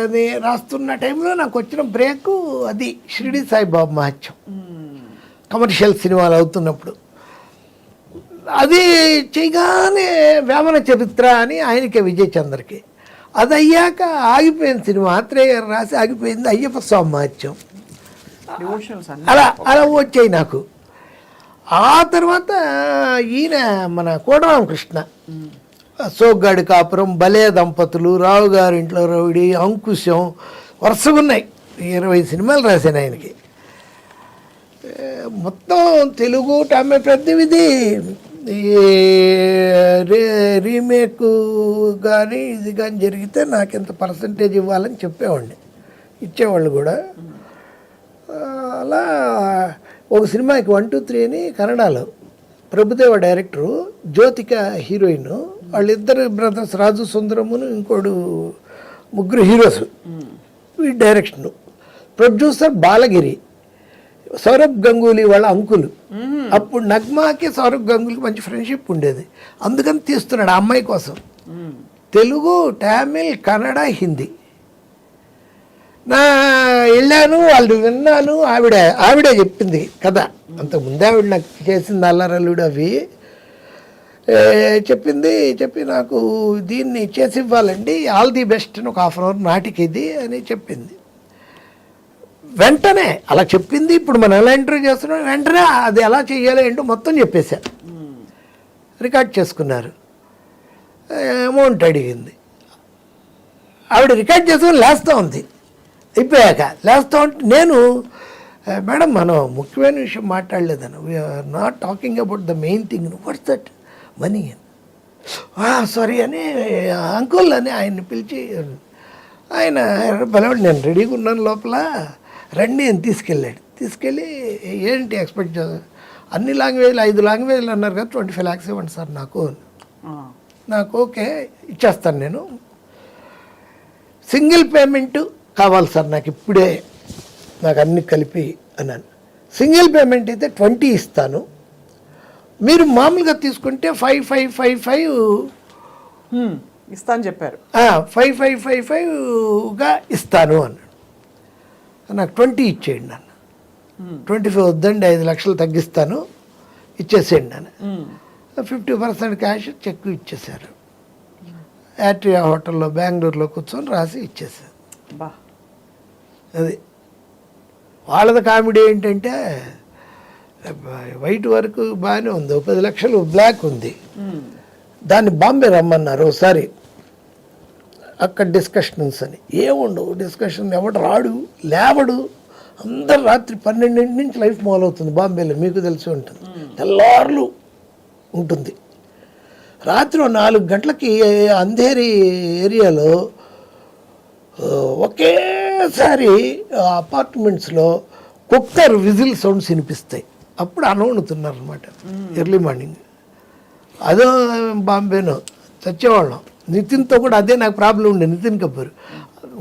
అని రాస్తున్న టైంలో నాకు వచ్చిన బ్రేక్ అది షిరిడి సాయిబాబా మహత్యం. కమర్షియల్ సినిమాలు అవుతున్నప్పుడు అది చేయగానే వేమన చరిత్ర అని ఆయనకే విజయ్ చంద్రకి, అది అయ్యాక ఆగిపోయిన సినిమా ఆత్రేయ గారు రాసి ఆగిపోయింది అయ్యప్ప స్వామి మహత్యం. అలా అలా వచ్చాయి నాకు. ఆ తర్వాత ఈయన మన కోటరామకృష్ణ, సోగ్గాడి కాపురం, భలే దంపతులు, రావు గారి ఇంట్లో రౌడీ, అంకుశం, వరుసగా ఉన్నాయి. 20 సినిమాలు రాశాను ఆయనకి. మొత్తం తెలుగు తమిళ పెద్దవిది రీమేక్ కానీ ఇది కానీ జరిగితే నాకు ఎంత పర్సంటేజ్ ఇవ్వాలని చెప్పేవాడిని, ఇచ్చేవాళ్ళు కూడా. అలా ఒక సినిమాకి 1, 2, 3 అని కన్నడలో ప్రభుదేవ డైరెక్టరు, జ్యోతిక హీరోయిన్, వాళ్ళిద్దరు బ్రదర్స్ రాజు సుందరమును ఇంకోడు, ముగ్గురు హీరోస్. ఈ డైరెక్షను, ప్రొడ్యూసర్ బాలగిరి, సౌరభ్ గంగూలీ వాళ్ళ అంకులు. అప్పుడు నగ్మాకి సౌరభ్ గంగూలీకి మంచి ఫ్రెండ్షిప్ ఉండేది, అందుకని తీస్తున్నాడు ఆ అమ్మాయి కోసం. తెలుగు, తమిళ్, కన్నడ, హిందీ. నా వెళ్ళాను, వాళ్ళు విన్నాను, ఆవిడే చెప్పింది కదా. అంతకుముందే ఆవిడ నాకు చేసింది అల్లరల్లుడు అవి చెప్పి నాకు దీన్ని చేసి ఇవ్వాలండి, ఆల్ ది బెస్ట్ అని ఒక 1/2 hour నాటికి ఇది అని చెప్పింది. వెంటనే అలా చెప్పింది. ఇప్పుడు మనం ఎలా ఇంటర్వ్యూ చేస్తున్నాం, వెంటనే అది ఎలా చేయాలి ఏంటో మొత్తం చెప్పేశారు. రికార్డ్ చేసుకున్నారు. అమౌంట్ అడిగింది, ఆవిడ రికార్డ్ చేసుకుని లేస్తూ ఉంది. అయిపోయాక లేస్తూ ఉంటే నేను, మేడం మనం ముఖ్యమైన విషయం మాట్లాడలేదను, we're not talking about the main thing, what's that money అని. సారీ అని అంకుల్ అని ఆయన్ని పిలిచి, ఆయన బలవాడు, నేను రెడీగా ఉన్నాను లోపల రండి అని తీసుకెళ్ళి ఏంటి ఎక్స్పెక్ట్ చేస్తా, అన్ని లాంగ్వేజ్లు 5 లాంగ్వేజ్లు అన్నారు కదా, 25 lakhs ఇవ్వండి సార్ నాకు ఓకే ఇచ్చేస్తాను, నేను సింగిల్ పేమెంట్ కావాలి సార్ నాకు ఇప్పుడే, నాకు అన్ని కలిపి అన్నాను. సింగిల్ పేమెంట్ అయితే 20 ఇస్తాను, మీరు మామూలుగా తీసుకుంటే 5,555 ఇస్తాను చెప్పారు. 5,555గా ఇస్తాను అన్నాడు. నాకు 20 ఇచ్చేయండి అన్న. 25 వద్దండి, 5 లక్షలు తగ్గిస్తాను, ఇచ్చేసేయండి అన్న. 50% క్యాష్ చెక్ ఇచ్చేసారు. యాట్రియా హోటల్లో బెంగళూరులో కూర్చొని రాసి ఇచ్చేసారు. అది వాళ్ళది కామెడీ ఏంటంటే, వైట్ వరకు బాగానే ఉంది, 10 లక్షలు బ్లాక్ ఉంది, దాన్ని బాంబే రమ్మన్నారు ఒకసారి, అక్కడ డిస్కషన్స్ అని. ఏముండవు డిస్కషన్, ఎవడు రాడు లేవడు, అందరు రాత్రి 12 నుంచి లైఫ్ మొదలవుతుంది బాంబేలో, మీకు తెలిసి ఉంటుంది, తెల్లార్లు ఉంటుంది. రాత్రి 4 గంటలకి అంధేరి ఏరియాలో ఒకేసారి అపార్ట్మెంట్స్లో కుక్కర్ విజిల్ సౌండ్స్ వినిపిస్తాయి. అప్పుడు అనవణుతున్నారు అనమాట, ఎర్లీ మార్నింగ్. అదో బాంబేనో చచ్చేవాళ్ళం. నితిన్తో కూడా అదే నాకు ప్రాబ్లం ఉండే, నితిన్ కపూర్.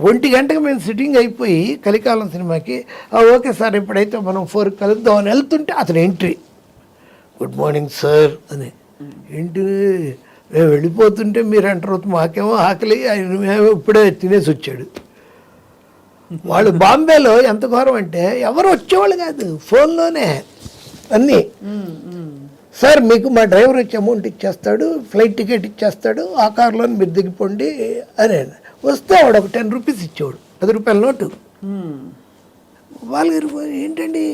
1 గంటకి మేము సిట్టింగ్ అయిపోయి కలికాలం సినిమాకి, ఓకే సార్ ఇప్పుడైతే మనం 4 కలుద్దాం అని వెళ్తుంటే అతను ఎంట్రీ, గుడ్ మార్నింగ్ సార్ అని. ఏంటి మేము వెళ్ళిపోతుంటే మీరు అంటారు, మాకేమో ఆకలి, ఆయన మేము ఇప్పుడే తినేసి వచ్చాడు. వాళ్ళు బాంబేలో ఎంత ఘోరం అంటే ఎవరు వచ్చేవాళ్ళు కాదు, ఫోన్లోనే అన్నీ. సార్ మీకు మా డ్రైవర్ వచ్చి అమౌంట్ ఇచ్చేస్తాడు, ఫ్లైట్ టికెట్ ఇచ్చేస్తాడు, ఆ కార్లో మీరు దిగిపోండి అని. వస్తే వాడు ఒక 10 రూపీస్ ఇచ్చేవాడు, 10 రూపాయల నోటు. వాళ్ళు ఏంటండి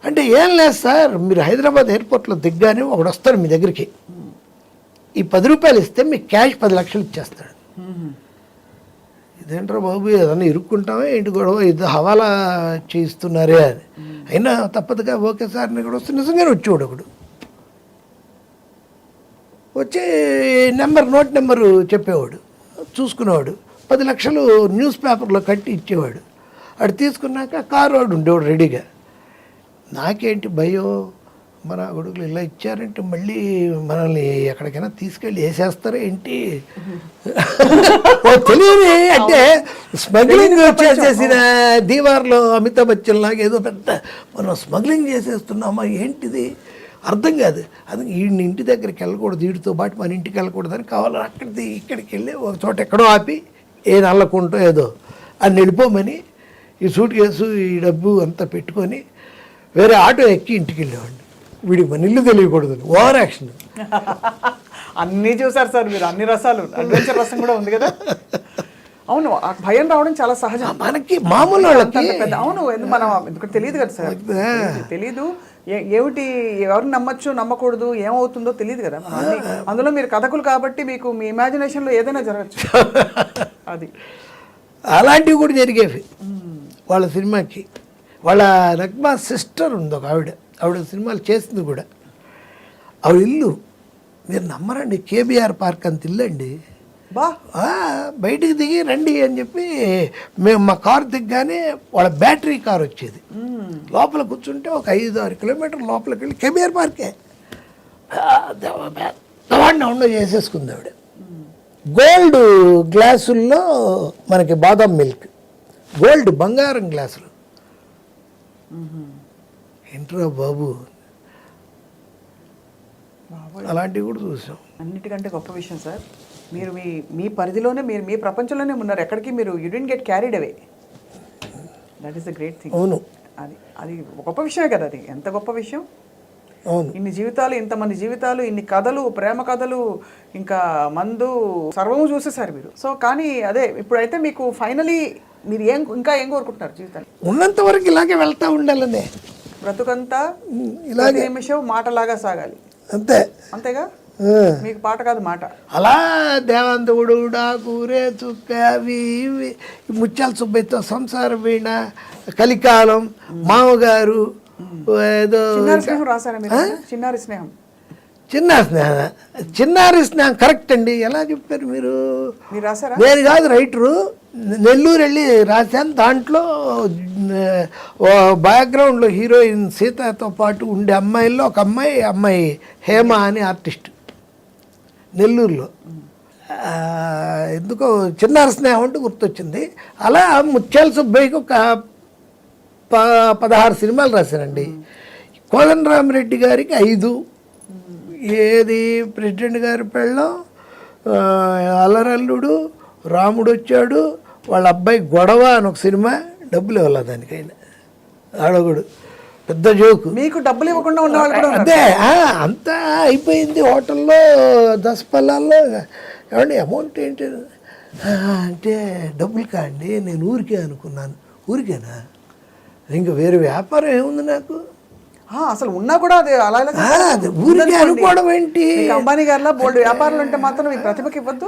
అంటే, ఏం లేదు సార్, మీరు హైదరాబాద్ ఎయిర్పోర్ట్లో దిగ్గానే ఒకడు వస్తాడు మీ దగ్గరికి, ఈ 10 రూపాయలు ఇస్తే మీకు క్యాష్ 10 లక్షలు ఇచ్చేస్తాడు. ఇదేంట్రా బాబు, ఏదన్నా ఇరుక్కుంటామే ఏంటి గొడవ, ఇది హవాలా చేయిస్తున్నారే అని. అయినా తప్పదుగా ఓకే సార్ ఇక్కడ వస్తే నిజంగానే వచ్చేవాడు ఒకడు. వచ్చి నోట్ నెంబరు చెప్పేవాడు, చూసుకునేవాడు. 10 లక్షలు న్యూస్ పేపర్లో కట్టి ఇచ్చేవాడు. అటు తీసుకున్నాక కారు వాడు ఉండేవాడు రెడీగా. నాకేంటి భయం, మన కొడుకులు ఇలా ఇచ్చారంటే మళ్ళీ మనల్ని ఎక్కడికైనా తీసుకెళ్ళి వేసేస్తారా ఏంటి తెలియదు. అంటే స్మగ్లింగ్ చేసేసిన దీవార్లో అమితాబ్ బచ్చన్ లాగా ఏదో పెద్ద మనం స్మగ్లింగ్ చేసేస్తున్నామా ఏంటిది అర్థం కాదు. అది వీడిని ఇంటి దగ్గరికి వెళ్ళకూడదు, వీడితో పాటు మన ఇంటికి వెళ్ళకూడదని కావాలి అక్కడికి ఇక్కడికి వెళ్ళి ఒక చోట ఎక్కడో ఆపి ఏ నల్లకుంటో ఏదో అని వెళ్ళిపోమని ఈ సూట్ కేసు ఈ డబ్బు అంతా పెట్టుకొని వేరే ఆటో ఎక్కి ఇంటికి వెళ్ళేవాడిని. వీడికి మన ఇల్లు తెలియకూడదు, ఓవర్ యాక్షన్. అన్నీ చూసారు సార్ మీరు, అన్ని రసాలు, అడ్వెంచర్ రసం కూడా ఉంది కదా. అవును, భయం రావడం చాలా సహజం మనకి, మామూలు వాళ్ళకి. అవును, మనం ఎందుకంటే తెలియదు కదా సార్, తెలీదు ఏమిటి, ఎవరిని నమ్మచ్చు నమ్మకూడదు, ఏమవుతుందో తెలియదు కదా. అందులో మీరు కథకులు కాబట్టి మీకు మీ ఇమాజినేషన్లో ఏదైనా జరగచ్చు. అది అలాంటివి కూడా జరిగేవి వాళ్ళ సినిమాకి. వాళ్ళ నగ్మా సిస్టర్ ఉంది ఒక ఆవిడ సినిమాలు చేసింది కూడా. ఆవిడ ఇల్లు మీరు నమ్మరండి, కేబీఆర్ పార్క్ అంత ఇల్లు అండి. బయటికి దిగి రండి అని చెప్పి మేము మా కారు దిగ్గానే వాళ్ళ బ్యాటరీ కార్ వచ్చేది. లోపల కూర్చుంటే ఒక 5-6 కిలోమీటర్ల లోపలికి వెళ్ళి కేబీఆర్ పార్కే ఉండ చేసేసుకుంది ఆవిడ. గోల్డ్ గ్లాసుల్లో మనకి బాదం మిల్క్, గోల్డ్ బంగారం గ్లాసులు. ఏంట్రా బాబు, అలాంటివి కూడా చూసాం. అన్నిటికంటే గొప్ప విషయం సార్, మీరు మీ పరిధిలోనే, మీరు మీ ప్రపంచంలోనే ఉన్నారు, ఎక్కడికి మీరు you didn't get carried away. That is the great thing. అవును, అది గొప్ప విషయమే కదా. అది ఎంత గొప్ప విషయం. అవును, ఇన్ని జీవితాలు, ఇంతమంది జీవితాలు, ఇన్ని కథలు, ప్రేమ కథలు, ఇంకా మందు, సర్వము చూసేసారు మీరు. సో కానీ అదే ఇప్పుడైతే మీకు ఫైనలీ మీరు ఇంకా ఏం కోరుకుంటున్నారు జీవితాన్ని? ఉన్నంత వరకు ఇలాగే వెళ్తా ఉండాలనే, బ్రతుకంతా ఇలాగే నిమిషం మాటలాగా సాగాలి, అంతేగా. మీకు పాట కాదు మాట. అలా దేవంతవుడు, డాకూరే, చుక్క, అవి ఇవి, ముత్యాల సుబ్బయ్యతో సంసార వీణ, కలికాలం, మామగారు, ఏదో రాశారా మీరు? చిన్నారి స్నేహం. చిన్నారి స్నేహం కరెక్ట్ అండి. ఎలా చెప్పారు మీరు రాశారా? నేను కాదు రైటరు, నెల్లూరు వెళ్ళి రాశాను. దాంట్లో బ్యాక్గ్రౌండ్లో హీరోయిన్ సీతతో పాటు ఉండే అమ్మాయిల్లో ఒక అమ్మాయి హేమ అని ఆర్టిస్ట్ నెల్లూరులో. ఎందుకో చిన్నారి స్నేహం అంటే గుర్తొచ్చింది. అలా ముత్యాల సుబ్బయ్యకి ఒక 16 సినిమాలు రాశానండి. కోదండరామిరెడ్డి గారికి 5, ఏది ప్రెసిడెంట్ గారి పెళ్ళం, అల్లరల్లుడు, రాముడు వచ్చాడు, వాళ్ళ అబ్బాయి గొడవ అని ఒక సినిమా. డబ్బులు ఇవ్వాలి దానికైనా, అడగుడు పెద్ద జోకు. మీకు డబ్బులు ఇవ్వకుండా ఉన్నవాళ్ళు కూడా అదే అంతా అయిపోయింది. హోటల్లో 10 పళ్ళాల్లో ఏమండి అమౌంట్ ఏంటి అంటే, డబ్బులు కాండి, నేను ఊరికే అనుకున్నాను. ఊరికేనా? ఇంకా వేరే వ్యాపారం ఏముంది నాకు? అసలు ఉన్నా కూడా అది అలా ఊరికే అనుకోవడం ఏంటి? అంబానీ గారిలో బోల్డ్ వ్యాపారాలు అంటే మాత్రం ఈ ప్రతిభకి ఇవ్వద్దు.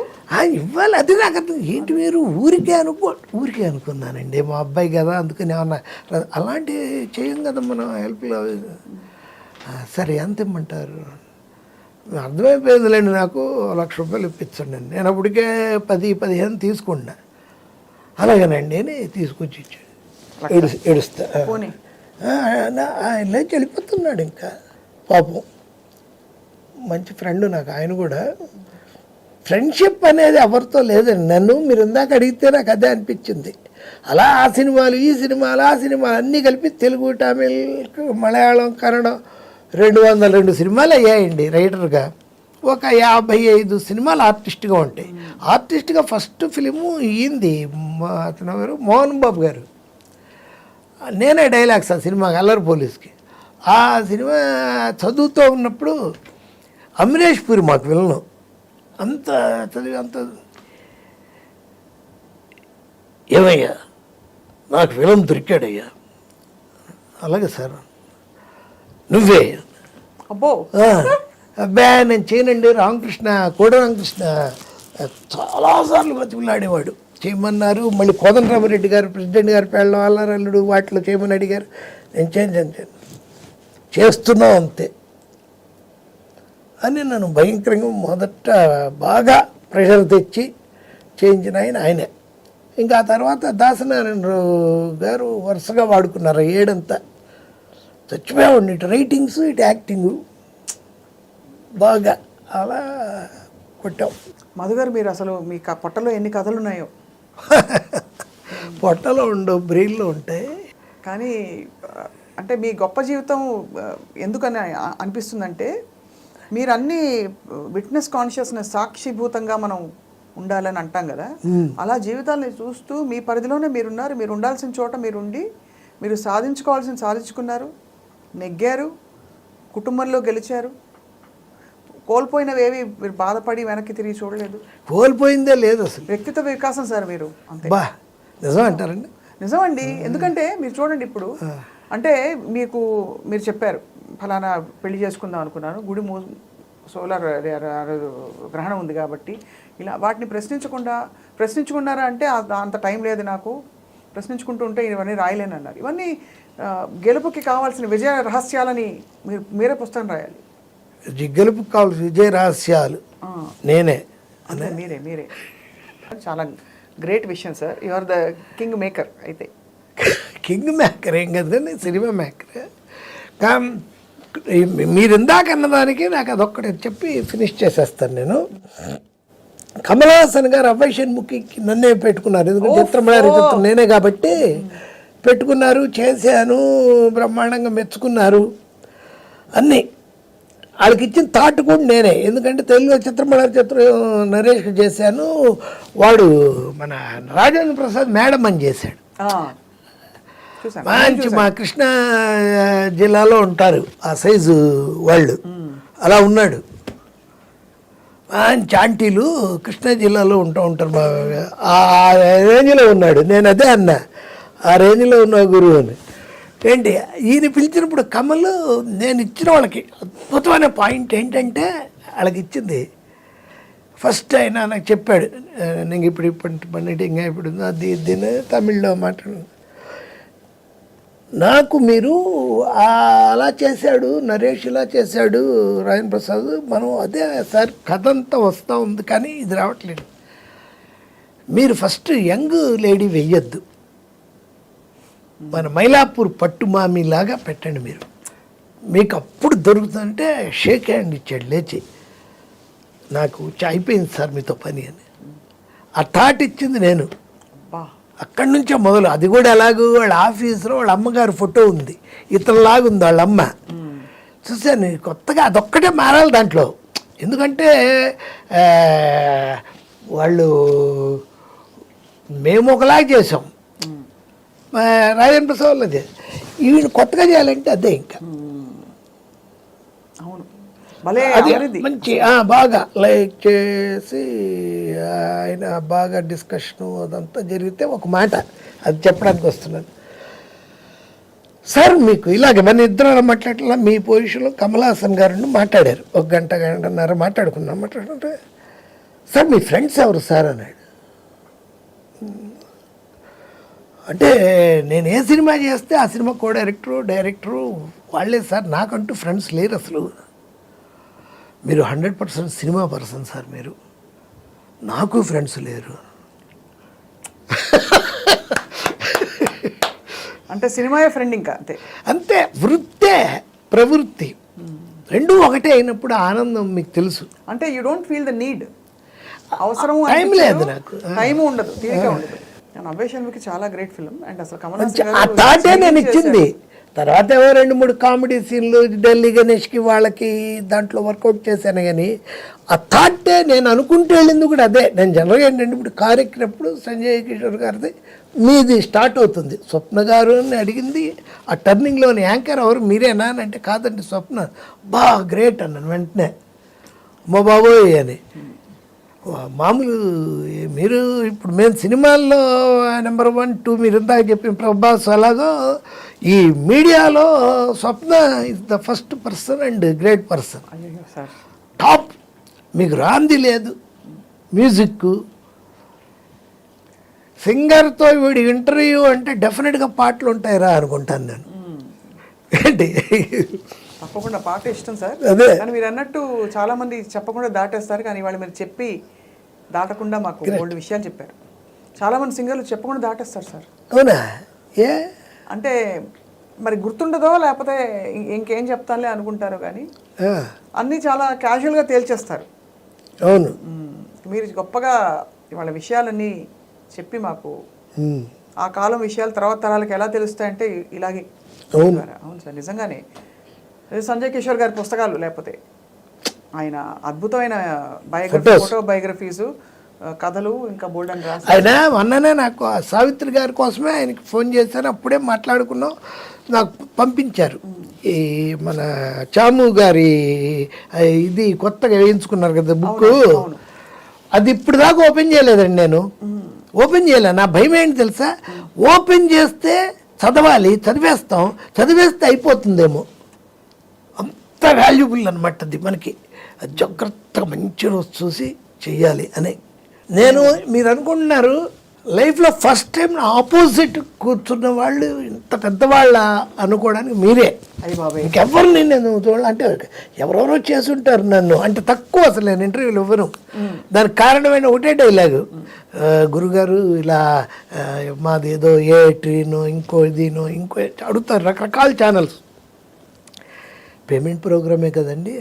ఇవ్వాలి, అది నాకు అర్థం. ఏంటి మీరు ఊరికే అనుకున్నానండి, మా అబ్బాయి కదా అందుకని ఏమన్నా అలాంటివి చేయం కదా మనం హెల్ప్లో. సరే ఎంత ఇమ్మంటారు? అర్థమైపోయిందిలేండి, నాకు 1 లక్ష రూపాయలు ఇప్పించండి. నేను అప్పటికే 10-15 తీసుకున్నా. అలాగేనండి అని తీసుకొచ్చి ఇచ్చాడు. ఏడుస్తా ఆయన వెళ్ళిపోతున్నాడు. ఇంకా పాపం మంచి ఫ్రెండ్ నాకు. ఆయన కూడా ఫ్రెండ్షిప్ అనేది ఎవరితో లేదండి. నన్ను మీరు ఇందాక అడిగితే నాకు అదే అనిపించింది. అలా ఆ సినిమాలు, ఈ సినిమాలు, ఆ సినిమాలు అన్నీ కలిపి తెలుగు, తమిళ్, మలయాళం, కన్నడం 202 సినిమాలు అయ్యాయండి రైటర్గా. ఒక 55 సినిమాలు ఆర్టిస్ట్గా ఉంటాయి. ఆర్టిస్ట్గా ఫస్ట్ ఫిలిము ఈంది అతను ఎవరు, మోహన్ బాబు గారు. నేనే డైలాగ్స్ ఆ సినిమాకి, అల్లరి పోలీస్కి. ఆ సినిమా చదువుతూ ఉన్నప్పుడు అమరేష్ పూరి మాకు విలను. అంత చదివి అంత ఏమయ్యా నాకు విలన్ దొరికాడయ్యా. అలాగే సార్, నువ్వే. అబ్బో, అబ్బా నేను చేయనండి, రామకృష్ణ కోడి రామకృష్ణ చాలాసార్లు బతికులాడేవాడు. చేయమన్నారు. మళ్ళీ కోదండరామరెడ్డి గారు ప్రెసిడెంట్ గారు పెళ్ళం అల్లారల్లుడు వాటిలో చేయమని అడిగారు. నేను చేయను చేస్తున్నావు అంతే అని నన్ను భయంకరంగా మొదట బాగా ప్రెషర్ తెచ్చి చేయించిన ఆయనే. ఇంకా ఆ తర్వాత దాసనారాయణరావు గారు వరుసగా వాడుకున్నారు 7 అంతా. చచ్చిపోయావండి, ఇటు రైటింగ్స్ ఇటు యాక్టింగు బాగా అలా కొట్టాం. మధు గారు, మీరు అసలు మీ పొట్టలో ఎన్ని కథలు ఉన్నాయో. పొట్టలో ఉండవు, బ్రెయిన్లో ఉంటాయి. కానీ అంటే మీ గొప్ప జీవితం ఎందుకని అనిపిస్తుందంటే, మీరు అన్ని విట్నెస్ కాన్షియస్నెస్, సాక్షిభూతంగా మనం ఉండాలని అంటాం కదా, అలా జీవితాలని చూస్తూ మీ పరిధిలోనే మీరున్నారు. మీరు ఉండాల్సిన చోట మీరుండి, మీరు సాధించుకోవాల్సిన సాధించుకున్నారు, నెగ్గారు, కుటుంబంలో గెలిచారు. కోల్పోయినవేవి మీరు బాధపడి వెనక్కి తిరిగి చూడలేదు. కోల్పోయిందే లేదు అసలు. వ్యక్తిత్వ వికాసం సార్ మీరు. అంతే. బా నిజం అంటారండి. నిజమండి. ఎందుకంటే మీరు చూడండి, ఇప్పుడు అంటే మీరు చెప్పారు ఫలానా పెళ్లి చేసుకుందాం అనుకున్నాను, గుడి సోలార్ గ్రహణం ఉంది కాబట్టి ఇలా వాటిని ప్రశ్నించుకున్నారా అంటే అంత టైం లేదు నాకు, ప్రశ్నించుకుంటూ ఉంటే ఇవన్నీ రాయలేను అన్నారు. ఇవన్నీ గెలుపుకి కావాల్సిన విజయ రహస్యాలని మీరే పుస్తకం రాయాలి. గెలుపుకి కావాల్సిన విజయ రహస్యాలు నేనే. అంటే మీరే చాలా గ్రేట్ విషయం sir. You are the king maker. అయితే కింగ్ మేకర్ ఏం కదండి, సినిమా మేకర్. మీరు ఇందాక అన్నదానికి నాకు అదొక్కటి చెప్పి ఫినిష్ చేసేస్తాను నేను. కమల్ హాసన్ గారు అభయ్ షణ్ముఖికి నన్నే పెట్టుకున్నారు. ఎందుకంటే చిత్రం నేనే కాబట్టి పెట్టుకున్నారు, చేశాను, బ్రహ్మాండంగా మెచ్చుకున్నారు. అన్నీ వాళ్ళకి ఇచ్చిన థాట్ కూడా నేనే. ఎందుకంటే తెలుగులో చిత్రం నరేష్కి చేశాను, వాడు మన రాజేంద్ర ప్రసాద్ మేడం అని చేశాడు. మంచి మా కృష్ణా జిల్లాలో ఉంటారు ఆ సైజు వాళ్ళు, అలా ఉన్నాడు. మంచి ఆంటీలు కృష్ణా జిల్లాలో ఉంటారు బాగా. ఆ రేంజ్లో ఉన్నాడు. నేను అదే అన్నా, ఆ రేంజ్లో ఉన్న గురువు అని. ఏంటి ఈయన పిలిచినప్పుడు కమల్ నేను ఇచ్చిన వాళ్ళకి అద్భుతమైన పాయింట్ ఏంటంటే, వాళ్ళకి ఇచ్చింది ఫస్ట్ ఆయన నాకు చెప్పాడు. నేను ఇప్పుడు పండిట్ ఇంకా ఇప్పుడు దీన్ని తమిళ్లో మాట్లాడు, నాకు మీరు అలా చేశాడు నరేష్, ఇలా చేశాడు రాజేంద్ర ప్రసాద్, మనం అదే సార్ కథ అంతా వస్తూ ఉంది కానీ ఇది రావట్లేదు. మీరు ఫస్ట్ యంగ్ లేడీ వెయ్యొద్దు, మన మైలాపూర్ పట్టుమామిలాగా పెట్టండి. మీరు మీకు అప్పుడు దొరుకుతుందంటే షేక్ హ్యాండ్ ఇచ్చాడు లేచి, నాకు అయిపోయింది సార్ మీతో పని అని. ఆ థాట్ ఇచ్చింది నేను. అక్కడి నుంచే మొదలు. అది కూడా ఎలాగో వాళ్ళ ఆఫీసులో వాళ్ళ అమ్మగారు ఫోటో ఉంది, ఇతరులాగా ఉంది వాళ్ళ అమ్మ. చూసాను కొత్తగా అదొక్కటే మారాలి దాంట్లో. ఎందుకంటే వాళ్ళు మేము ఒకలాగా చేసాం, రాజేంద్ర ప్రసాద్ అదే, ఈయన కొత్తగా చేయాలంటే అదే ఇంకా అది మంచి బాగా లైక్ చేసి ఆయన బాగా డిస్కషను అదంతా జరిగితే ఒక మాట అది చెప్పడానికి వస్తున్నాను. సార్ మీకు ఇలాగే మన ఇద్దరు మాట్లాడాల, మీ పొజిషన్లో కమల్ హాసన్ గారు మాట్లాడారు, 1 గంటన్నర మాట్లాడుకుంటే, సార్ మీ ఫ్రెండ్స్ ఎవరు సార్ అన్నాడు. అంటే నేను ఏ సినిమా చేస్తే ఆ సినిమా డైరెక్టరు వాళ్ళే సార్, నాకంటూ ఫ్రెండ్స్ లేరు అసలు. మీరు 100% సినిమా పర్సన్ సార్, మీరు నాకు ఫ్రెండ్స్ లేరు. అంటే సినిమాయే ఫ్రెండ్ ఇంకా అంతే. అంతే, వృత్తే ప్రవృత్తి రెండూ ఒకటే అయినప్పుడు ఆనందం మీకు తెలుసు. అంటే you don't feel the need, అవసరం టైం లేదు, నాకు టైం ఉండదు, తీరిక ఉండదు. అభయ్ షణ్ముఖి చాలా గ్రేట్ ఫిల్మ్. అండ్ అసలు కమల్ హాసన్ ఆ థాటే నేను ఇచ్చింది. తర్వాత ఏవో 2-3 కామెడీ సీన్లు ఢిల్లీ గణేష్కి వాళ్ళకి దాంట్లో వర్కౌట్ చేశాను. కానీ ఆ థాటే నేను అనుకుంటూ వెళ్ళింది కూడా అదే. నేను జనరల్గా ఏంటంటే ఇప్పుడు కారు ఎక్కినప్పుడు సంజయ్ కిషోర్ గారిది మీది స్టార్ట్ అవుతుంది. స్వప్న గారు అని అడిగింది ఆ టర్నింగ్లోని యాంకర్ ఎవరు మీరేనా అని అంటే కాదండి స్వప్న. బా గ్రేట్ అన్నాను వెంటనే, మా బాబోయ్ అని. మామూలు మీరు ఇప్పుడు మేము సినిమాల్లో నెంబర్ 1, 2 మీరు ఇందాక చెప్పిన ప్రభాస్, అలాగో ఈ మీడియాలో Swapna is the first person and great person. అయ్యో సార్, టాప్. మీకు రాంది లేదు. మ్యూజిక్ సింగర్తో వీడి ఇంటర్వ్యూ అంటే డెఫినెట్గా పాటలు ఉంటాయిరా అనుకుంటాను నేను. ఏంటి తప్పకుండా పాట ఇష్టం సార్. అదే. కానీ మీరు అన్నట్టు చాలా మంది చెప్పకుండా దాటేస్తారు, కానీ వాళ్ళు మీరు చెప్పి దాటకుండా మాకు 3 విషయాలు చెప్పారు. చాలా మంది సింగర్లు చెప్పకుండా దాటేస్తారు సార్. అవునా? ఏ అంటే మరి గుర్తుండదో లేకపోతే ఇంకేం చెప్తానులే అనుకుంటారు, కానీ అన్నీ చాలా క్యాజువల్గా తేల్చేస్తారు. అవును. మీరు గొప్పగా వాళ్ళ విషయాలన్నీ చెప్పి మాకు ఆ కాలం విషయాలు తర్వాత తరాలకు ఎలా తెలుస్తాయంటే ఇలాగే. అవును సార్, నిజంగానే. సంజయ్ కిషోర్ గారి పుస్తకాలు, లేకపోతే ఆయన అద్భుతమైన ఫోటో బయోగ్రఫీసు, కథలు, ఇంకా బోల్డ్ అని రాసి ఆయన మొన్ననే నాకు సావిత్రి గారి కోసమే ఆయనకి ఫోన్ చేశాను. అప్పుడే మాట్లాడుకున్నాం. నాకు పంపించారు ఈ మన చాము గారి ఇది కొత్తగా వేయించుకున్నారు కదా బుక్. అది ఇప్పుడు దాకా ఓపెన్ చేయలేదండి నేను. ఓపెన్ చేయలే. నా భయం ఏంటి తెలుసా, ఓపెన్ చేస్తే చదవాలి, చదివేస్తే అయిపోతుందేమో. అంత వాల్యుబుల్ అనమాట అది మనకి. జాగ్రత్తగా మంచి రోజు చూసి చెయ్యాలి అని నేను. మీరు అనుకుంటున్నారు లైఫ్లో ఫస్ట్ టైం ఆపోజిట్ కూర్చున్న వాళ్ళు ఇంత పెద్దవాళ్ళ అనుకోవడానికి మీరే. అయ్యి బాబాయ్, ఇంకెవరిని నేను చూడాలి అంటే ఎవరెవరో చేసుంటారు నన్ను అంటే తక్కువ. అసలు నేను ఇంటర్వ్యూలు ఇవ్వను. దానికి కారణమైన ఒకటే డైలాగు, గురుగారు ఇలా మాది ఏదో ఏ ట్రీనో ఇంకో ఇదినో ఇంకో అడుగుతారు రకరకాల ఛానల్స్. పేమెంట్ ప్రోగ్రామే కదండి.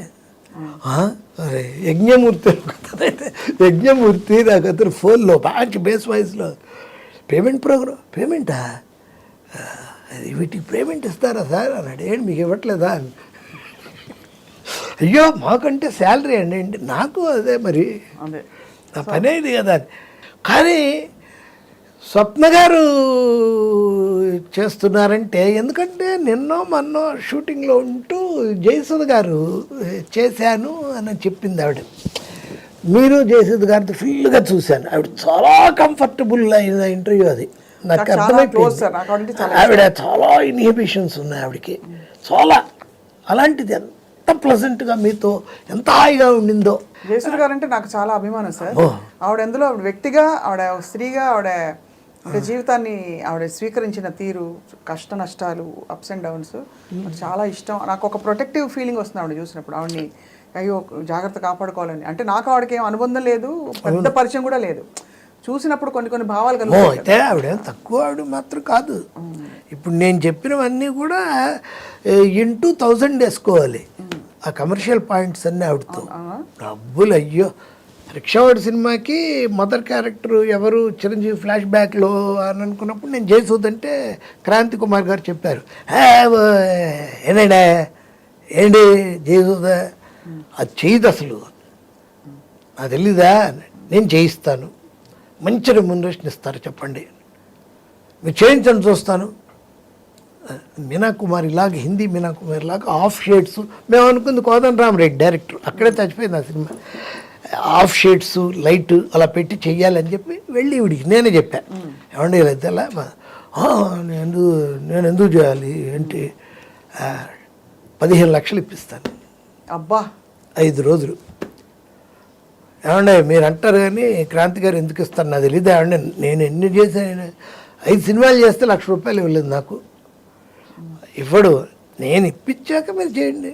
అరే యజ్ఞమూర్తి నాకు అతను ఫోన్లో మంచి బేస్ వాయిస్లో పేమెంట్ ప్రోగ్రామ్, పేమెంటా అది వీటికి పేమెంట్ ఇస్తారా సార్ అన్నాడు. ఏంటి మీకు ఇవ్వట్లేదా? అయ్యో మాకంటే శాలరీ అండి. నాకు అదే మరి నా పని ఇది కదా. కానీ స్వప్న గారు చేస్తున్నారంటే ఎందుకంటే నిన్నో మొన్నో షూటింగ్లో ఉంటూ జయసుధ గారు చేశాను అని చెప్పింది ఆవిడ. మీరు జయసుధ గారితో ఫుల్గా చూశాను. ఆవిడ చాలా కంఫర్టబుల్ అయిన ఇంటర్వ్యూ అది. నాకు అర్థమైపోయింది. ఆవిడ చాలా ఇన్హిబిషన్స్ ఉన్నాయి ఆవిడకి చాలా. అలాంటిది ఎంత ప్లెజెంట్గా మీతో ఎంత హాయిగా ఉండిందో. జయసుధ గారు అంటే నాకు చాలా అభిమానం సార్. ఆవిడ ఎందులో ఆవిడ వ్యక్తిగా, ఆవిడ స్త్రీగా, ఆవిడ అంటే జీవితాన్ని ఆవిడ స్వీకరించిన తీరు, కష్ట నష్టాలు, అప్స్ అండ్ డౌన్స్ నాకు చాలా ఇష్టం. నాకు ఒక ప్రొటెక్టివ్ ఫీలింగ్ వస్తుంది ఆవిడ చూసినప్పుడు. ఆవిడని అయ్యో జాగ్రత్త కాపాడుకోవాలని. అంటే నాకు ఆవిడకి ఏం అనుబంధం లేదు, పెద్ద పరిచయం కూడా లేదు. చూసినప్పుడు కొన్ని భావాలు కలుగుతాయి. ఆవిడ తక్కువ ఆవిడ మాత్రం కాదు. ఇప్పుడు నేను చెప్పినవన్నీ కూడా ఇంటూ 1000 వేసుకోవాలి. ఆ కమర్షియల్ పాయింట్స్ అన్నీ ఆవిడతో. డబ్బులు అయ్యో. రిక్షావాడి సినిమాకి మదర్ క్యారెక్టర్ ఎవరు చిరంజీవి ఫ్లాష్ బ్యాక్లో అని అనుకున్నప్పుడు నేను జయసూద్ అంటే క్రాంతి కుమార్ గారు చెప్పారు, ఏనండే ఏంటి జయసూద అది చేయదు అసలు నాకు తెలీదా, నేను చేయిస్తాను, మంచి రెమ్యునరేషన్ ఇస్తారు చెప్పండి, మీరు చేయించండి చూస్తాను. మీనాకుమారి లాగా, హిందీ మీనాకుమారి లాగా ఆఫ్ షేడ్స్ మేము అనుకుంది కోదండ రామరెడ్డి డైరెక్టర్, అక్కడే చచ్చిపోయింది ఆ సినిమా. ఆఫ్ షేడ్స్ లైట్ అలా పెట్టి చెయ్యాలని చెప్పి వెళ్ళి ఇవిడికి నేనే చెప్పాను, ఏమండి ఇలా అయితే అలా నేను ఎందుకు చేయాలి ఏంటి 15 లక్షలు ఇప్పిస్తాను అబ్బా 5 రోజులు. ఏమండి మీరు అంటారు కానీ క్రాంతి గారు ఎందుకు ఇస్తాను నాకు తెలియదు. ఏమండి నేను ఎన్ని చేశాను, 5 సినిమాలు చేస్తే ₹1,00,000 ఇవ్వలేదు నాకు, ఇవ్వడు, నేను ఇప్పించాక మీరు చేయండి.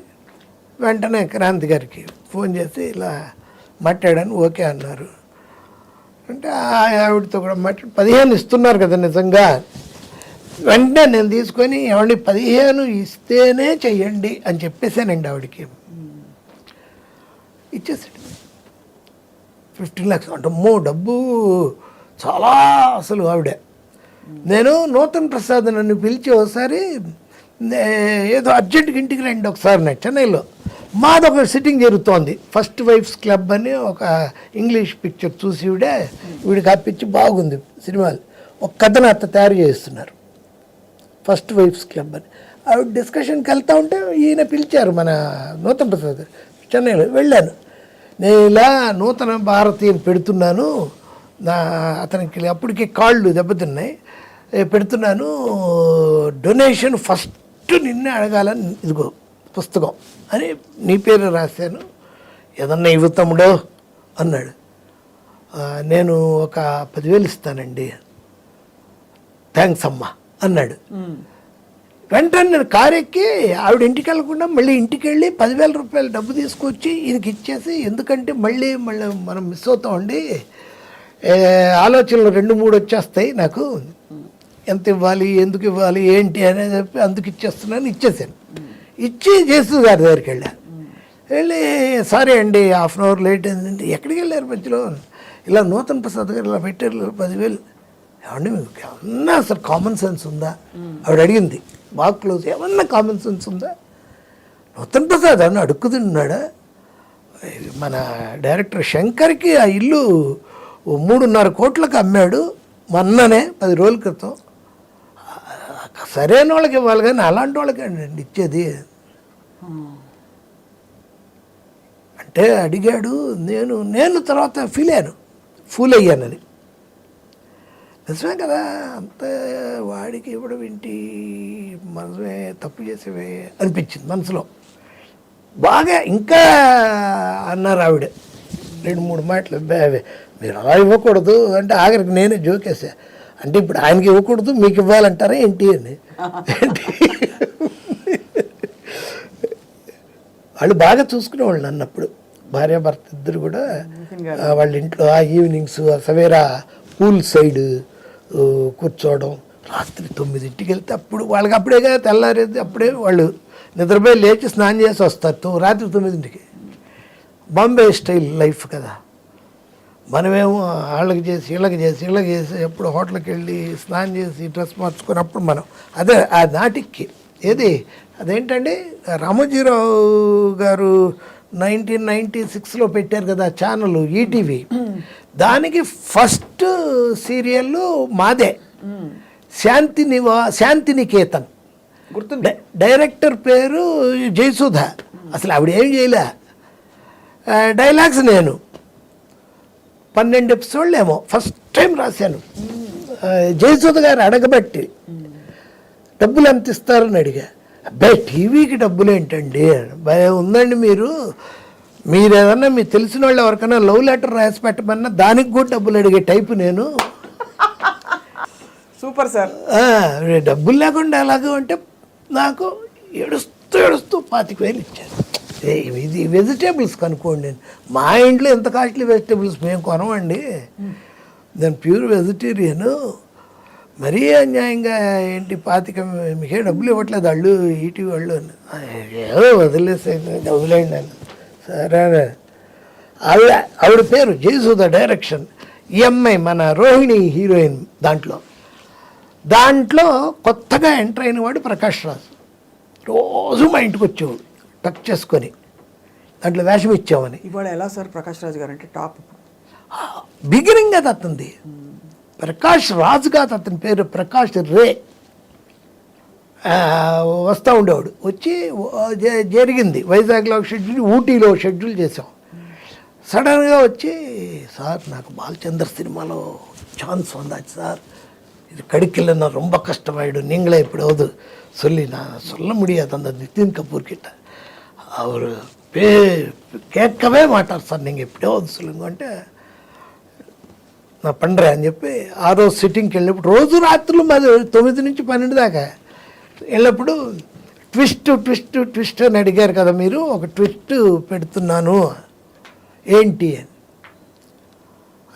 వెంటనే క్రాంతి గారికి ఫోన్ చేసి ఇలా మాట్లాడాను, ఓకే అన్నారు. అంటే ఆవిడతో కూడా మాట్లాడి 15 ఇస్తున్నారు కదా నిజంగా. వెంటనే నేను తీసుకొని ఏమండి 15 ఇస్తేనే చెయ్యండి అని చెప్పేశానండి ఆవిడకి. ఇచ్చేసాడు 15 lakhs. అంటే డబ్బు చాలా అసలు ఆవిడ. నేను నూతన్ ప్రసాద్ నన్ను పిలిచి ఒకసారి ఏదో అర్జెంట్గా ఇంటికి రండి ఒకసారి నాకు చెన్నైలో మాదొక సిట్టింగ్ జరుగుతోంది. ఫస్ట్ వైఫ్స్ క్లబ్ అని ఒక ఇంగ్లీష్ పిక్చర్ చూసి వీడికి ఆ పిక్చర్ బాగుంది సినిమాలు. ఒక కథను అత్త తయారు చేస్తున్నారు ఫస్ట్ వైఫ్స్ క్లబ్ అని. ఆవిడ డిస్కషన్కి వెళ్తూ ఉంటే ఈయన పిలిచారు మన నూతన్ ప్రసాద్ చెన్నైలో. వెళ్ళాను. నేను ఇలా నూతన భారతీయని పెడుతున్నాను, అతనికి అప్పటికే కాళ్ళు దెబ్బతిన్నాయి, పెడుతున్నాను, డొనేషన్ ఫస్ట్ నిన్నే అడగాలని, ఇదిగో పుస్తకం అని నీ పేరు రాశాను, ఏదన్నా ఇవ్వు తమ్ముడో అన్నాడు. నేను ఒక 10,000 ఇస్తానండి. థ్యాంక్స్ అమ్మా అన్నాడు. వెంటనే నేను కారు ఎక్కి ఆవిడ ఇంటికి వెళ్ళకుండా మళ్ళీ ఇంటికి వెళ్ళి 10,000 రూపాయలు డబ్బు తీసుకొచ్చి ఈయనకి ఇచ్చేసి, ఎందుకంటే మళ్ళీ మనం మిస్ అవుతామండి, ఆలోచనలు 2-3 వచ్చేస్తాయి నాకు, ఎంత ఇవ్వాలి, ఎందుకు ఇవ్వాలి, ఏంటి అనేది చెప్పి అందుకు ఇచ్చేస్తున్నాను. ఇచ్చేసాను. ఇచ్చి జేసు గారి దగ్గరికి వెళ్ళి సారీ అండి హాఫ్ అన్ అవర్ లేట్ అయిందండి. ఎక్కడికి వెళ్ళారు మధ్యలో? ఇలా నూతన్ ప్రసాద్ గారు ఇలా పెట్టారు 10,000. ఏమండి మీకు ఏమన్నా అసలు కామన్ సెన్స్ ఉందా? ఆవిడ అడిగింది బాగా క్లోజ్. ఏమన్నా కామన్ సెన్స్ ఉందా? నూతన్ ప్రసాద్ అని అడుక్కుతున్నాడా? మన డైరెక్టర్ శంకర్కి ఆ ఇల్లు 3.5 కోట్లకు అమ్మాడు మొన్ననే 10 రోజుల క్రితం. సరైన వాళ్ళకి ఇవ్వాలి కానీ అలాంటి వాళ్ళకి అండి ఇచ్చేది అంటే అడిగాడు. నేను తర్వాత ఫూల్ అయ్యానని. నిజమే కదా, అంత వాడికి ఇవ్వడం ఏంటి, మనమే తప్పు చేసేవే అనిపించింది మనసులో. బాగా ఇంకా అన్నారు ఆవిడ 2-3 మాటలు, మీరు అలా ఇవ్వకూడదు అంటే ఆఖరికి నేనే జోకేసా. అంటే ఇప్పుడు ఆయనకి ఇవ్వకూడదు మీకు ఇవ్వాలంటారా ఏంటి అని. వాళ్ళు బాగా చూసుకునేవాళ్ళు నన్నప్పుడు, భార్యాభర్త ఇద్దరు కూడా. వాళ్ళ ఇంట్లో ఆ ఈవినింగ్స్ సవేరా పూల్ సైడ్ కూర్చోవడం, రాత్రి 9ంటికి వెళ్తే అప్పుడు వాళ్ళకి అప్పుడేగా తెల్లారేది, అప్పుడే వాళ్ళు నిద్రపోయి లేచి స్నానం చేసి వస్తారు రాత్రి 9ంటికి. బాంబే స్టైల్ లైఫ్ కదా. మనమేమో వాళ్ళకి చేసి వీళ్ళకి చేసి ఎప్పుడు హోటల్కి వెళ్ళి స్నానం చేసి డ్రెస్ మార్చుకొని అప్పుడు మనం అదే ఆ నాటికి ఏది అదేంటండి రామోజీరావు గారు 1996లో పెట్టారు కదా ఛానల్ ఈటీవీ. దానికి ఫస్ట్ సీరియల్ మాదే, శాంతినికేతన్. గుర్తుంది. డైరెక్టర్ పేరు జయసుధ. అసలు ఆవిడ ఏం చేయలే, డైలాగ్స్ నేను 12 ఎపిసోడ్లు ఏమో ఫస్ట్ టైం రాశాను. జయసుధ గారు అడగబట్టి డబ్బులు ఎంత ఇస్తారని అడిగా. అబ్బాయి టీవీకి డబ్బులు ఏంటండి, భయం ఉందండి, మీరు ఏదన్నా మీకు తెలిసిన వాళ్ళు ఎవరికైనా లవ్ లెటర్ రాసి పెట్టమన్నా దానికి కూడా డబ్బులు అడిగే టైపు నేను. Super sir. డబ్బులు లేకుండా ఎలాగో అంటే నాకు ఏడుస్తూ 25,000 ఇచ్చారు. ఇది వెజిటేబుల్స్ కనుక్కోండి, నేను మా ఇంట్లో ఎంత కాస్ట్లీ వెజిటేబుల్స్ మేము కొనమండి, నేను ప్యూర్ వెజిటేరియను. మరీ అన్యాయంగా ఏంటి 25 మీకే డబ్బులు ఇవ్వట్లేదు వాళ్ళు ఈటీవీ వాళ్ళు అని. ఏదో వదిలేసే వదిలేయండి అని. సరే ఆవిడ పేరు జయసుధ, డైరెక్షన్. ఈ అమ్మాయి మన రోహిణి హీరోయిన్. దాంట్లో కొత్తగా ఎంటర్ అయిన వాడు ప్రకాష్ రాజు. రోజు మా ఇంటికి వచ్చేవాడు టక్ చేసుకొని, దాంట్లో వేషం ఇచ్చామని. ఇవాళ ఎలా సార్ ప్రకాష్ రాజు గారు అంటే టాప్ బిగినింగ్ అది అతనిది. ప్రకాష్ రాజు కాదు అతని పేరు, ప్రకాష్ రే. వస్తూ ఉండేవాడు. వచ్చి జరిగింది వైజాగ్లో షెడ్యూల్, ఊటీలో షెడ్యూల్ చేసాం. సడన్గా వచ్చి సార్ నాకు బాలచంద్ర సినిమాలో ఛాన్స్ வந்தாச்சு சார், இது கிடைக்கல, நான் ரொம்ப கஷ்டமாயிடும், நீங்களே எப்படியாவது சொல்லி நான் சொல்ல முடியாது அந்த நிதின் கபூர் கிட்ட. அவர் கேட்கவே மாட்டார் సార్, நீங்கள் எப்படியாவது சொல்லுங்க అంటే నా పండ్రా అని చెప్పి ఆ రోజు సిట్టింగ్కి వెళ్ళినప్పుడు రోజు రాత్రులు మాది 9 నుంచి 12 దాకా వెళ్ళినప్పుడు ట్విస్ట్ అని అడిగారు కదా మీరు, ఒక ట్విస్ట్ పెడుతున్నాను ఏంటి అని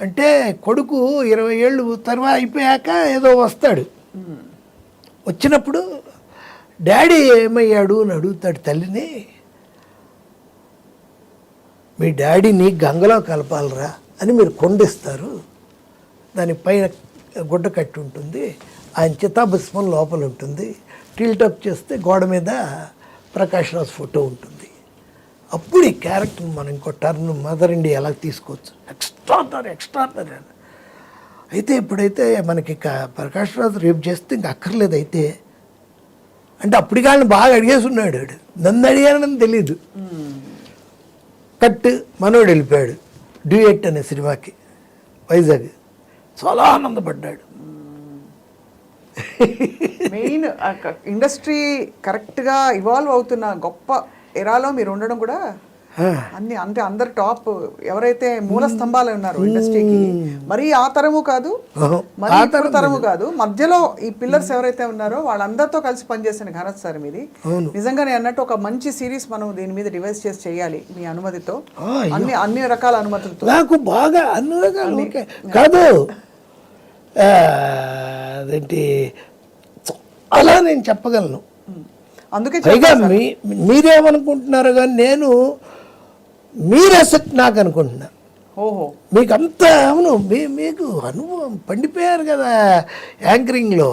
అంటే, కొడుకు 20 ఏళ్ళు తర్వాత అయిపోయాక ఏదో వస్తాడు. వచ్చినప్పుడు డాడీ ఏమయ్యాడు అని అడుగుతాడు తల్లిని. మీ డాడీని గంగలో కలపాలరా అని మీరు కొండిస్తారు, దానిపైన గుడ్డ కట్టి ఉంటుంది, ఆయన చితాభస్మం లోపల ఉంటుంది, టిల్టప్ చేస్తే గోడ మీద ప్రకాష్ రాజ్ ఫోటో ఉంటుంది. అప్పుడు ఈ క్యారెక్టర్ని మనం ఇంకో టర్న్ మదర్ ఇండియా ఎలా తీసుకోవచ్చు, ఎక్స్ట్రాడనరీ అని. అయితే ఇప్పుడైతే మనకి ప్రకాష్ రాజ్ రేపు చేస్తే ఇంక అక్కర్లేదు. అయితే అంటే అప్పటికి వాళ్ళని బాగా అడిగేసి ఉన్నాడు వాడు, నన్ను అడిగానని తెలీదు. కట్ మనోడు వెళ్ళిపోయాడు డ్యూయెట్ అనే సినిమాకి వైజాగ్. చాలా ఆనందపడ్డాడు. మెయిన్ ఇండస్ట్రీ కరెక్ట్గా ఇవాల్వ్ అవుతున్న గొప్ప ఎరాలో మీరు ఉండడం కూడా అన్ని అంటే అందరు టాప్ ఎవరైతే మూల స్తంభాలు ఉన్నారు ఇండస్ట్రీకి, మరీ ఆ తరము కాదు, మరీ ఇప్పుడు తరము కాదు, మధ్యలో ఈ పిల్లర్స్ ఎవరైతే ఉన్నారో వాళ్ళందరితో కలిసి పనిచేసిన ఘనత సార్ మీది. నిజంగా నేను అన్నట్టు ఒక మంచి సిరీస్ మనం దీని మీద డివైస్ చేసి చేయాలి మీ అనుమతితో, అన్ని రకాల అనుమతులతో. నాకు బాగా అన్ని రకాలు కాదు, అదేంటి అలా నేను చెప్పగలను. అందుకే పైగా మీరేమనుకుంటున్నారు కానీ నేను మీరు అసెట్ నాకు అనుకుంటున్నా. ఓహో, మీకు అంత అవును, మీకు అనుభవం పండిపోయారు కదా యాంకరింగ్లో.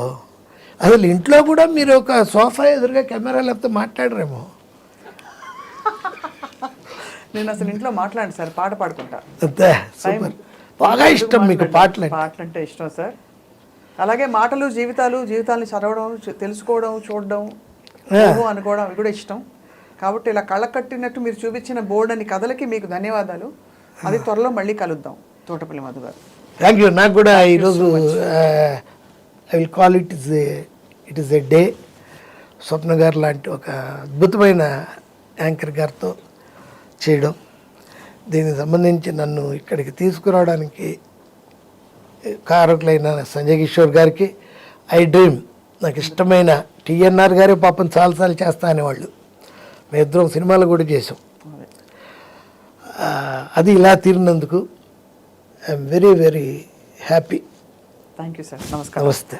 అసలు ఇంట్లో కూడా మీరు ఒక సోఫా ఎదురుగా కెమెరా లేకపోతే మాట్లాడరేమో. నేను అసలు ఇంట్లో మాట్లాడండి సార్, పాట పాడుకుంటా. అంతే, సూపర్. బాగా ఇష్టం మీకు పాటలు అంటే ఇష్టం సార్. అలాగే మాటలు జీవితాలని చదవడం, తెలుసుకోవడం, చూడడం, అనుకోవడం అవి కూడా ఇష్టం. కాబట్టి ఇలా కళ్ళ కట్టినట్టు మీరు చూపించిన బోర్డు అని కథలకి మీకు ధన్యవాదాలు. అది త్వరలో మళ్ళీ కలుద్దాం తోటపల్లి మధు గారు. Thank you. నాకు కూడా ఈరోజు I will call it is a day. Swapna garu లాంటి ఒక అద్భుతమైన యాంకర్ గారితో చేయడం, దీనికి సంబంధించి నన్ను ఇక్కడికి తీసుకురావడానికి కారకులైన సంజయ్ కిషోర్ గారికి, ఐ డ్రీమ్ నాకు ఇష్టమైన టీఎన్ఆర్ గారే పాపం చాలాసార్లు చేస్తా అనేవాళ్ళు. మేము ఇద్దరం సినిమాలు కూడా చేసాం. అది ఇలా తీరినందుకు I'm very very happy. Thank you sir. నమస్కారం. నమస్తే.